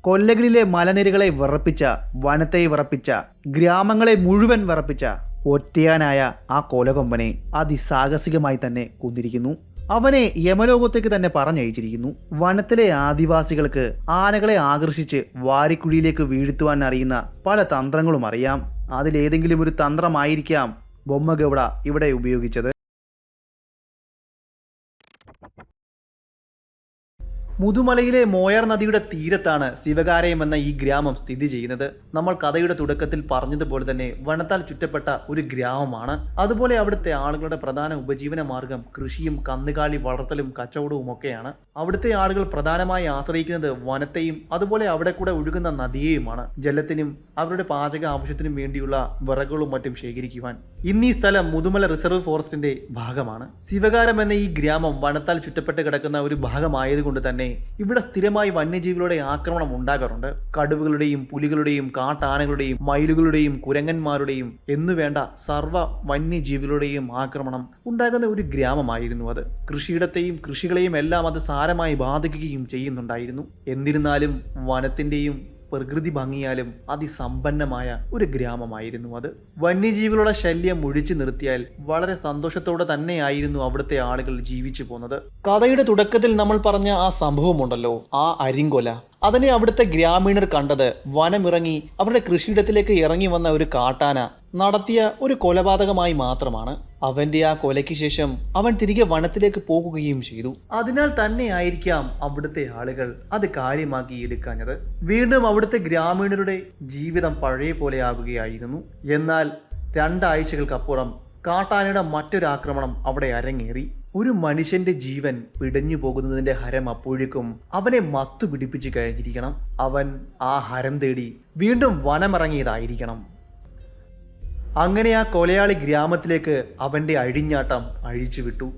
കൊല്ലകളിലെ മലനിരകളെ വിറപ്പിച്ച, വനത്തെ വിറപ്പിച്ച, ഗ്രാമങ്ങളെ മുഴുവൻ വിറപ്പിച്ച ഒറ്റയാനായ ആ കൊലകൊമ്പനെ അതിസാഹസികമായി തന്നെ കൊന്നിരിക്കുന്നു. അവനെ യമലോകത്തേക്ക് തന്നെ പറഞ്ഞയച്ചിരിക്കുന്നു. വനത്തിലെ ആദിവാസികൾക്ക് ആനകളെ ആകർഷിച്ച് വാരിക്കുഴിയിലേക്ക് വീഴ്ത്തുവാൻ അറിയുന്ന പല തന്ത്രങ്ങളും അറിയാം. അതിലേതെങ്കിലും ഒരു തന്ത്രമായിരിക്കാം ബൊമ്മഗൗഡ ഇവിടെ ഉപയോഗിച്ചത്. മുതുമലയിലെ മോയാർ നദിയുടെ തീരത്താണ് ശിവകാരയം എന്ന ഈ ഗ്രാമം സ്ഥിതി ചെയ്യുന്നത്. നമ്മൾ കഥയുടെ തുടക്കത്തിൽ പറഞ്ഞതുപോലെ തന്നെ വനത്താൽ ചുറ്റപ്പെട്ട ഒരു ഗ്രാമമാണ്. അതുപോലെ അവിടുത്തെ ആളുകളുടെ പ്രധാന ഉപജീവന മാർഗം കൃഷിയും കന്നുകാലി വളർത്തലും കച്ചവടവും ഒക്കെയാണ്. അവിടുത്തെ ആളുകൾ പ്രധാനമായി ആശ്രയിക്കുന്നത് വനത്തെയും അതുപോലെ അവിടെ കൂടെ ഒഴുകുന്ന നദിയെയുമാണ്. ജലത്തിനും അവരുടെ പാചക ആവശ്യത്തിനും വേണ്ടിയുള്ള വിറകുകളും മറ്റും ശേഖരിക്കുവാൻ. ഇന്ന് ഈ സ്ഥലം മുതുമല റിസർവ് ഫോറസ്റ്റിന്റെ ഭാഗമാണ്. ശിവകാരം എന്ന ഈ ഗ്രാമം വനത്താൽ ചുറ്റപ്പെട്ട് കിടക്കുന്ന ഒരു ഭാഗമായതുകൊണ്ട് തന്നെ ഇവിടെ സ്ഥിരമായി വന്യജീവികളുടെ ആക്രമണം ഉണ്ടാകാറുണ്ട്. കടുവകളുടെയും പുലികളുടെയും കാട്ടാനകളുടെയും മയിലുകളുടെയും കുരങ്ങന്മാരുടെയും എന്നുവേണ്ട സർവ്വ വന്യജീവികളുടെയും ആക്രമണം ഉണ്ടാകുന്ന ഒരു ഗ്രാമമായിരുന്നു അത്. കൃഷിയിടത്തെയും കൃഷികളെയും എല്ലാം അത് സാരമായി ബാധിക്കുകയും ചെയ്യുന്നുണ്ടായിരുന്നു. എന്നിരുന്നാലും വനത്തിന്റെയും പ്രകൃതി ഭംഗിയാലും അതിസമ്പന്നമായ ഒരു ഗ്രാമമായിരുന്നു അത്. വന്യജീവികളുടെ ശല്യം ഒഴിച്ചു നിർത്തിയാൽ വളരെ സന്തോഷത്തോടെ തന്നെയായിരുന്നു അവിടുത്തെ ആളുകൾ ജീവിച്ചു പോന്നത്. കഥയുടെ തുടക്കത്തിൽ നമ്മൾ പറഞ്ഞ ആ സംഭവമുണ്ടല്ലോ, ആ അരിങ്കൊല, അതിനെ അവിടുത്തെ ഗ്രാമീണർ കണ്ടത് വനമിറങ്ങി അവരുടെ കൃഷിയിടത്തിലേക്ക് ഇറങ്ങി വന്ന ഒരു കാട്ടാന നടത്തിയ ഒരു കൊലപാതകമായി മാത്രമാണ്. അവന്റെ ആ കൊലയ്ക്ക് ശേഷം അവൻ തിരികെ വനത്തിലേക്ക് പോകുകയും ചെയ്തു. അതിനാൽ തന്നെ ആയിരിക്കാം അവിടുത്തെ ആളുകൾ അത് കാര്യമാക്കി എടുക്കാഞ്ഞത്. വീണ്ടും അവിടുത്തെ ഗ്രാമീണരുടെ ജീവിതം പഴയ പോലെ ആകുകയായിരുന്നു. എന്നാൽ 2 ആഴ്ചകൾക്കപ്പുറം കാട്ടാനയുടെ മറ്റൊരു ആക്രമണം അവിടെ അരങ്ങേറി. ഒരു മനുഷ്യന്റെ ജീവൻ പിടഞ്ഞു പോകുന്നതിന്റെ ഹരം അപ്പോഴേക്കും അവനെ മത്തു പിടിപ്പിച്ചു കഴിഞ്ഞിരിക്കണം. അവൻ ആ ഹരം തേടി വീണ്ടും വനമിറങ്ങിയതായിരിക്കണം. അങ്ങനെ ആ കൊലയാളി ഗ്രാമത്തിലേക്ക് അവന്റെ അഴിഞ്ഞാട്ടം അഴിച്ചുവിട്ടു.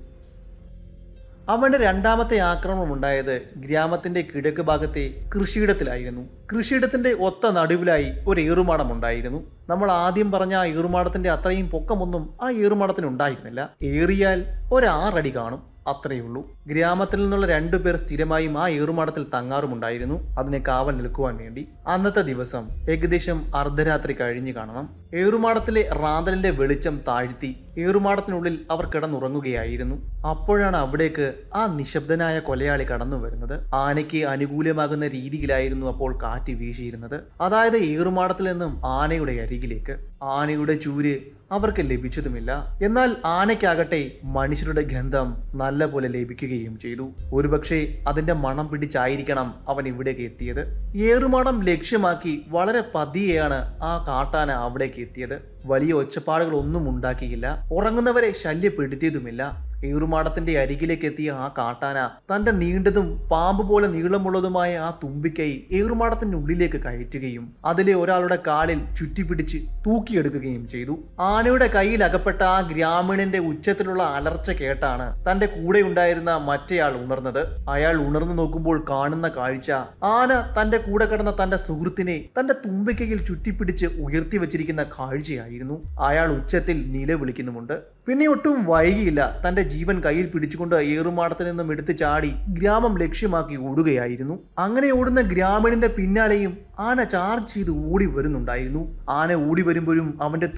അവന്റെ 2ാമത്തെ ആക്രമണം ഉണ്ടായത് ഗ്രാമത്തിന്റെ കിഴക്ക് ഭാഗത്തെ കൃഷിയിടത്തിലായിരുന്നു. കൃഷിയിടത്തിന്റെ ഒത്ത നടുവിലായി ഒരു ഏറുമാടം ഉണ്ടായിരുന്നു. നമ്മൾ ആദ്യം പറഞ്ഞ ആ ഏറുമാടത്തിന്റെ അത്രയും പൊക്കമൊന്നും ആ ഏറുമാടത്തിന് ഉണ്ടായിരുന്നില്ല. ഏറിയാൽ 6 അടി കാണും, അത്രയുള്ളൂ. ഗ്രാമത്തിൽ നിന്നുള്ള 2 പേർ സ്ഥിരമായും ആ ഏറുമാടത്തിൽ തങ്ങാറുമുണ്ടായിരുന്നു, അതിനെ കാവൽ നിൽക്കുവാൻ വേണ്ടി. അന്നത്തെ ദിവസം ഏകദേശം അർദ്ധരാത്രി കഴിഞ്ഞു കാണണം. ഏറുമാടത്തിലെ റാന്തലിന്റെ വെളിച്ചം താഴ്ത്തി ഏറുമാടത്തിനുള്ളിൽ അവർ കിടന്നുറങ്ങുകയായിരുന്നു. അപ്പോഴാണ് അവിടേക്ക് ആ നിശബ്ദനായ കൊലയാളി കടന്നു വരുന്നത്. ആനയ്ക്ക് അനുകൂലമാകുന്ന രീതിയിലായിരുന്നു അപ്പോൾ കാറ്റ് വീശിയിരുന്നത്. അതായത് ഏറുമാടത്തിൽ നിന്നും ആനയുടെ അരികിലേക്ക്. ആനയുടെ ചൂര് അവർക്ക് ലഭിച്ചതുമില്ല. എന്നാൽ ആനയ്ക്കാകട്ടെ മനുഷ്യരുടെ ഗന്ധം നല്ല പോലെ ലഭിക്കുകയും ചെയ്തു. ഒരുപക്ഷെ അതിന്റെ മണം പിടിച്ചായിരിക്കണം അവൻ ഇവിടേക്ക് എത്തിയത്. ഏറുമാടം ലക്ഷ്യമാക്കി വളരെ പതിയെയാണ് ആ കാട്ടാന അവിടേക്ക് എത്തിയത്. വലിയ ഒച്ചപ്പാടുകളൊന്നും ഉണ്ടാക്കിയില്ല, ഉറങ്ങുന്നവരെ ശല്യപ്പെടുത്തിയതുമില്ല. ഏറുമാടത്തിന്റെ അരികിലേക്ക് എത്തിയ ആ കാട്ടാന തന്റെ നീണ്ടതും പാമ്പ് പോലെ നീളമുള്ളതുമായ ആ തുമ്പിക്കൈ ഏറുമാടത്തിന്റെ ഉള്ളിലേക്ക് കയറ്റുകയും അതിലെ ഒരാളുടെ കാലിൽ ചുറ്റിപ്പിടിച്ച് തൂക്കിയെടുക്കുകയും ചെയ്തു. ആനയുടെ കയ്യിൽ അകപ്പെട്ട ആ ഗ്രാമീണന്റെ ഉച്ചത്തിലുള്ള അലർച്ച കേട്ടാണ് തന്റെ കൂടെ ഉണ്ടായിരുന്ന മറ്റേയാൾ ഉണർന്നത്. അയാൾ ഉണർന്നു നോക്കുമ്പോൾ കാണുന്ന കാഴ്ച ആന തന്റെ കൂടെ കിടന്ന തന്റെ സുഹൃത്തിനെ തന്റെ തുമ്പിക്കൈയിൽ ചുറ്റിപ്പിടിച്ച് ഉയർത്തി വെച്ചിരിക്കുന്ന കാഴ്ചയായിരുന്നു. അയാൾ ഉച്ചത്തിൽ നിലവിളിക്കുന്നുമുണ്ട്. പിന്നെ ഒട്ടും വൈകിയില്ല, തന്റെ ജീവൻ കയ്യിൽ പിടിച്ചുകൊണ്ട് ഏറുമാടത്തിൽ നിന്നും എടുത്തു ചാടി ഗ്രാമം ലക്ഷ്യമാക്കി ഓടുകയായിരുന്നു. അങ്ങനെ ഓടുന്ന ഗ്രാമീണന്റെ പിന്നാലെയും ആന ചാർജ് ചെയ്ത് ഓടി വരുന്നുണ്ടായിരുന്നു. ആന ഓടി വരുമ്പോഴും അവന്റെ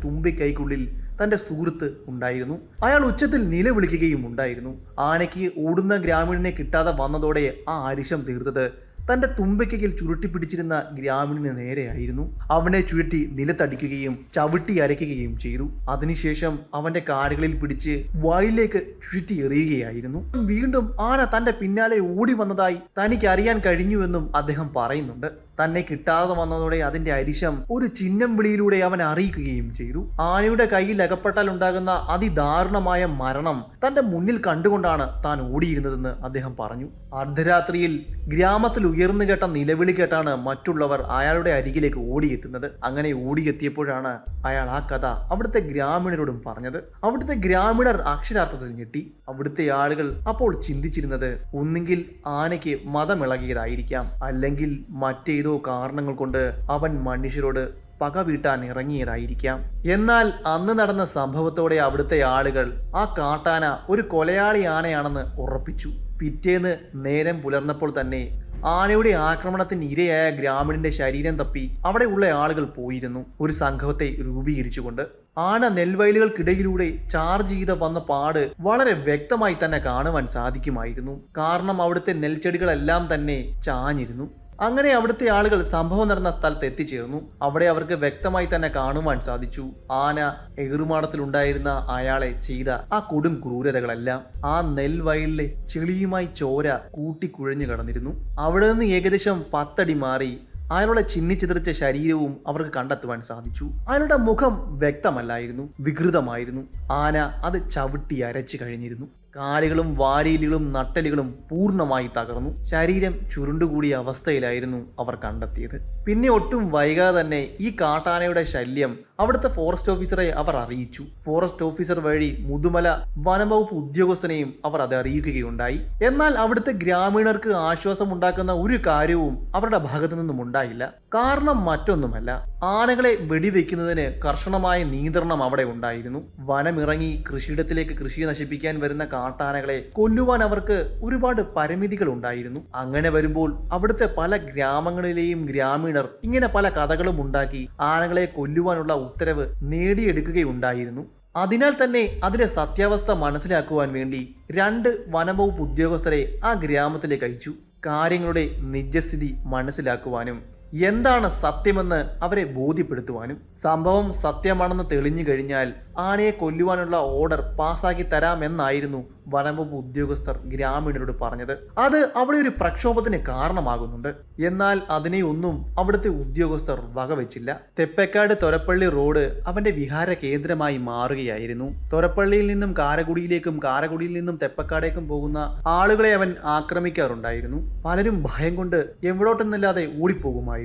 തുമ്പിക്കൈക്കുള്ളിൽ തന്റെ സുഹൃത്ത് ഉണ്ടായിരുന്നു. അയാൾ ഉച്ചത്തിൽ നിലവിളിക്കുകയും ഉണ്ടായിരുന്നു. ആനയ്ക്ക് ഓടുന്ന ഗ്രാമീണനെ കിട്ടാതെ വന്നതോടെ ആ അരിശം തീർത്തത് തന്റെ തുമ്പിക്കൈയിൽ ചുരുട്ടി പിടിച്ചിരുന്ന ഗ്രാമീണന് നേരെയായിരുന്നു. അവനെ ചുരുട്ടി നിലത്തടിക്കുകയും ചവിട്ടി അരയ്ക്കുകയും ചെയ്തു. അതിനുശേഷം അവന്റെ കാലുകളിൽ പിടിച്ച് വായിലേക്ക് ചുരുട്ടി എറിയുകയായിരുന്നു. വീണ്ടും ആന തന്റെ പിന്നാലെ ഓടി വന്നതായി തനിക്ക് അറിയാൻ കഴിഞ്ഞുവെന്നും അദ്ദേഹം പറയുന്നുണ്ട്. തന്നെ കിട്ടാതെ വന്നതോടെ അതിന്റെ അരിശം ഒരു ചിഹ്നം വിളിയിലൂടെ അവൻ അറിയിക്കുകയും ചെയ്തു. ആനയുടെ കയ്യിൽ അകപ്പെട്ടാൽ ഉണ്ടാകുന്ന അതിദാരുണമായ മരണം തന്റെ മുന്നിൽ കണ്ടുകൊണ്ടാണ് താൻ ഓടിയിരുന്നതെന്ന് അദ്ദേഹം പറഞ്ഞു. അർദ്ധരാത്രിയിൽ ഗ്രാമത്തിൽ ഉയർന്നു കേട്ട നിലവിളി കേട്ടാണ് മറ്റുള്ളവർ അയാളുടെ അരികിലേക്ക് ഓടിയെത്തുന്നത്. അങ്ങനെ ഓടിയെത്തിയപ്പോഴാണ് അയാൾ ആ കഥ അവിടുത്തെ ഗ്രാമീണരോടും പറഞ്ഞത്. അവിടുത്തെ ഗ്രാമീണർ അക്ഷരാർത്ഥത്തിൽ ഞെട്ടി. അവിടുത്തെ ആളുകൾ അപ്പോൾ ചിന്തിച്ചിരുന്നത് ഒന്നുകിൽ ആനയ്ക്ക് മതമിളകിയതായിരിക്കാം, അല്ലെങ്കിൽ മറ്റേതോ കാരണങ്ങൾ കൊണ്ട് അവൻ മനുഷ്യരോട് പക വീട്ടാൻ ഇറങ്ങിയതായിരിക്കാം. എന്നാൽ അന്ന് നടന്ന സംഭവത്തോടെ അവിടുത്തെ ആളുകൾ ആ കാട്ടാന ഒരു കൊലയാളി ആനയാണെന്ന് ഉറപ്പിച്ചു. പിറ്റേന്ന് നേരം പുലർന്നപ്പോൾ തന്നെ ആനയുടെ ആക്രമണത്തിന് ഇരയായ ഗ്രാമീണന്റെ ശരീരം തപ്പി അവിടെ ഉള്ള ആളുകൾ പോയിരുന്നു, ഒരു സംഘത്തെ രൂപീകരിച്ചുകൊണ്ട്. ആന നെൽവയലുകൾക്കിടയിലൂടെ ചാർജ് ചെയ്ത് വന്ന പാട് വളരെ വ്യക്തമായി തന്നെ കാണുവാൻ സാധിക്കുമായിരുന്നു. കാരണം അവിടുത്തെ നെൽച്ചെടികളെല്ലാം തന്നെ ചാഞ്ഞിരുന്നു. അങ്ങനെ അവിടുത്തെ ആളുകൾ സംഭവം നടന്ന സ്ഥലത്ത് എത്തിച്ചേർന്നു. അവിടെ അവർക്ക് വ്യക്തമായി തന്നെ കാണുവാൻ സാധിച്ചു ആന ഏറുമാടത്തിലുണ്ടായിരുന്ന അയാളെ ചെയ്ത ആ കൊടും ക്രൂരതകളെല്ലാം. ആ നെൽവയലിലെ ചെളിയുമായി ചോര കൂട്ടിക്കുഴഞ്ഞു കടന്നിരുന്നു. അവിടെ നിന്ന് ഏകദേശം 10 അടി മാറി അയാളുടെ ചിന്നിച്ചിതറിച്ച ശരീരവും അവർക്ക് കണ്ടെത്തുവാൻ സാധിച്ചു. അയാളുടെ മുഖം വ്യക്തമല്ലായിരുന്നു, വികൃതമായിരുന്നു. ആന അത് ചവിട്ടി അരച്ചു കഴിഞ്ഞിരുന്നു. കാലുകളും വാരിയലുകളും നട്ടലുകളും പൂർണ്ണമായി തകർന്നു. ശരീരം ചുരുണ്ടുകൂടിയ അവസ്ഥയിലായിരുന്നു അവർ കണ്ടെത്തിയത്. പിന്നെ ഒട്ടും വൈകാതെ തന്നെ ഈ കാട്ടാനയുടെ ശല്യം അവിടുത്തെ ഫോറസ്റ്റ് ഓഫീസറെ അവർ അറിയിച്ചു. ഫോറസ്റ്റ് ഓഫീസർ വഴി മുതുമല വനംവകുപ്പ് ഉദ്യോഗസ്ഥനെയും അവർ അത് അറിയിക്കുകയുണ്ടായി. എന്നാൽ അവിടുത്തെ ഗ്രാമീണർക്ക് ആശ്വാസമുണ്ടാക്കുന്ന ഒരു കാര്യവും അവരുടെ ഭാഗത്തു നിന്നും ഉണ്ടായില്ല. കാരണം മറ്റൊന്നുമല്ല, ആനകളെ വെടിവെക്കുന്നതിന് കർശനമായ നിയന്ത്രണം അവിടെ ഉണ്ടായിരുന്നു. വനമിറങ്ങി കൃഷിയിടത്തിലേക്ക് കൃഷി നശിപ്പിക്കാൻ വരുന്ന കാട്ടാനകളെ കൊല്ലുവാൻ അവർക്ക് ഒരുപാട് പരിമിതികൾ ഉണ്ടായിരുന്നു. അങ്ങനെ വരുമ്പോൾ അവിടുത്തെ പല ഗ്രാമങ്ങളിലെയും ഗ്രാമീണർ ഇങ്ങനെ പല കഥകളും ഉണ്ടാക്കി ആനകളെ കൊല്ലുവാനുള്ള ഉത്തരവ് നേടിയെടുക്കുകയുണ്ടായിരുന്നു. അതിനാൽ തന്നെ അതിലെ സത്യാവസ്ഥ മനസ്സിലാക്കുവാൻ വേണ്ടി 2 വനംവകുപ്പ് ഉദ്യോഗസ്ഥരെ ആ ഗ്രാമത്തിലേക്ക് അയച്ചു. കാര്യങ്ങളുടെ നിജസ്ഥിതി മനസ്സിലാക്കുവാനും എന്താണ് സത്യമെന്ന് അവരെ ബോധ്യപ്പെടുത്തുവാനും. സംഭവം സത്യമാണെന്ന് തെളിഞ്ഞു കഴിഞ്ഞാൽ ആനയെ കൊല്ലുവാനുള്ള ഓർഡർ പാസാക്കി തരാമെന്നായിരുന്നു വനംവകുപ്പ് ഉദ്യോഗസ്ഥർ ഗ്രാമീണരോട് പറഞ്ഞത്. അത് അവിടെ ഒരു പ്രക്ഷോഭത്തിന് കാരണമാകുന്നുണ്ട്. എന്നാൽ അതിനെ ഒന്നും അവിടുത്തെ ഉദ്യോഗസ്ഥർ വകവെച്ചില്ല. തെപ്പക്കാട് തൊരപ്പള്ളി റോഡ് അവന്റെ വിഹാര കേന്ദ്രമായി മാറുകയായിരുന്നു. തൊരപ്പള്ളിയിൽ നിന്നും കാരക്കുടിയിലേക്കും കാരക്കുടിയിൽ നിന്നും തെപ്പക്കാടേക്കും പോകുന്ന ആളുകളെ അവൻ ആക്രമിക്കാറുണ്ടായിരുന്നു. പലരും ഭയം കൊണ്ട് എവിടോട്ടെന്നില്ലാതെ ഓടിപ്പോകുമായിരുന്നു.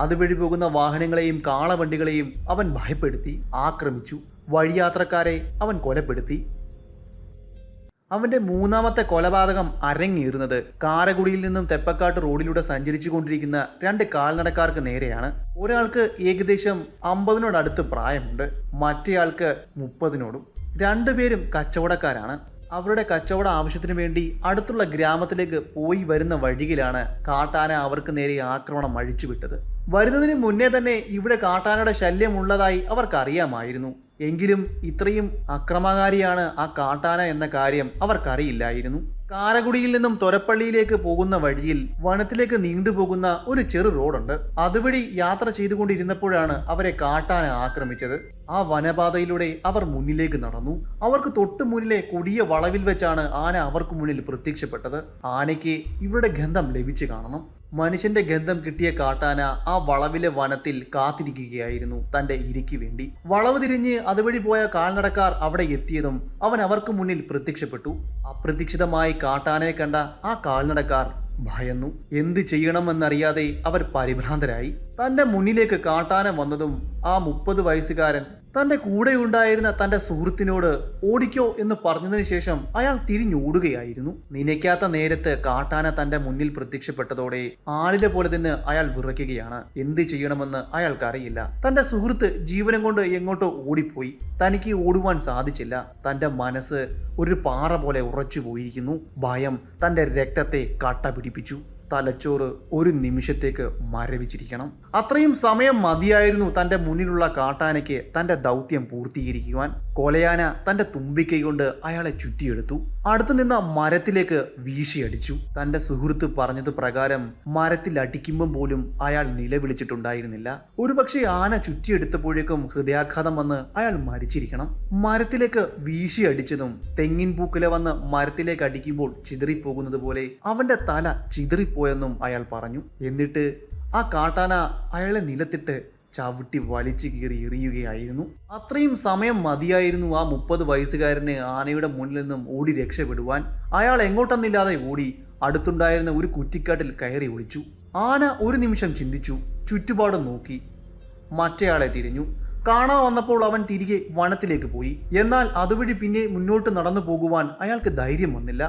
അതുവഴി പോകുന്ന വാഹനങ്ങളെയും കാളവണ്ടികളെയും അവൻ ഭയപ്പെടുത്തി ആക്രമിച്ചു. വഴിയാത്രക്കാരെ അവൻ കൊലപ്പെടുത്തി. അവന്റെ 3ാമത്തെ കൊലപാതകം അരങ്ങേറുന്നത് കാരക്കുടിയിൽ നിന്നും തെപ്പക്കാട്ട് റോഡിലൂടെ സഞ്ചരിച്ചു കൊണ്ടിരിക്കുന്ന 2 കാൽനടക്കാർക്ക് നേരെയാണ്. ഒരാൾക്ക് ഏകദേശം 50-നോടടുത്ത് പ്രായമുണ്ട്, മറ്റേയാൾക്ക് 30-നോടും. 2 പേരും കച്ചവടക്കാരാണ്. അവരുടെ കച്ചവട ആവശ്യത്തിന് വേണ്ടി അടുത്തുള്ള ഗ്രാമത്തിലേക്ക് പോയി വരുന്ന വഴിയിലാണ് കാട്ടാന അവർക്ക് നേരെ ആക്രമണം അഴിച്ചുവിട്ടത്. വരുന്നതിന് മുന്നേ തന്നെ ഇവിടെ കാട്ടാനയുടെ ശല്യമുള്ളതായി അവർക്കറിയാമായിരുന്നു. എങ്കിലും ഇത്രയും അക്രമകാരിയാണ് ആ കാട്ടാന എന്ന കാര്യം അവർക്കറിയില്ലായിരുന്നു. കാരക്കുടിയിൽ നിന്നും തൊരപ്പള്ളിയിലേക്ക് പോകുന്ന വഴിയിൽ വനത്തിലേക്ക് നീണ്ടുപോകുന്ന ഒരു ചെറു റോഡുണ്ട്. അതുവഴി യാത്ര ചെയ്തുകൊണ്ടിരുന്നപ്പോഴാണ് അവരെ കാട്ടാന ആക്രമിച്ചത്. ആ വനപാതയിലൂടെ അവർ മുന്നിലേക്ക് നടന്നു. അവർക്ക് തൊട്ടു മുന്നിലെ കൊടിയ വളവിൽ വെച്ചാണ് ആന അവർക്ക് മുന്നിൽ പ്രത്യക്ഷപ്പെട്ടത്. ആനയ്ക്ക് ഇവരുടെ ഗന്ധം ലഭിച്ചു കാണണം. മനുഷ്യന്റെ ഗന്ധം കിട്ടിയ കാട്ടാന ആ വളവിലെ വനത്തിൽ കാത്തിരിക്കുകയായിരുന്നു തന്റെ ഇരയ്ക്ക് വേണ്ടി. വളവ് തിരിഞ്ഞ് അതുവഴി പോയ കാൽനടക്കാർ അവിടെ എത്തിയതും അവൻ അവർക്ക് മുന്നിൽ പ്രത്യക്ഷപ്പെട്ടു. അപ്രതീക്ഷിതമായി കാട്ടാനയെ കണ്ട ആ കാൽനടക്കാർ ഭയന്നു. എന്ത് ചെയ്യണമെന്നറിയാതെ അവർ പരിഭ്രാന്തരായി. തന്റെ മുന്നിലേക്ക് കാട്ടാന വന്നതും ആ 30 വയസ്സുകാരൻ തന്റെ കൂടെയുണ്ടായിരുന്ന തന്റെ സുഹൃത്തിനോട് ഓടിക്കോ എന്ന് പറഞ്ഞതിന് ശേഷം അയാൾ തിരിഞ്ഞോടുകയായിരുന്നു. നനയ്ക്കാത്ത നേരത്ത് കാട്ടാന തന്റെ മുന്നിൽ പ്രത്യക്ഷപ്പെട്ടതോടെ ആളിലെ പോലെ തന്നെ അയാൾ വിറയ്ക്കുകയാണ്. എന്ത് ചെയ്യണമെന്ന് അയാൾക്കറിയില്ല. തന്റെ സുഹൃത്ത് ജീവനം കൊണ്ട് എങ്ങോട്ടോ ഓടിപ്പോയി. തനിക്ക് ഓടുവാൻ സാധിച്ചില്ല. തന്റെ മനസ്സ് ഒരു പാറ പോലെ ഉറച്ചു പോയിരിക്കുന്നു. ഭയം തന്റെ രക്തത്തെ കട്ട പിടിപ്പിച്ചു. തലച്ചോറ് ഒരു നിമിഷത്തേക്ക് മരവിച്ചിരിക്കണം. അത്രയും സമയം മതിയായിരുന്നു തന്റെ മുന്നിലുള്ള കാട്ടാനയ്ക്ക് തന്റെ ദൗത്യം പൂർത്തീകരിക്കുവാൻ. കൊലയാന തന്റെ തുമ്പിക്കൈ കൊണ്ട് അയാളെ ചുറ്റിയെടുത്തു. അടുത്തു നിന്ന മരത്തിലേക്ക് വീശിയടിച്ചു. തന്റെ സുഹൃത്ത് പറഞ്ഞത് പ്രകാരം മരത്തിൽ അടിക്കുമ്പം പോലും അയാൾ നിലവിളിച്ചിട്ടുണ്ടായിരുന്നില്ല. ഒരുപക്ഷെ ആന ചുറ്റിയെടുത്തപ്പോഴേക്കും ഹൃദയാഘാതം വന്ന് അയാൾ മരിച്ചിരിക്കണം. മരത്തിലേക്ക് വീശിയടിച്ചതും തെങ്ങിൻ പൂക്കില വന്ന് മരത്തിലേക്ക് അടിക്കുമ്പോൾ ചിതറിപ്പോകുന്നത് പോലെ അവന്റെ തല ചിതറിപ്പോയെന്നും അയാൾ പറഞ്ഞു. എന്നിട്ട് ആ കാട്ടാന അയാളെ നിലത്തിട്ട് ചവിട്ടി വലിച്ചു കീറി എറിയുകയായിരുന്നു. അത്രയും സമയം മതിയായിരുന്നു ആ 30 വയസ്സുകാരന് ആനയുടെ മുന്നിൽ നിന്നും ഓടി രക്ഷപ്പെടുവാൻ. അയാൾ എങ്ങോട്ടെന്നില്ലാതെ ഓടി അടുത്തുണ്ടായിരുന്ന ഒരു കുറ്റിക്കാട്ടിൽ കയറി ഒളിച്ചു. ആന ഒരു നിമിഷം ചിന്തിച്ചു, ചുറ്റുപാടും നോക്കി, മറ്റേയാളെ തിരിഞ്ഞു. കാണാൻ വന്നപ്പോൾ അവൻ തിരികെ വനത്തിലേക്ക് പോയി. എന്നാൽ അതുവഴി പിന്നെ മുന്നോട്ട് നടന്നു പോകുവാൻ അയാൾക്ക് ധൈര്യം വന്നില്ല.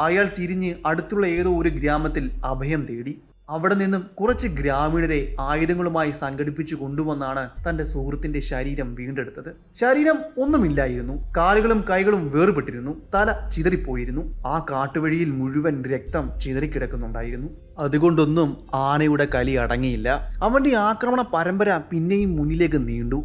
അയാൾ തിരിഞ്ഞ് അടുത്തുള്ള ഏതോ ഒരു ഗ്രാമത്തിൽ അഭയം തേടി. അവിടെ നിന്നും കുറച്ച് ഗ്രാമീണരെ ആയുധങ്ങളുമായി സംഘടിപ്പിച്ചു കൊണ്ടുവന്നാണ് തന്റെ സുഹൃത്തിന്റെ ശരീരം വീണ്ടെടുത്തത്. ശരീരം ഒന്നുമില്ലായിരുന്നു. കാലുകളും കൈകളും വേർപെട്ടിരുന്നു. തല ചിതറിപ്പോയിരുന്നു. ആ കാട്ടുവഴിയിൽ മുഴുവൻ രക്തം ചിതറിക്കിടക്കുന്നുണ്ടായിരുന്നു. അതുകൊണ്ടൊന്നും ആനയുടെ കലി അടങ്ങിയില്ല. അവന്റെ ആക്രമണ പരമ്പര പിന്നെയും മുന്നിലേക്ക് നീണ്ടു.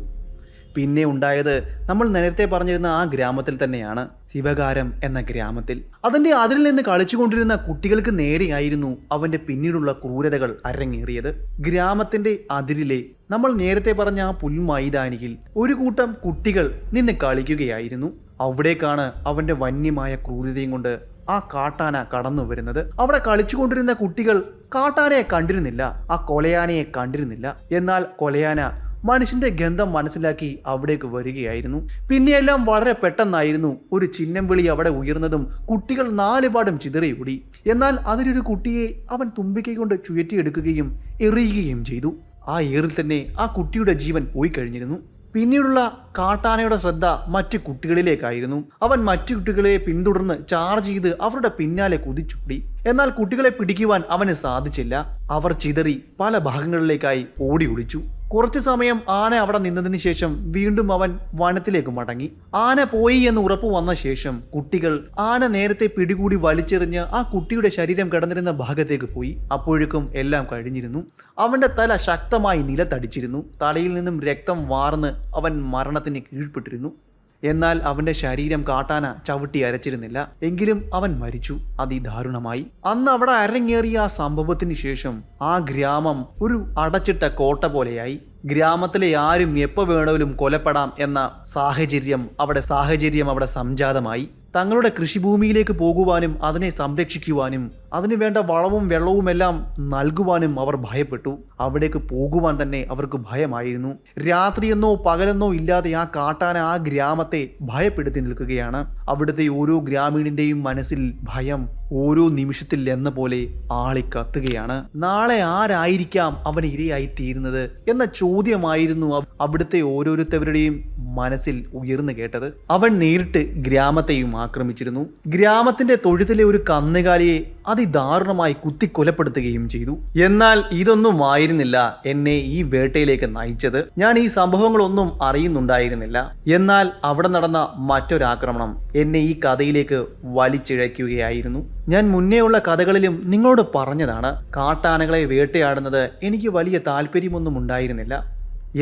പിന്നെ ഉണ്ടായത് നമ്മൾ നേരത്തെ പറഞ്ഞിരുന്ന ആ ഗ്രാമത്തിൽ തന്നെയാണ്. ശിവകാരം എന്ന ഗ്രാമത്തിൽ. അതിന്റെ അതിരിൽ നിന്ന് കളിച്ചുകൊണ്ടിരുന്ന കുട്ടികൾക്ക് നേരെയായിരുന്നു അവന്റെ പിന്നീടുള്ള ക്രൂരതകൾ അരങ്ങേറിയത്. ഗ്രാമത്തിന്റെ അതിരിലെ നമ്മൾ നേരത്തെ പറഞ്ഞ ആ പുൽമൈതാനിയിൽ ഒരു കൂട്ടം കുട്ടികൾ നിന്ന് കളിക്കുകയായിരുന്നു. അവിടേക്കാണ് അവന്റെ വന്യമായ ക്രൂരതയും കൊണ്ട് ആ കാട്ടാന കടന്നു വരുന്നത്. അവിടെ കളിച്ചുകൊണ്ടിരുന്ന കുട്ടികൾ കാട്ടാനയെ കണ്ടിരുന്നില്ല, ആ കൊലയാനയെ കണ്ടിരുന്നില്ല. എന്നാൽ കൊലയാന മനുഷ്യന്റെ ഗന്ധം മനസ്സിലാക്കി അവിടേക്ക് വരികയായിരുന്നു. പിന്നെയെല്ലാം വളരെ പെട്ടെന്നായിരുന്നു. ഒരു ചിഹ്നം വിളി അവിടെ ഉയർന്നതും കുട്ടികൾ നാലുപാടും ചിതറിയോടി. എന്നാൽ അതിലൊരു കുട്ടിയെ അവൻ തുമ്പിക്കൈ കൊണ്ട് ചുഴറ്റിയെടുക്കുകയും എറിയുകയും ചെയ്തു. ആ ഏറിൽ തന്നെ ആ കുട്ടിയുടെ ജീവൻ പോയി കഴിഞ്ഞിരുന്നു. പിന്നീടുള്ള കാട്ടാനയുടെ ശ്രദ്ധ മറ്റു കുട്ടികളിലേക്കായിരുന്നു. അവൻ മറ്റു കുട്ടികളെ പിന്തുടർന്ന് ചാർജ് ചെയ്ത് അവരുടെ പിന്നാലെ കുതിച്ചോടി. എന്നാൽ കുട്ടികളെ പിടിക്കുവാൻ അവന് സാധിച്ചില്ല. അവർ ചിതറി പല ഭാഗങ്ങളിലേക്കായി ഓടി ഒളിച്ചു. കുറച്ചു സമയം ആന അവിടെ നിന്നതിന് ശേഷം വീണ്ടും അവൻ വനത്തിലേക്ക് മടങ്ങി. ആന പോയി എന്ന് ഉറപ്പു വന്ന ശേഷം കുട്ടികൾ ആന നേരത്തെ പിടികൂടി വലിച്ചെറിഞ്ഞ് ആ കുട്ടിയുടെ ശരീരം കിടന്നിരുന്ന ഭാഗത്തേക്ക് പോയി. അപ്പോഴേക്കും എല്ലാം കഴിഞ്ഞിരുന്നു. അവന്റെ തല ശക്തമായി നിലത്തടിച്ചിരുന്നു. തലയിൽ നിന്നും രക്തം വാർന്ന് അവൻ മരണത്തിന് കീഴ്പ്പെട്ടിരുന്നു. എന്നാൽ അവന്റെ ശരീരം കാട്ടാന ചവിട്ടി അരച്ചിരുന്നില്ല. എങ്കിലും അവൻ മരിച്ചു അതിദാരുണമായി. അന്ന് അവിടെ അരങ്ങേറിയ ആ സംഭവത്തിന് ശേഷം ആ ഗ്രാമം ഒരു അടച്ചിട്ട കോട്ട പോലെയായി. ഗ്രാമത്തിലെ ആരും എപ്പോൾ വേണമെങ്കിലും കൊലപ്പെടാം എന്ന സാഹചര്യം അവിടെ സംജാതമായി. തങ്ങളുടെ കൃഷിഭൂമിയിലേക്ക് പോകുവാനും അതിനെ സംരക്ഷിക്കുവാനും അതിനു വേണ്ട വളവും വെള്ളവുമെല്ലാം നൽകുവാനും അവർ ഭയപ്പെട്ടു. അവിടേക്ക് പോകുവാൻ തന്നെ അവർക്ക് ഭയമായിരുന്നു. രാത്രിയെന്നോ പകലെന്നോ ഇല്ലാതെ ആ കാട്ടാന ആ ഗ്രാമത്തെ ഭയപ്പെടുത്തി നിൽക്കുകയാണ്. അവിടുത്തെ ഓരോ ഗ്രാമീണന്റെയും മനസ്സിൽ ഭയം ഓരോ നിമിഷത്തിൽ എന്ന പോലെ ആളിക്കത്തുകയാണ്. നാളെ ആരായിരിക്കാം അവന് ഇരയായി തീരുന്നത് എന്ന ചോദ്യമായിരുന്നു അവിടുത്തെ ഓരോരുത്തരുടെയും മനസ്സിൽ ഉയർന്നു കേട്ടത്. അവൻ നേരിട്ട് ഗ്രാമത്തെയും ആക്രമിച്ചിരുന്നു. ഗ്രാമത്തിന്റെ തൊഴുത്തിലെ ഒരു കന്നുകാലിയെ അതിദാരുണമായി കുത്തിക്കൊലപ്പെടുത്തുകയും ചെയ്തു. എന്നാൽ ഇതൊന്നും ആയിരുന്നില്ല എന്നെ ഈ വേട്ടയിലേക്ക് നയിച്ചത്. ഞാൻ ഈ സംഭവങ്ങളൊന്നും അറിയുന്നുണ്ടായിരുന്നില്ല. എന്നാൽ അവിടെ നടന്ന മറ്റൊരാക്രമണം എന്നെ ഈ കഥയിലേക്ക് വലിച്ചിഴയ്ക്കുകയായിരുന്നു. ഞാൻ മുന്നേയുള്ള കഥകളിലും നിങ്ങളോട് പറഞ്ഞതാണ്, കാട്ടാനകളെ വേട്ടയാടുന്നത് എനിക്ക് വലിയ താല്പര്യമൊന്നും ഉണ്ടായിരുന്നില്ല.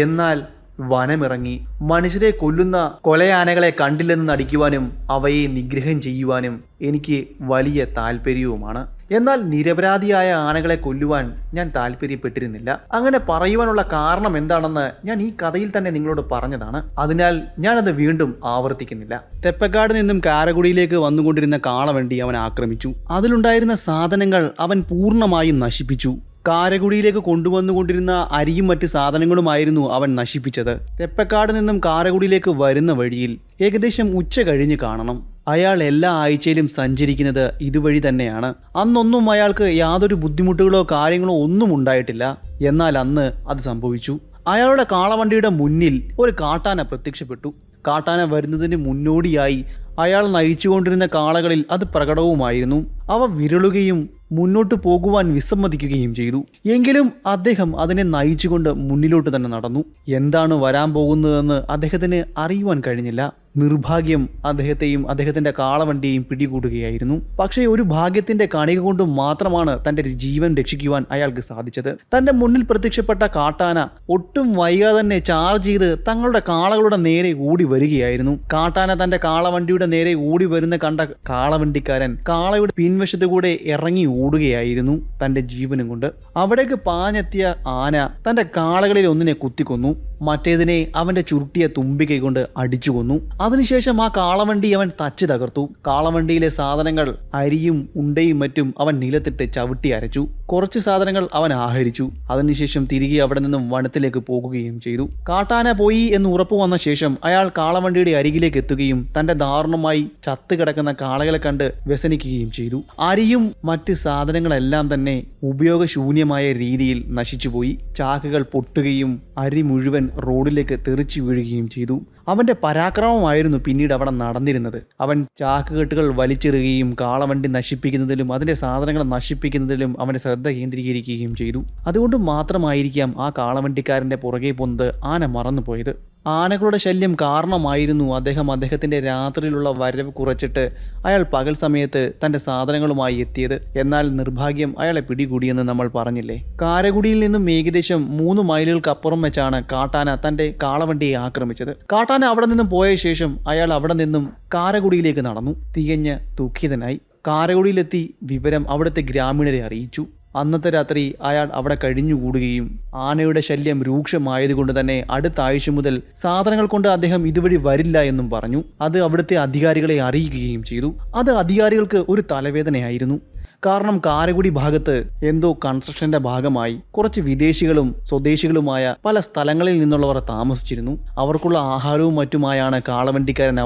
എന്നാൽ വനമിറങ്ങി മനുഷ്യരെ കൊല്ലുന്ന കൊലയാനകളെ കണ്ടില്ലെന്ന് നടിക്കുവാനും അവയെ നിഗ്രഹം ചെയ്യുവാനും എനിക്ക് വലിയ താല്പര്യവുമാണ്. എന്നാൽ നിരപരാധിയായ ആനകളെ കൊല്ലുവാൻ ഞാൻ താല്പര്യപ്പെട്ടിരുന്നില്ല. അങ്ങനെ പറയുവാനുള്ള കാരണം എന്താണെന്ന് ഞാൻ ഈ കഥയിൽ തന്നെ നിങ്ങളോട് പറഞ്ഞതാണ്. അതിനാൽ ഞാനത് വീണ്ടും ആവർത്തിക്കുന്നില്ല. തെപ്പക്കാട് നിന്നും കാരക്കുടിയിലേക്ക് വന്നുകൊണ്ടിരുന്ന കാളവണ്ടി അവൻ ആക്രമിച്ചു. അതിലുണ്ടായിരുന്ന സാധനങ്ങൾ അവൻ പൂർണ്ണമായും നശിപ്പിച്ചു. കാരക്കുടിയിലേക്ക് കൊണ്ടുവന്നുകൊണ്ടിരുന്ന അരിയും മറ്റ് സാധനങ്ങളുമായിരുന്നു അവൻ നശിപ്പിച്ചത്. തെപ്പക്കാട് നിന്നും കാരക്കുടിയിലേക്ക് വരുന്ന വഴിയിൽ ഏകദേശം ഉച്ച കഴിഞ്ഞ് കാണണം. അയാൾ എല്ലാ ആഴ്ചയിലും സഞ്ചരിക്കുന്നത് ഇതുവഴി തന്നെയാണ്. അന്നൊന്നും അയാൾക്ക് യാതൊരു ബുദ്ധിമുട്ടുകളോ കാര്യങ്ങളോ ഒന്നും ഉണ്ടായിട്ടില്ല. എന്നാൽ അന്ന് അത് സംഭവിച്ചു. അയാളുടെ കാളവണ്ടിയുടെ മുന്നിൽ ഒരു കാട്ടാന പ്രത്യക്ഷപ്പെട്ടു. കാട്ടാന വരുന്നതിന് മുന്നോടിയായി അയാൾ നയിച്ചുകൊണ്ടിരുന്ന കാളകളിൽ അത് പ്രകടവുമായിരുന്നു. അവ വിരളുകയും മുന്നോട്ട് പോകുവാൻ വിസമ്മതിക്കുകയും ചെയ്തു. എങ്കിലും അദ്ദേഹം അതിനെ നയിച്ചുകൊണ്ട് മുന്നിലോട്ട് തന്നെ നടന്നു. എന്താണ് വരാൻ പോകുന്നതെന്ന് അദ്ദേഹത്തിന് അറിയുവാൻ കഴിഞ്ഞില്ല. നിർഭാഗ്യം അദ്ദേഹത്തെയും അദ്ദേഹത്തിന്റെ കാളവണ്ടിയെയും പിടികൂടുകയായിരുന്നു. പക്ഷേ ഒരു ഭാഗ്യത്തിന്റെ കണിക കൊണ്ട് മാത്രമാണ് തന്റെ ജീവൻ രക്ഷിക്കുവാൻ അയാൾക്ക് സാധിച്ചത്. തന്റെ മുന്നിൽ പ്രത്യക്ഷപ്പെട്ട കാട്ടാന ഒട്ടും വൈകാതെ തന്നെ ചാർജ് ചെയ്ത് തങ്ങളുടെ കാളകളുടെ നേരെ ഓടി വരികയായിരുന്നു. കാട്ടാന തന്റെ കാളവണ്ടിയുടെ നേരെ ഓടി വരുന്ന കണ്ട കാളവണ്ടിക്കാരൻ കാളയുടെ പിൻവശത്ത് കൂടെ ഇറങ്ങി ഓടുകയായിരുന്നു തന്റെ ജീവനും കൊണ്ട്. അവിടേക്ക് പാഞ്ഞെത്തിയ ആന തന്റെ കാളകളിൽ ഒന്നിനെ കുത്തിക്കൊന്നു. മറ്റേതിനെ അവന്റെ ചുരുട്ടിയ തുമ്പിക്കൈ കൊണ്ട് അടിച്ചു കൊന്നു. അതിനുശേഷം ആ കാളവണ്ടി അവൻ തച്ചു തകർത്തു. കാളവണ്ടിയിലെ സാധനങ്ങൾ അരിയും ഉണ്ടയും മറ്റും അവൻ നിലത്തിട്ട് ചവിട്ടി അരച്ചു. കുറച്ച് സാധനങ്ങൾ അവൻ ആഹരിച്ചു. അതിനുശേഷം തിരികെ അവിടെ നിന്നും വനത്തിലേക്ക് പോകുകയും ചെയ്തു. കാട്ടാന പോയി എന്ന് ഉറപ്പു വന്ന ശേഷം അയാൾ കാളവണ്ടിയുടെ അരികിലേക്ക് എത്തുകയും തന്റെ ദാരുണമായി ചത്തുകിടക്കുന്ന കാളകളെ കണ്ട് വ്യസനിക്കുകയും ചെയ്തു. അരിയും മറ്റ് സാധനങ്ങളെല്ലാം തന്നെ ഉപയോഗശൂന്യമായ രീതിയിൽ നശിച്ചുപോയി. ചാക്കുകൾ പൊട്ടുകയും അരി മുഴുവൻ റോഡിലേക്ക് തെറിച്ചു വീഴുകയും ചെയ്തു. അവന്റെ പരാക്രമമായിരുന്നു പിന്നീട് അവിടെ നടന്നിരുന്നത്. അവൻ ചാക്കുകെട്ടുകൾ വലിച്ചെറിയുകയും കാളവണ്ടി നശിപ്പിക്കുന്നതിലും അതിന്റെ സാധനങ്ങൾ നശിപ്പിക്കുന്നതിലും അവന്റെ ശ്രദ്ധ കേന്ദ്രീകരിക്കുകയും ചെയ്തു. അതുകൊണ്ട് മാത്രമായിരിക്കാം ആ കാളവണ്ടിക്കാരന്റെ പുറകെ പോന്നത് ആന മറന്നുപോയത്. ആനകളുടെ ശല്യം കാരണമായിരുന്നു അദ്ദേഹത്തിൻ്റെ രാത്രിയിലുള്ള വരവ് കുറച്ചിട്ട് അയാൾ പകൽ സമയത്ത് തൻ്റെ സാധനങ്ങളുമായി എത്തിയത്. എന്നാൽ നിർഭാഗ്യം അയാളെ പിടികൂടിയെന്ന് നമ്മൾ പറഞ്ഞില്ലേ. കാരക്കുടിയിൽ നിന്നും ഏകദേശം 3 മൈലുകൾക്കപ്പുറം വെച്ചാണ് കാട്ടാന തൻ്റെ കാളവണ്ടിയെ ആക്രമിച്ചത്. കാട്ടാന അവിടെ നിന്നും പോയ ശേഷം അയാൾ അവിടെ നിന്നും കാരക്കുടിയിലേക്ക് നടന്നു. തികഞ്ഞ ദുഃഖിതനായി കാരക്കുടിയിലെത്തി വിവരം അവിടുത്തെ ഗ്രാമീണരെ അറിയിച്ചു. അന്നത്തെ രാത്രി അയാൾ അവിടെ കഴിഞ്ഞുകൂടുകയും ആനയുടെ ശല്യം രൂക്ഷമായതുകൊണ്ട് തന്നെ അടുത്ത ആഴ്ച മുതൽ സാധനങ്ങൾ കൊണ്ട് അദ്ദേഹം ഇതുവഴി വരില്ല എന്നും പറഞ്ഞു. അത് അവിടുത്തെ അധികാരികളെ അറിയിക്കുകയും ചെയ്തു. അത് അധികാരികൾക്ക് ഒരു തലവേദനയായിരുന്നു. കാരണം കാരക്കുടി ഭാഗത്ത് എന്തോ കൺസ്ട്രക്ഷന്റെ ഭാഗമായി കുറച്ച് വിദേശികളും സ്വദേശികളുമായ പല സ്ഥലങ്ങളിൽ നിന്നുള്ളവർ താമസിച്ചിരുന്നു. അവർക്കുള്ള ആഹാരവും മറ്റുമായാണ് കാളവണ്ടിക്കാരൻ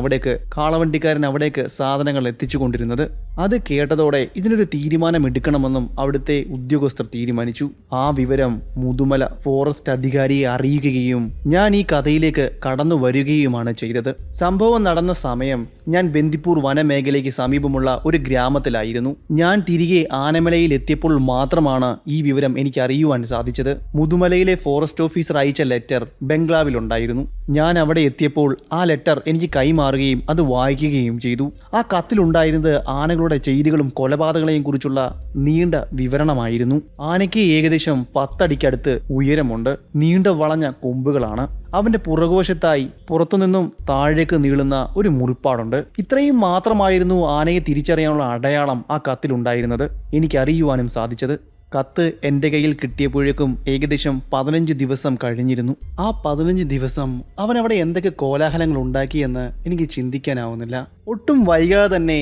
അവിടേക്ക് സാധനങ്ങൾ എത്തിച്ചുകൊണ്ടിരുന്നത്. അത് കേട്ടതോടെ ഇതിനൊരു തീരുമാനം എടുക്കണമെന്നും അവിടുത്തെ ഉദ്യോഗസ്ഥർ തീരുമാനിച്ചു. ആ വിവരം മുതുമല ഫോറസ്റ്റ് അധികാരിയെ അറിയിക്കുകയും ഞാൻ ഈ കഥയിലേക്ക് കടന്നു വരികയുമാണ് ചെയ്തത്. സംഭവം നടന്ന സമയം ഞാൻ ബന്ദിപ്പൂർ വനമേഖലയ്ക്ക് സമീപമുള്ള ഒരു ഗ്രാമത്തിലായിരുന്നു. ഞാൻ തിരികെ ആനമലയിൽ എത്തിയപ്പോൾ മാത്രമാണ് ഈ വിവരം എനിക്ക് അറിയുവാൻ സാധിച്ചത്. മുതുമലയിലെ ഫോറസ്റ്റ് ഓഫീസർ അയച്ച ലെറ്റർ ബംഗ്ലാവിലുണ്ടായിരുന്നു. ഞാൻ അവിടെ എത്തിയപ്പോൾ ആ ലെറ്റർ എനിക്ക് കൈമാറുകയും അത് വായിക്കുകയും ചെയ്തു. ആ കത്തിലുണ്ടായിരുന്നത് ആനകളുടെ ചെയ്തികളും കൊലപാതകളെയും കുറിച്ചുള്ള നീണ്ട വിവരണമായിരുന്നു. ആനയ്ക്ക് ഏകദേശം 10 അടിക്കടുത്ത് ഉയരമുണ്ട്. നീണ്ട വളഞ്ഞ കൊമ്പുകളാണ്. അവന്റെ പുറകുവശത്തായി പുറത്തുനിന്നും താഴേക്ക് നീളുന്ന ഒരു മുറിപ്പാടുണ്ട്. ഇത്രയും മാത്രമായിരുന്നു ആനയെ തിരിച്ചറിയാനുള്ള അടയാളം ആ കത്തിലുണ്ടായിരുന്നത്. എനിക്കറിയുവാനും സാധിച്ചത്. കത്ത് എൻ്റെ കയ്യിൽ കിട്ടിയപ്പോഴേക്കും ഏകദേശം 15 ദിവസം കഴിഞ്ഞിരുന്നു. ആ 15 ദിവസം അവൻ അവിടെ എന്തൊക്കെ കോലാഹലങ്ങൾ ഉണ്ടാക്കിയെന്ന് എനിക്ക് ചിന്തിക്കാനാവുന്നില്ല. ഒട്ടും വൈകാതെ തന്നെ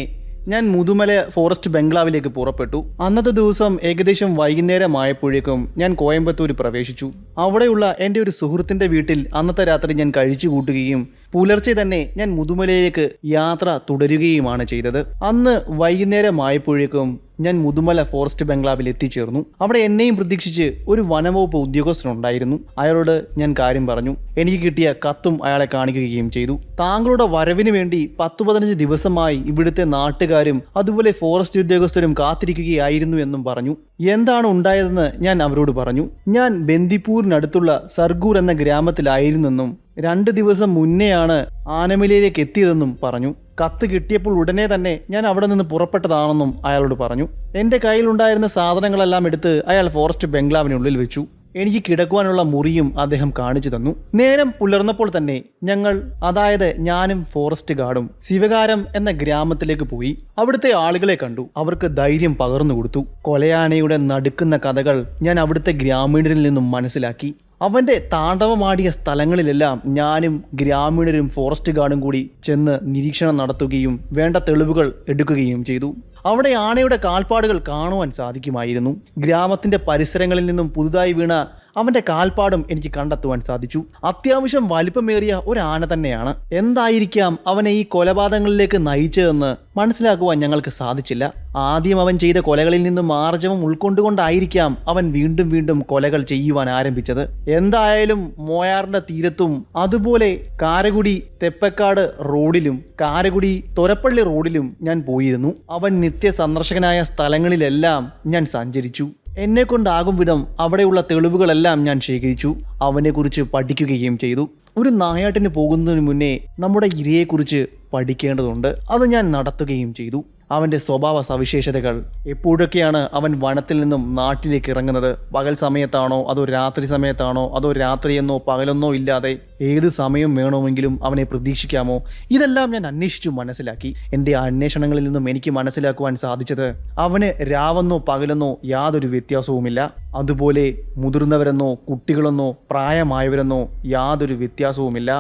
ഞാൻ മുതുമല ഫോറസ്റ്റ് ബംഗ്ലാവിലേക്ക് പുറപ്പെട്ടു. അന്നത്തെ ദിവസം ഏകദേശം വൈകുന്നേരമായപ്പോഴേക്കും ഞാൻ കോയമ്പത്തൂർ പ്രവേശിച്ചു. അവിടെയുള്ള എൻ്റെ ഒരു സുഹൃത്തിൻ്റെ വീട്ടിൽ അന്നത്തെ രാത്രി ഞാൻ കഴിച്ചു കൂട്ടുകയും പുലർച്ചെ തന്നെ ഞാൻ മുതുമലയിലേക്ക് യാത്ര തുടരുകയുമാണ് ചെയ്തത്. അന്ന് വൈകുന്നേരമായപ്പോഴേക്കും ഞാൻ മുതുമല ഫോറസ്റ്റ് ബംഗ്ലാവിൽ എത്തിച്ചേർന്നു. അവിടെ എന്നെയും പ്രതീക്ഷിച്ച് ഒരു വനംവകുപ്പ് ഉദ്യോഗസ്ഥനുണ്ടായിരുന്നു. അയാളോട് ഞാൻ കാര്യം പറഞ്ഞു. എനിക്ക് കിട്ടിയ കത്തും അയാളെ കാണിക്കുകയും ചെയ്തു. താങ്കളുടെ വരവിന് വേണ്ടി 10-15 ദിവസമായി ഇവിടുത്തെ നാട്ടുകാരും അതുപോലെ ഫോറസ്റ്റ് ഉദ്യോഗസ്ഥരും കാത്തിരിക്കുകയായിരുന്നു എന്നും പറഞ്ഞു. എന്താണ് ഉണ്ടായതെന്ന് ഞാൻ അവരോട് പറഞ്ഞു. ഞാൻ ബന്ദിപ്പൂരിനടുത്തുള്ള സർഗൂർ എന്ന ഗ്രാമത്തിലായിരുന്നെന്നും 2 ദിവസം മുന്നെയാണ് ആനമലയിലേക്ക് എത്തിയതെന്നും പറഞ്ഞു. കത്ത് കിട്ടിയപ്പോൾ ഉടനെ തന്നെ ഞാൻ അവിടെ നിന്ന് പുറപ്പെട്ടതാണെന്നും അയാളോട് പറഞ്ഞു. എൻ്റെ കയ്യിലുണ്ടായിരുന്ന സാധനങ്ങളെല്ലാം എടുത്ത് അയാൾ ഫോറസ്റ്റ് ബംഗ്ലാവിനുള്ളിൽ വെച്ചു. എനിക്ക് കിടക്കുവാനുള്ള മുറിയും അദ്ദേഹം കാണിച്ചു തന്നു. നേരം പുലർന്നപ്പോൾ തന്നെ ഞങ്ങൾ, അതായത് ഞാനും ഫോറസ്റ്റ് ഗാർഡും ശിവകാരം എന്ന ഗ്രാമത്തിലേക്ക് പോയി. അവിടുത്തെ ആളുകളെ കണ്ടു. അവർക്ക് ധൈര്യം പകർന്നു കൊടുത്തു. കൊലയാനയുടെ നടുക്കുന്ന കഥകൾ ഞാൻ അവിടുത്തെ ഗ്രാമീണരിൽ നിന്നും മനസ്സിലാക്കി. അവൻ്റെ താണ്ഡവമാടിയ സ്ഥലങ്ങളിലെല്ലാം ഞാനും ഗ്രാമീണരും ഫോറസ്റ്റ് ഗാർഡും കൂടി ചെന്ന് നിരീക്ഷണം നടത്തുകയും വേണ്ട തെളിവുകൾ എടുക്കുകയും ചെയ്തു. അവിടെ ആനയുടെ കാൽപ്പാടുകൾ കാണുവാൻ സാധിക്കുമായിരുന്നു. ഗ്രാമത്തിൻ്റെ പരിസരങ്ങളിൽ നിന്നും പുതുതായി വീണ അവൻ്റെ കാൽപ്പാടും എനിക്ക് കണ്ടെത്തുവാൻ സാധിച്ചു. അത്യാവശ്യം വലിപ്പമേറിയ ഒരു ആന തന്നെയാണ്. എന്തായിരിക്കാം അവനെ ഈ കൊലപാതകങ്ങളിലേക്ക് നയിച്ചതെന്ന് മനസ്സിലാക്കുവാൻ ഞങ്ങൾക്ക് സാധിച്ചില്ല. ആദ്യം അവൻ ചെയ്ത കൊലകളിൽ നിന്നും ആർജവം ഉൾക്കൊണ്ടുകൊണ്ടായിരിക്കാം അവൻ വീണ്ടും വീണ്ടും കൊലകൾ ചെയ്യുവാൻ ആരംഭിച്ചത്. എന്തായാലും മോയാറിന്റെ തീരത്തും അതുപോലെ കാരക്കുടി തെപ്പക്കാട് റോഡിലും കാരക്കുടി തൊരപ്പള്ളി റോഡിലും ഞാൻ പോയിരുന്നു. അവൻ നിത്യ സന്ദർശകനായ സ്ഥലങ്ങളിലെല്ലാം ഞാൻ സഞ്ചരിച്ചു. എന്നെ കൊണ്ടാകും വിധം അവിടെയുള്ള തെളിവുകളെല്ലാം ഞാൻ ശേഖരിച്ചു. അവനെക്കുറിച്ച് പഠിക്കുകയും ചെയ്തു. ഒരു നായാട്ടിന് പോകുന്നതിന് മുന്നേ നമ്മുടെ ഇരയെക്കുറിച്ച് പഠിക്കേണ്ടതുണ്ട്. അത് ഞാൻ നടത്തുകയും ചെയ്തു. അവൻ്റെ സ്വഭാവ സവിശേഷതകൾ, എപ്പോഴൊക്കെയാണ് അവൻ വനത്തിൽ നിന്നും നാട്ടിലേക്ക് ഇറങ്ങുന്നത്, പകൽ സമയത്താണോ അതോ രാത്രി സമയത്താണോ അതോ രാത്രിയെന്നോ പകലെന്നോ ഇല്ലാതെ ഏത് സമയം വേണമെങ്കിലും അവനെ പ്രതീക്ഷിക്കാമോ, ഇതെല്ലാം ഞാൻ അന്വേഷിച്ചു മനസ്സിലാക്കി. എൻ്റെ അന്വേഷണങ്ങളിൽ നിന്നും എനിക്ക് മനസ്സിലാക്കുവാൻ സാധിച്ചത് അവന് രാവെന്നോ പകലെന്നോ യാതൊരു വ്യത്യാസവുമില്ല. അതുപോലെ മുതിർന്നവരെന്നോ കുട്ടികളെന്നോ പ്രായമായവരെന്നോ യാതൊരു വ്യത്യാസവുമില്ല.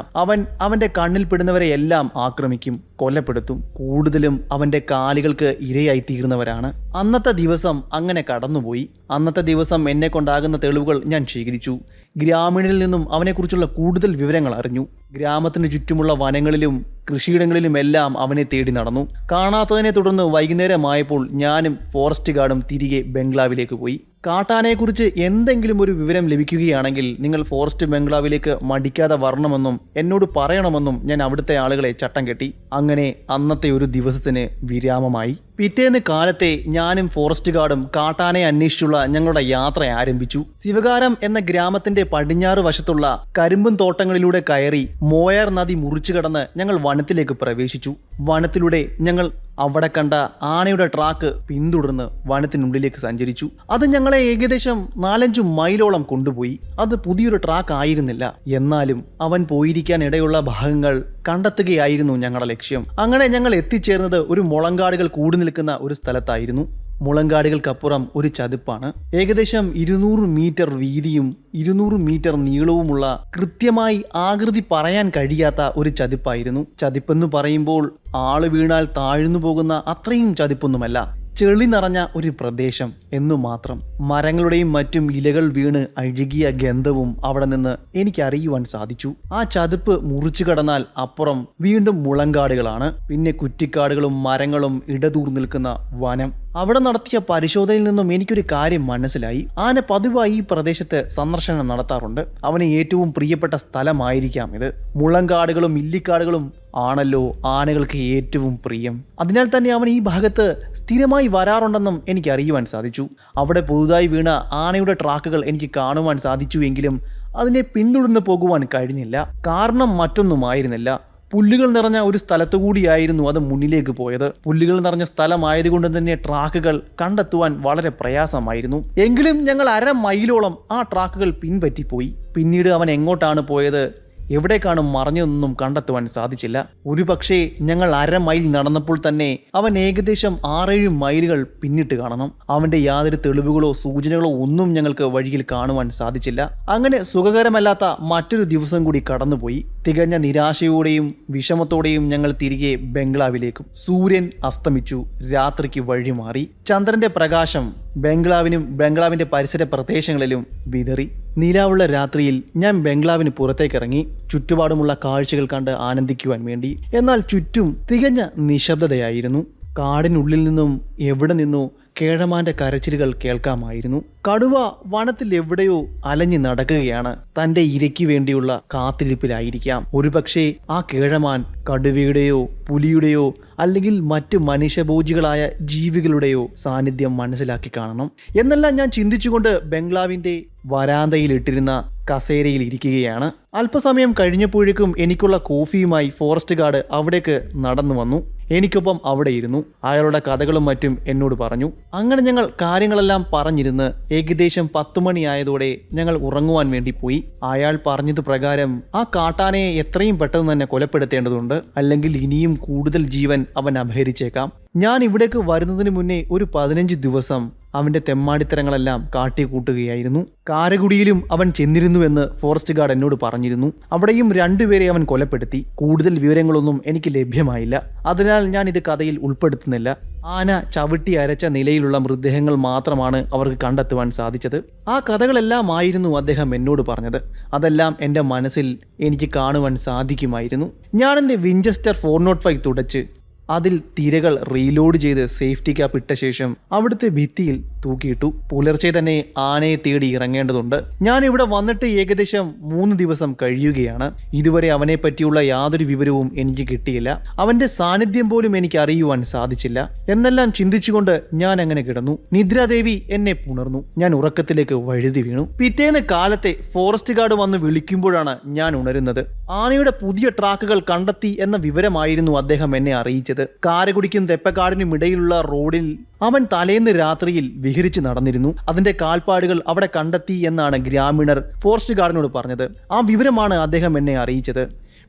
അവൻ്റെ കണ്ണിൽ പെടുന്നവരെ എല്ലാം ആക്രമിക്കും, കൊലപ്പെടുത്തും. കൂടുതലും അവൻ്റെ കാലുകൾക്ക് ഇരയായി തീർന്നവരാണ്. അന്നത്തെ ദിവസം അങ്ങനെ കടന്നുപോയി. അന്നത്തെ ദിവസം എന്നെ കൊണ്ടാകുന്ന തെളിവുകൾ ഞാൻ ശേഖരിച്ചു. ഗ്രാമീണരിൽ നിന്നും അവനെക്കുറിച്ചുള്ള കൂടുതൽ വിവരങ്ങൾ അറിഞ്ഞു. ഗ്രാമത്തിന് ചുറ്റുമുള്ള വനങ്ങളിലും കൃഷിയിടങ്ങളിലും എല്ലാം അവനെ തേടി നടന്നു. കാണാത്തതിനെ തുടർന്ന് വൈകുന്നേരമായപ്പോൾ ഞാനും ഫോറസ്റ്റ് ഗാർഡും തിരികെ ബംഗ്ലാവിലേക്ക് പോയി. കാട്ടാനയെക്കുറിച്ച് എന്തെങ്കിലും ഒരു വിവരം ലഭിക്കുകയാണെങ്കിൽ നിങ്ങൾ ഫോറസ്റ്റ് ബംഗ്ലാവിലേക്ക് മടിക്കാതെ വരണമെന്നും എന്നോട് പറയണമെന്നും ഞാൻ അവിടുത്തെ ആളുകളെ ചട്ടം കെട്ടി. അങ്ങനെ അന്നത്തെ ഒരു ദിവസത്തിന് വിരാമമായി. പിറ്റേന്ന് കാലത്തെ ഞാനും ഫോറസ്റ്റ് ഗാർഡും കാട്ടാനയെ അന്വേഷിച്ചുള്ള ഞങ്ങളുടെ യാത്ര ആരംഭിച്ചു. ശിവകാരം എന്ന ഗ്രാമത്തിന്റെ പടിഞ്ഞാറ് വശത്തുള്ള കരിമ്പും തോട്ടങ്ങളിലൂടെ കയറി മോയാർ നദി മുറിച്ചു കടന്ന് ഞങ്ങൾ വനത്തിലേക്ക് പ്രവേശിച്ചു. വനത്തിലൂടെ ഞങ്ങൾ അവിടെ കണ്ട ആനയുടെ ട്രാക്ക് പിന്തുടർന്ന് വനത്തിനുള്ളിലേക്ക് സഞ്ചരിച്ചു. അത് ഞങ്ങളെ ഏകദേശം 4-5 മൈലോളം കൊണ്ടുപോയി. അത് പുതിയൊരു ട്രാക്ക് ആയിരുന്നില്ല, എന്നാലും അവൻ പോയിരിക്കാൻ ഇടയുള്ള ഭാഗങ്ങൾ കണ്ടെത്തുകയായിരുന്നു ഞങ്ങളുടെ ലക്ഷ്യം. അങ്ങനെ ഞങ്ങൾ എത്തിച്ചേർന്നത് ഒരു മുളങ്കാടുകൾ കൂടി നിൽക്കുന്ന ഒരു സ്ഥലത്തായിരുന്നു. മുളങ്കാടുകൾക്കപ്പുറം ഒരു ചതുപ്പാണ്. ഏകദേശം 200 മീറ്റർ വീതിയും 200 മീറ്റർ നീളവുമുള്ള കൃത്യമായി ആകൃതി പറയാൻ കഴിയാത്ത ഒരു ചതുപ്പായിരുന്നു. ചതുപ്പെന്ന് പറയുമ്പോൾ ആള് വീണാൽ താഴ്ന്നു പോകുന്ന അത്രയും ചതുപ്പൊന്നുമല്ല, ചെളി നിറഞ്ഞ ഒരു പ്രദേശം എന്നു മാത്രം. മരങ്ങളുടെയും മറ്റും ഇലകൾ വീണ് അഴുകിയ ഗന്ധവും അവിടെ നിന്ന് എനിക്കറിയുവാൻ സാധിച്ചു. ആ ചതുപ്പ് മുറിച്ചു കടന്നാൽ അപ്പുറം വീണ്ടും മുളങ്കാടുകളാണ്. പിന്നെ കുറ്റിക്കാടുകളും മരങ്ങളും ഇടതൂർ നിൽക്കുന്ന വനം. അവിടെ നടത്തിയ പരിശോധനയിൽ നിന്നും എനിക്കൊരു കാര്യം മനസ്സിലായി. ആന പതിവായി ഈ പ്രദേശത്ത് സന്ദർശനം നടത്താറുണ്ട്. അവന് ഏറ്റവും പ്രിയപ്പെട്ട സ്ഥലമായിരിക്കാം ഇത്. മുളങ്കാടുകളും ഇല്ലിക്കാടുകളും ആണല്ലോ ആനകൾക്ക് ഏറ്റവും പ്രിയം. അതിനാൽ തന്നെ അവൻ ഈ ഭാഗത്ത് സ്ഥിരമായി വരാറുണ്ടെന്നും എനിക്ക് അറിയുവാൻ സാധിച്ചു. അവിടെ പുതുതായി വീണ ആനയുടെ ട്രാക്കുകൾ എനിക്ക് കാണുവാൻ സാധിച്ചുവെങ്കിലും അതിനെ പിന്തുടർന്ന് പോകുവാൻ കഴിഞ്ഞില്ല. കാരണം മറ്റൊന്നുമായിരുന്നില്ല, പുല്ലുകൾ നിറഞ്ഞ ഒരു സ്ഥലത്തുകൂടിയായിരുന്നു അത് മുന്നിലേക്ക് പോയത്. പുല്ലുകൾ നിറഞ്ഞ സ്ഥലമായതുകൊണ്ട് തന്നെ ട്രാക്കുകൾ കണ്ടെത്തുവാൻ വളരെ പ്രയാസമായിരുന്നു. എങ്കിലും ഞങ്ങൾ 1/2 മൈലോളം ആ ട്രാക്കുകൾ പിൻപറ്റിപ്പോയി. പിന്നീട് അവൻ എങ്ങോട്ടാണ് പോയത്, എവിടേക്കാണ് മറഞ്ഞതൊന്നും കണ്ടെത്തുവാൻ സാധിച്ചില്ല. ഒരു പക്ഷേ ഞങ്ങൾ 1/2 മൈൽ നടന്നപ്പോൾ തന്നെ അവൻ ഏകദേശം 6-7 മൈലുകൾ പിന്നിട്ട് കാണണം. അവന്റെ യാതൊരു തെളിവുകളോ സൂചനകളോ ഒന്നും ഞങ്ങൾക്ക് വഴിയിൽ കാണുവാൻ സാധിച്ചില്ല. അങ്ങനെ സുഖകരമല്ലാത്ത മറ്റൊരു ദിവസം കൂടി കടന്നുപോയി. തികഞ്ഞ നിരാശയോടെയും വിഷമത്തോടെയും ഞങ്ങൾ തിരികെ ബംഗ്ലാവിലേക്കും. സൂര്യൻ അസ്തമിച്ചു. രാത്രിക്ക് വഴിമാറി. ചന്ദ്രന്റെ പ്രകാശം ബംഗ്ലാവിനും ബംഗ്ലാവിന്റെ പരിസര പ്രദേശങ്ങളിലും വിതറി. നിലാവുള്ള രാത്രിയിൽ ഞാൻ ബംഗ്ലാവിന് പുറത്തേക്കിറങ്ങി, ചുറ്റുപാടുമുള്ള കാഴ്ചകൾ കണ്ട് ആനന്ദിക്കുവാൻ വേണ്ടി. എന്നാൽ ചുറ്റും തികഞ്ഞ നിശബ്ദതയായിരുന്നു. കാടിനുള്ളിൽ നിന്നും എവിടെ നിന്നോ കേഴമാന്റെ കരച്ചിലുകൾ കേൾക്കാമായിരുന്നു. കടുവ വനത്തിൽ എവിടെയോ അലഞ്ഞു നടക്കുകയാണ്. തന്റെ ഇരയ്ക്ക് വേണ്ടിയുള്ള കാത്തിരിപ്പിലായിരിക്കാം. ഒരുപക്ഷെ ആ കേഴമാൻ കടുവയുടെയോ പുലിയുടെയോ അല്ലെങ്കിൽ മറ്റ് മനുഷ്യഭോജികളായ ജീവികളുടെയോ സാന്നിധ്യം മനസ്സിലാക്കി കാണണം എന്നെല്ലാം ഞാൻ ചിന്തിച്ചുകൊണ്ട് ബംഗ്ലാവിന്റെ വരാന്തയിൽ ഇട്ടിരുന്ന കസേരയിൽ ഇരിക്കുകയാണ്. അല്പസമയം കഴിഞ്ഞപ്പോഴേക്കും എനിക്കുള്ള കോഫിയുമായി ഫോറസ്റ്റ് ഗാർഡ് അവിടേക്ക് നടന്നു വന്നു. എനിക്കൊപ്പം അവിടെ ഇരുന്നു. അയാളുടെ കഥകളും മറ്റും എന്നോട് പറഞ്ഞു. അങ്ങനെ ഞങ്ങൾ കാര്യങ്ങളെല്ലാം പറഞ്ഞിരുന്ന് ഏകദേശം 10 മണിയായതോടെ ഞങ്ങൾ ഉറങ്ങുവാൻ വേണ്ടി പോയി. അയാൾ പറഞ്ഞത് പ്രകാരം ആ കാട്ടാനയെ എത്രയും പെട്ടെന്ന് തന്നെ കൊലപ്പെടുത്തേണ്ടതുണ്ട്, അല്ലെങ്കിൽ ഇനിയും കൂടുതൽ ജീവൻ അവൻ അപഹരിച്ചേക്കാം. ഞാൻ ഇവിടേക്ക് വരുന്നതിന് മുന്നേ ഒരു 15 ദിവസം അവന്റെ തെമ്മാടിത്തരങ്ങളെല്ലാം കാട്ടിക്കൂട്ടുകയായിരുന്നു. കാരകുടിയിലും അവൻ ചെന്നിരുന്നുവെന്ന് ഫോറസ്റ്റ് ഗാർഡ് എന്നോട് പറഞ്ഞിരുന്നു. അവിടെയും 2 പേരെ അവൻ കൊലപ്പെടുത്തി. കൂടുതൽ വിവരങ്ങളൊന്നും എനിക്ക് ലഭ്യമായില്ല. അതിനാൽ ഞാൻ ഇത് കഥയിൽ ഉൾപ്പെടുത്തുന്നില്ല. ആന ചവിട്ടി അരച്ച നിലയിലുള്ള മൃതദേഹങ്ങൾ മാത്രമാണ് അവർക്ക് കണ്ടെത്തുവാൻ സാധിച്ചത്. ആ കഥകളെല്ലാമായിരുന്നു അദ്ദേഹം എന്നോട് പറഞ്ഞത്. അതെല്ലാം എൻ്റെ മനസ്സിൽ എനിക്ക് കാണുവാൻ സാധിക്കുമായിരുന്നു. ഞാൻ എൻ്റെ വിഞ്ചസ്റ്റർ 405 തുടച്ച് അതിൽ തിരകൾ റീലോഡ് ചെയ്ത് സേഫ്റ്റി ക്യാപ്പ് ഇട്ട ശേഷം അവിടുത്തെ ഭിത്തിയിൽ തൂക്കിയിട്ടു. പുലർച്ചെ തന്നെ ആനയെ തേടി ഇറങ്ങേണ്ടതുണ്ട്. ഞാൻ ഇവിടെ വന്നിട്ട് ഏകദേശം 3 ദിവസം കഴിയുകയാണ്. ഇതുവരെ അവനെ പറ്റിയുള്ള യാതൊരു വിവരവും എനിക്ക് കിട്ടിയില്ല. അവന്റെ സാന്നിധ്യം പോലും എനിക്ക് അറിയുവാൻ സാധിച്ചില്ല. എന്നെല്ലാം ചിന്തിച്ചുകൊണ്ട് ഞാൻ അങ്ങനെ കിടന്നു. നിദ്രാദേവി എന്നെ പുണർന്നു. ഞാൻ ഉറക്കത്തിലേക്ക് വഴുതി വീണു. പിറ്റേന്ന് കാലത്തെ ഫോറസ്റ്റ് ഗാർഡ് വന്ന് വിളിക്കുമ്പോഴാണ് ഞാൻ ഉണരുന്നത്. ആനയുടെ പുതിയ ട്രാക്കുകൾ കണ്ടെത്തി എന്ന വിവരമായിരുന്നു അദ്ദേഹം എന്നെ അറിയിച്ചത്. കാരകുടിക്കും തെപ്പക്കാടിനും ഇടയിലുള്ള റോഡിൽ അവൻ തലേന്ന് രാത്രിയിൽ വിഹരിച്ച് നടന്നിരുന്നു. അതിന്റെ കാൽപ്പാടുകൾ അവിടെ കണ്ടെത്തി എന്നാണ് ഗ്രാമീണർ ഫോറസ്റ്റ് ഗാർഡിനോട് പറഞ്ഞത്. ആ വിവരമാണ് അദ്ദേഹം എന്നെ അറിയിച്ചത്.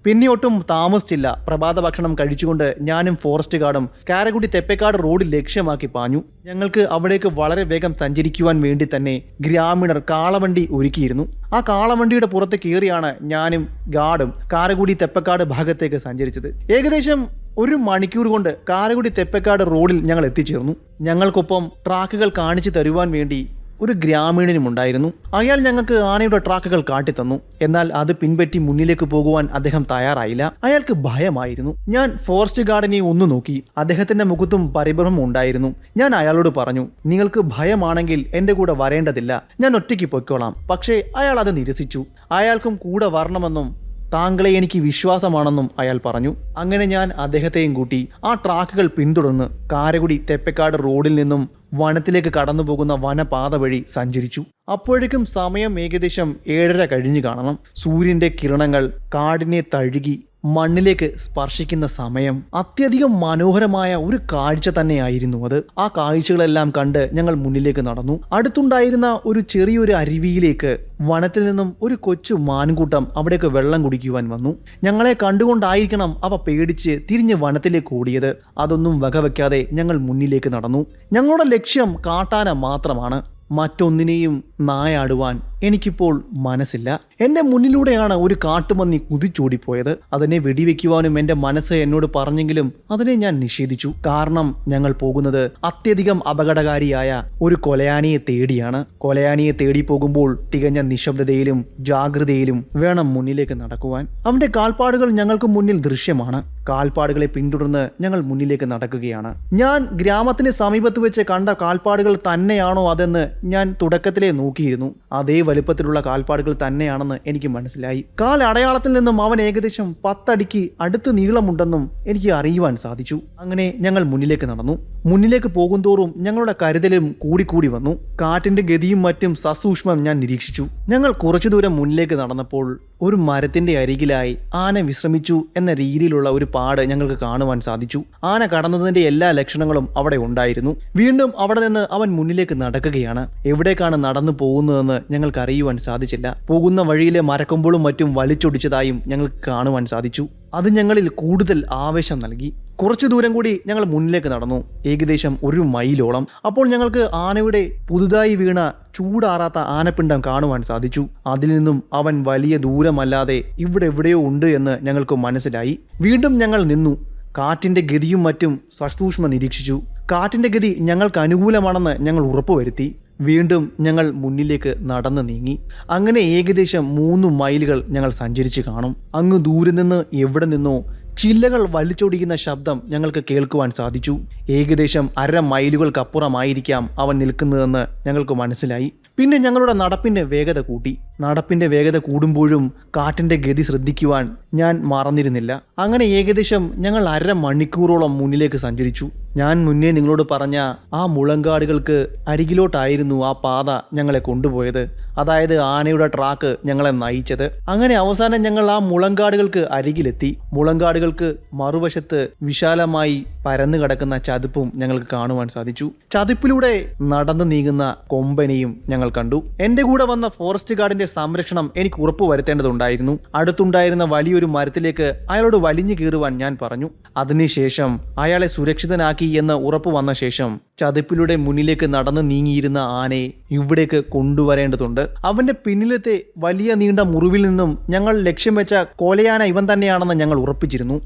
പിന്നെ ഒട്ടും താമസിച്ചില്ല. പ്രഭാത ഭക്ഷണം കഴിച്ചുകൊണ്ട് ഞാനും ഫോറസ്റ്റ് ഗാർഡും കാരകുടി തെപ്പേക്കാട് റോഡ് ലക്ഷ്യമാക്കി പാഞ്ഞു. ഞങ്ങൾക്ക് അവിടേക്ക് വളരെ വേഗം സഞ്ചരിക്കുവാൻ വേണ്ടി തന്നെ ഗ്രാമീണർ കാളവണ്ടി ഒരുക്കിയിരുന്നു. ആ കാളവണ്ടിയുടെ പുറത്ത് കയറിയാണ് ഞാനും ഗാർഡും കാരകുടി തെപ്പക്കാട് ഭാഗത്തേക്ക് സഞ്ചരിച്ചത്. ഏകദേശം 1 മണിക്കൂർ കൊണ്ട് കാരകുടി തെപ്പക്കാട് റോഡിൽ ഞങ്ങൾ എത്തിച്ചേർന്നു. ഞങ്ങൾക്കൊപ്പം ട്രാക്കുകൾ കാണിച്ചു തരുവാൻ വേണ്ടി ഒരു ഗ്രാമീണനും ഉണ്ടായിരുന്നു. അയാൾ ഞങ്ങൾക്ക് ആനയുടെ ട്രാക്കുകൾ കാട്ടിത്തന്നു. എന്നാൽ അത് പിൻപറ്റി മുന്നിലേക്ക് പോകുവാൻ അദ്ദേഹം തയ്യാറായില്ല. അയാൾക്ക് ഭയമായിരുന്നു. ഞാൻ ഫോറസ്റ്റ് ഗാർഡിനെ ഒന്ന് നോക്കി. അദ്ദേഹത്തിന്റെ മുഖത്തും പരിഭ്രമം ഉണ്ടായിരുന്നു. ഞാൻ അയാളോട് പറഞ്ഞു, നിങ്ങൾക്ക് ഭയമാണെങ്കിൽ എന്റെ കൂടെ വരേണ്ടതില്ല, ഞാൻ ഒറ്റയ്ക്ക് പൊയ്ക്കോളാം. പക്ഷേ അയാൾ അത് നിരസിച്ചു. അയാൾക്കും കൂടെ വരണമെന്നും താങ്കളെ എനിക്ക് വിശ്വാസമാണെന്നും അയാൾ പറഞ്ഞു. അങ്ങനെ ഞാൻ അദ്ദേഹത്തെയും കൂട്ടി ആ ട്രാക്കുകൾ പിന്തുടർന്ന് കാരക്കുടി തെപ്പക്കാട് റോഡിൽ നിന്നും വനത്തിലേക്ക് കടന്നു പോകുന്ന വനപാത വഴി സഞ്ചരിച്ചു. അപ്പോഴേക്കും സമയം ഏകദേശം 7:30 കഴിഞ്ഞു കാണണം. സൂര്യന്റെ കിരണങ്ങൾ കാടിനെ തഴുകി മണ്ണിലേക്ക് സ്പർശിക്കുന്ന സമയം. അത്യധികം മനോഹരമായ ഒരു കാഴ്ച തന്നെയായിരുന്നു അത്. ആ കാഴ്ചകളെല്ലാം കണ്ട് ഞങ്ങൾ മുന്നിലേക്ക് നടന്നു. അടുത്തുണ്ടായിരുന്ന ഒരു ചെറിയൊരു അരുവിയിലേക്ക് വനത്തിൽ നിന്നും ഒരു കൊച്ചു മാൻകൂട്ടം അവിടേക്ക് വെള്ളം കുടിക്കുവാൻ വന്നു. ഞങ്ങളെ കണ്ടുകൊണ്ടായിരിക്കണം അവ പേടിച്ച് തിരിഞ്ഞ് വനത്തിലേക്ക് ഓടിയത്. അതൊന്നും വകവയ്ക്കാതെ ഞങ്ങൾ മുന്നിലേക്ക് നടന്നു. ഞങ്ങളുടെ ലക്ഷ്യം കാട്ടാന മാത്രമാണ്. മറ്റൊന്നിനെയും നായാടുവാൻ എനിക്കിപ്പോൾ മനസ്സില്ല. എൻ്റെ മുന്നിലൂടെയാണ് ഒരു കാട്ടുപന്നി കുതിച്ചോടിപ്പോയത്. അതിനെ വെടിവെക്കുവാനും എൻ്റെ മനസ്സ് എന്നോട് പറഞ്ഞെങ്കിലും അതിനെ ഞാൻ നിഷേധിച്ചു. കാരണം ഞങ്ങൾ പോകുന്നത് അത്യധികം അപകടകാരിയായ ഒരു കൊലയാനിയെ തേടിയാണ്. കൊലയാനിയെ തേടി പോകുമ്പോൾ തികഞ്ഞ നിശബ്ദതയിലും ജാഗ്രതയിലും വേണം മുന്നിലേക്ക് നടക്കുവാൻ. അവൻ്റെ കാൽപ്പാടുകൾ ഞങ്ങൾക്ക് മുന്നിൽ ദൃശ്യമാണ്. കാൽപ്പാടുകളെ പിന്തുടർന്ന് ഞങ്ങൾ മുന്നിലേക്ക് നടക്കുകയാണ്. ഞാൻ ഗ്രാമത്തിന് സമീപത്ത് വെച്ച് കണ്ട കാൽപ്പാടുകൾ തന്നെയാണോ അതെന്ന് ഞാൻ തുടക്കത്തിലേ നോക്കിയിരുന്നു. അതേ വലുപ്പത്തിലുള്ള കാൽപ്പാടുകൾ തന്നെയാണെന്ന് എനിക്ക് മനസ്സിലായി. കാൽ അടയാളത്തിൽ നിന്നും അവൻ ഏകദേശം 10 അടിക്ക് അടുത്ത് നീളമുണ്ടെന്നും എനിക്ക് അറിയുവാൻ സാധിച്ചു. അങ്ങനെ ഞങ്ങൾ മുന്നിലേക്ക് നടന്നു. മുന്നിലേക്ക് പോകുന്തോറും ഞങ്ങളുടെ കരുതലും കൂടിക്കൂടി വന്നു. കാറ്റിന്റെ ഗതിയും മറ്റും സസൂക്ഷ്മം ഞാൻ നിരീക്ഷിച്ചു. ഞങ്ങൾ കുറച്ചു ദൂരം മുന്നിലേക്ക് നടന്നപ്പോൾ ഒരു മരത്തിന്റെ അരികിലായി ആന വിശ്രമിച്ചു എന്ന രീതിയിലുള്ള ഒരു പാട് ഞങ്ങൾക്ക് കാണുവാൻ സാധിച്ചു. ആന കടന്നതിന്റെ എല്ലാ ലക്ഷണങ്ങളും അവിടെ ഉണ്ടായിരുന്നു. വീണ്ടും അവിടെ നിന്ന് അവൻ മുന്നിലേക്ക് നടക്കുകയാണ്. എവിടേക്കാണ് നടന്നു പോകുന്നതെന്ന് ഞങ്ങൾക്ക് അറിയുവാൻ സാധിച്ചില്ല. പോകുന്ന വഴിയിലെ മരക്കൊമ്പുകളും മറ്റും വലിച്ചൊടിച്ചതായും ഞങ്ങൾക്ക് കാണുവാൻ സാധിച്ചു. അത് ഞങ്ങളിൽ കൂടുതൽ ആവേശം നൽകി. കുറച്ചു ദൂരം കൂടി ഞങ്ങൾ മുന്നിലേക്ക് നടന്നു, ഏകദേശം 1 മൈലോളം. അപ്പോൾ ഞങ്ങൾക്ക് ആനയുടെ പുതുതായി വീണ ചൂടാറാത്ത ആനപ്പിണ്ടം കാണുവാൻ സാധിച്ചു. അതിൽ നിന്നും അവൻ വലിയ ദൂരമല്ലാതെ ഇവിടെ എവിടെയോ ഉണ്ട് എന്ന് ഞങ്ങൾക്ക് മനസ്സിലായി. വീണ്ടും ഞങ്ങൾ നിന്നു. കാറ്റിന്റെ ഗതിയും മറ്റും സസൂക്ഷ്മം നിരീക്ഷിച്ചു. കാറ്റിന്റെ ഗതി ഞങ്ങൾക്ക് അനുകൂലമാണെന്ന് ഞങ്ങൾ ഉറപ്പുവരുത്തി. വീണ്ടും ഞങ്ങൾ മുന്നിലേക്ക് നടന്നു നീങ്ങി. അങ്ങനെ ഏകദേശം 3 മൈലുകൾ ഞങ്ങൾ സഞ്ചരിച്ച് കാണും. അങ്ങ് ദൂരെ നിന്ന് എവിടെ നിന്നോ ചില്ലകൾ വലിച്ചൊടിക്കുന്ന ശബ്ദം ഞങ്ങൾക്ക് കേൾക്കുവാൻ സാധിച്ചു. ഏകദേശം 1/2 മൈലുകൾക്കപ്പുറമായിരിക്കാം അവൻ നിൽക്കുന്നതെന്ന് ഞങ്ങൾക്ക് മനസ്സിലായി. പിന്നെ ഞങ്ങളുടെ നടപ്പിൻ്റെ വേഗത കൂട്ടി. നടപ്പിൻ്റെ വേഗത കൂടുമ്പോഴും കാറ്റിൻ്റെ ഗതി ശ്രദ്ധിക്കുവാൻ ഞാൻ മറന്നിരുന്നില്ല. അങ്ങനെ ഏകദേശം ഞങ്ങൾ 1/2 മണിക്കൂറോളം മുന്നിലേക്ക് സഞ്ചരിച്ചു. ഞാൻ മുന്നേ നിങ്ങളോട് പറഞ്ഞ ആ മുളങ്കാടുകൾക്ക് അരികിലോട്ടായിരുന്നു ആ പാത ഞങ്ങളെ കൊണ്ടുപോയത്. അതായത് ആനയുടെ ട്രാക്ക് ഞങ്ങളെ നയിച്ചത്. അങ്ങനെ അവസാനം ഞങ്ങൾ ആ മുളങ്കാടുകൾക്ക് അരികിലെത്തി. മുളങ്കാടുകൾക്ക് മറുവശത്ത് വിശാലമായി പരന്നു കിടക്കുന്ന ചതുപ്പും ഞങ്ങൾക്ക് കാണുവാൻ സാധിച്ചു. ചതുപ്പിലൂടെ നടന്നു നീങ്ങുന്ന കൊമ്പനെയും ഞങ്ങൾ കണ്ടു. എൻ്റെ കൂടെ വന്ന ഫോറസ്റ്റ് ഗാർഡിന്റെ സംരക്ഷണം എനിക്ക് ഉറപ്പുവരുത്തേണ്ടതുണ്ടായിരുന്നു. അടുത്തുണ്ടായിരുന്ന വലിയൊരു മരത്തിലേക്ക് അയാളോട് വലിഞ്ഞു കയറുവാൻ ഞാൻ പറഞ്ഞു. അതിനുശേഷം അയാളെ സുരക്ഷിതനാക്കി എന്ന് ഉറപ്പ് വന്ന ശേഷം ചതുപ്പിലൂടെ മുന്നിലേക്ക് നടന്നു നീങ്ങിയിരുന്ന ആനയെ ഇവിടേക്ക് കൊണ്ടുവരേണ്ടതുണ്ട്. അവന്റെ പിന്നിലത്തെ വലിയ നീണ്ട മുറിവിൽ നിന്നും ഞങ്ങൾ ലക്ഷ്യം വെച്ച കൊലയാന ഇവൻ തന്നെയാണെന്ന് ഞങ്ങൾ ഉറപ്പിച്ചിരുന്നു.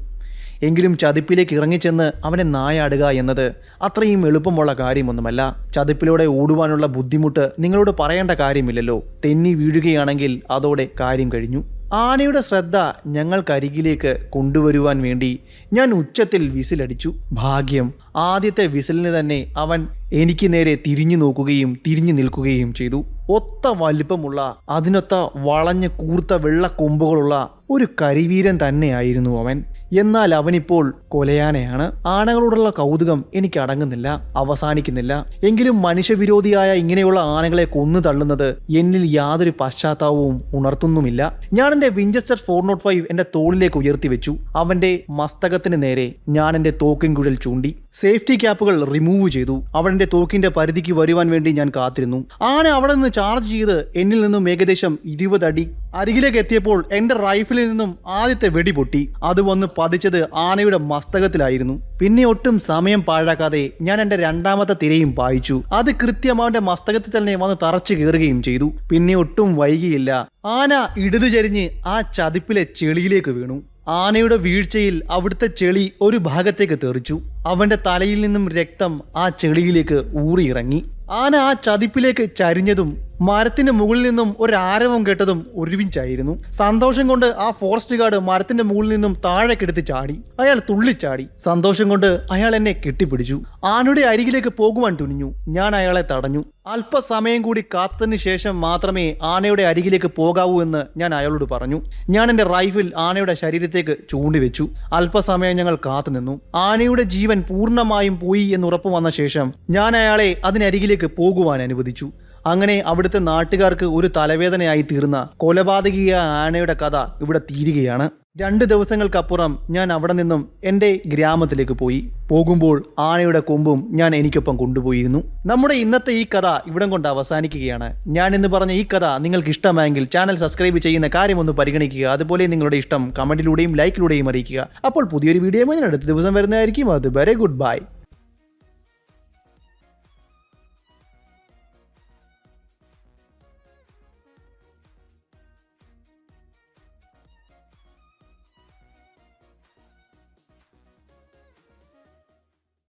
എങ്കിലും ചതുപ്പിലേക്ക് ഇറങ്ങിച്ചെന്ന് അവനെ നായാടുക എന്നത് അത്രയും എളുപ്പമുള്ള കാര്യമൊന്നുമല്ല. ചതുപ്പിലൂടെ ഓടുവാനുള്ള ബുദ്ധിമുട്ട് നിങ്ങളോട് പറയേണ്ട കാര്യമില്ലല്ലോ. തെന്നി വീഴുകയാണെങ്കിൽ അതോടെ കാര്യം കഴിഞ്ഞു. ആനയുടെ ശ്രദ്ധ ഞങ്ങൾക്കരികിലേക്ക് കൊണ്ടുവരുവാൻ വേണ്ടി ഞാൻ ഉച്ചത്തിൽ വിസിലടിച്ചു. ഭാഗ്യം, ആദ്യത്തെ വിസിലിന് തന്നെ അവൻ എനിക്ക് നേരെ തിരിഞ്ഞു നോക്കുകയും തിരിഞ്ഞു നിൽക്കുകയും ചെയ്തു. ഒത്ത വലിപ്പമുള്ള അതിനൊത്ത വളഞ്ഞ് കൂർത്ത വെള്ള കൊമ്പുകളുള്ള ഒരു കരിവീരൻ തന്നെയായിരുന്നു അവൻ. എന്നാൽ അവനിപ്പോൾ കൊലയാനയാണ്. ആനകളോടുള്ള കൗതുകം എനിക്ക് അടങ്ങുന്നില്ല, അവസാനിക്കുന്നില്ല. എങ്കിലും മനുഷ്യവിരോധിയായ ഇങ്ങനെയുള്ള ആനകളെ കൊന്നു തള്ളുന്നത് എന്നിൽ യാതൊരു പശ്ചാത്താപവും ഉണർത്തുന്നുമില്ല. ഞാൻ എൻ്റെ വിഞ്ചസ്റ്റർ 405 എൻ്റെ തോളിലേക്ക് ഉയർത്തി വെച്ചു. അവൻ്റെ മസ്തകത്തിന് നേരെ ഞാൻ എൻ്റെ തോക്കിൻ കുഴൽ ചൂണ്ടി. സേഫ്റ്റി ക്യാപ്പുകൾ റിമൂവ് ചെയ്തു. അവൻ്റെ തോക്കിന്റെ പരിധിക്ക് വരുവാൻ വേണ്ടി ഞാൻ കാത്തിരുന്നു. ആന അവിടെ നിന്ന് ചാർജ് ചെയ്ത് എന്നിൽ നിന്നും ഏകദേശം 20 അടി അരികിലേക്ക് എത്തിയപ്പോൾ എൻ്റെ റൈഫിലിൽ നിന്നും ആദ്യത്തെ വെടി പൊട്ടി. അത് വന്ന് പതിച്ചത് ആനയുടെ മസ്തകത്തിലായിരുന്നു. പിന്നെ ഒട്ടും സമയം പാഴാക്കാതെ ഞാൻ എൻ്റെ 2ാമത്തെ തിരയും പായിച്ചു. അത് കൃത്യം അവൻ്റെ മസ്തകത്തിൽ തന്നെ വന്ന് തറച്ചു കയറുകയും ചെയ്തു. പിന്നെ ഒട്ടും വൈകിയില്ല. ആന ഇടതു ചരിഞ്ഞ് ആ ചതുപ്പിലെ ചെളിയിലേക്ക് വീണു. ആനയുടെ വീഴ്ചയിൽ അവിടുത്തെ ചെളി ഒരു ഭാഗത്തേക്ക് തെറിച്ചു. അവന്റെ തലയിൽ നിന്നും രക്തം ആ ചെളിയിലേക്ക് ഊറിയിറങ്ങി. ആന ആ ചതിപ്പിലേക്ക് ചരിഞ്ഞതും മരത്തിന് മുകളിൽ നിന്നും ഒരാരവം കേട്ടതും ഒരുമിച്ചായിരുന്നു. സന്തോഷം കൊണ്ട് ആ ഫോറസ്റ്റ് ഗാർഡ് മരത്തിന്റെ മുകളിൽ നിന്നും താഴേക്കെടുത്ത് ചാടി. അയാൾ തുള്ളിച്ചാടി. സന്തോഷം കൊണ്ട് അയാൾ എന്നെ കെട്ടിപ്പിടിച്ചു. ആനയുടെ അരികിലേക്ക് പോകുവാൻ തുനിഞ്ഞു. ഞാൻ അയാളെ തടഞ്ഞു. അല്പസമയം കൂടി കാത്തതിന് ശേഷം മാത്രമേ ആനയുടെ അരികിലേക്ക് പോകാവൂ എന്ന് ഞാൻ അയാളോട് പറഞ്ഞു. ഞാൻ എൻ്റെ റൈഫിൾ ആനയുടെ ശരീരത്തേക്ക് ചൂണ്ടിവെച്ചു. അല്പസമയം ഞങ്ങൾ കാത്തുനിന്നു. ആനയുടെ ജീവൻ പൂർണ്ണമായും പോയി എന്ന് ഉറപ്പ് വന്ന ശേഷം ഞാൻ അയാളെ അതിനരികിലേക്ക് പോകുവാൻ അനുവദിച്ചു. അങ്ങനെ അവിടുത്തെ നാട്ടുകാർക്ക് ഒരു തലവേദനയായി തീർന്ന കൊലപാതകിയ ആനയുടെ കഥ ഇവിടെ തീരുകയാണ്. 2 ദിവസങ്ങൾക്കപ്പുറം ഞാൻ അവിടെ നിന്നും എൻ്റെ ഗ്രാമത്തിലേക്ക് പോയി. പോകുമ്പോൾ ആനയുടെ കൊമ്പും ഞാൻ എനിക്കൊപ്പം കൊണ്ടുപോയിരുന്നു. നമ്മുടെ ഇന്നത്തെ ഈ കഥ ഇവിടം കൊണ്ട് അവസാനിക്കുകയാണ്. ഞാൻ എന്ന് പറഞ്ഞ ഈ കഥ നിങ്ങൾക്ക് ഇഷ്ടമായെങ്കിൽ ചാനൽ സബ്സ്ക്രൈബ് ചെയ്യുന്ന കാര്യമൊന്ന് പരിഗണിക്കുക. അതുപോലെ നിങ്ങളുടെ ഇഷ്ടം കമൻറ്റിലൂടെയും ലൈക്കിലൂടെയും അറിയിക്കുക. അപ്പോൾ പുതിയൊരു വീഡിയോ ഞാൻ അടുത്ത ദിവസം വരുന്നതായിരിക്കും. അതുവരെ ഗുഡ് ബൈ.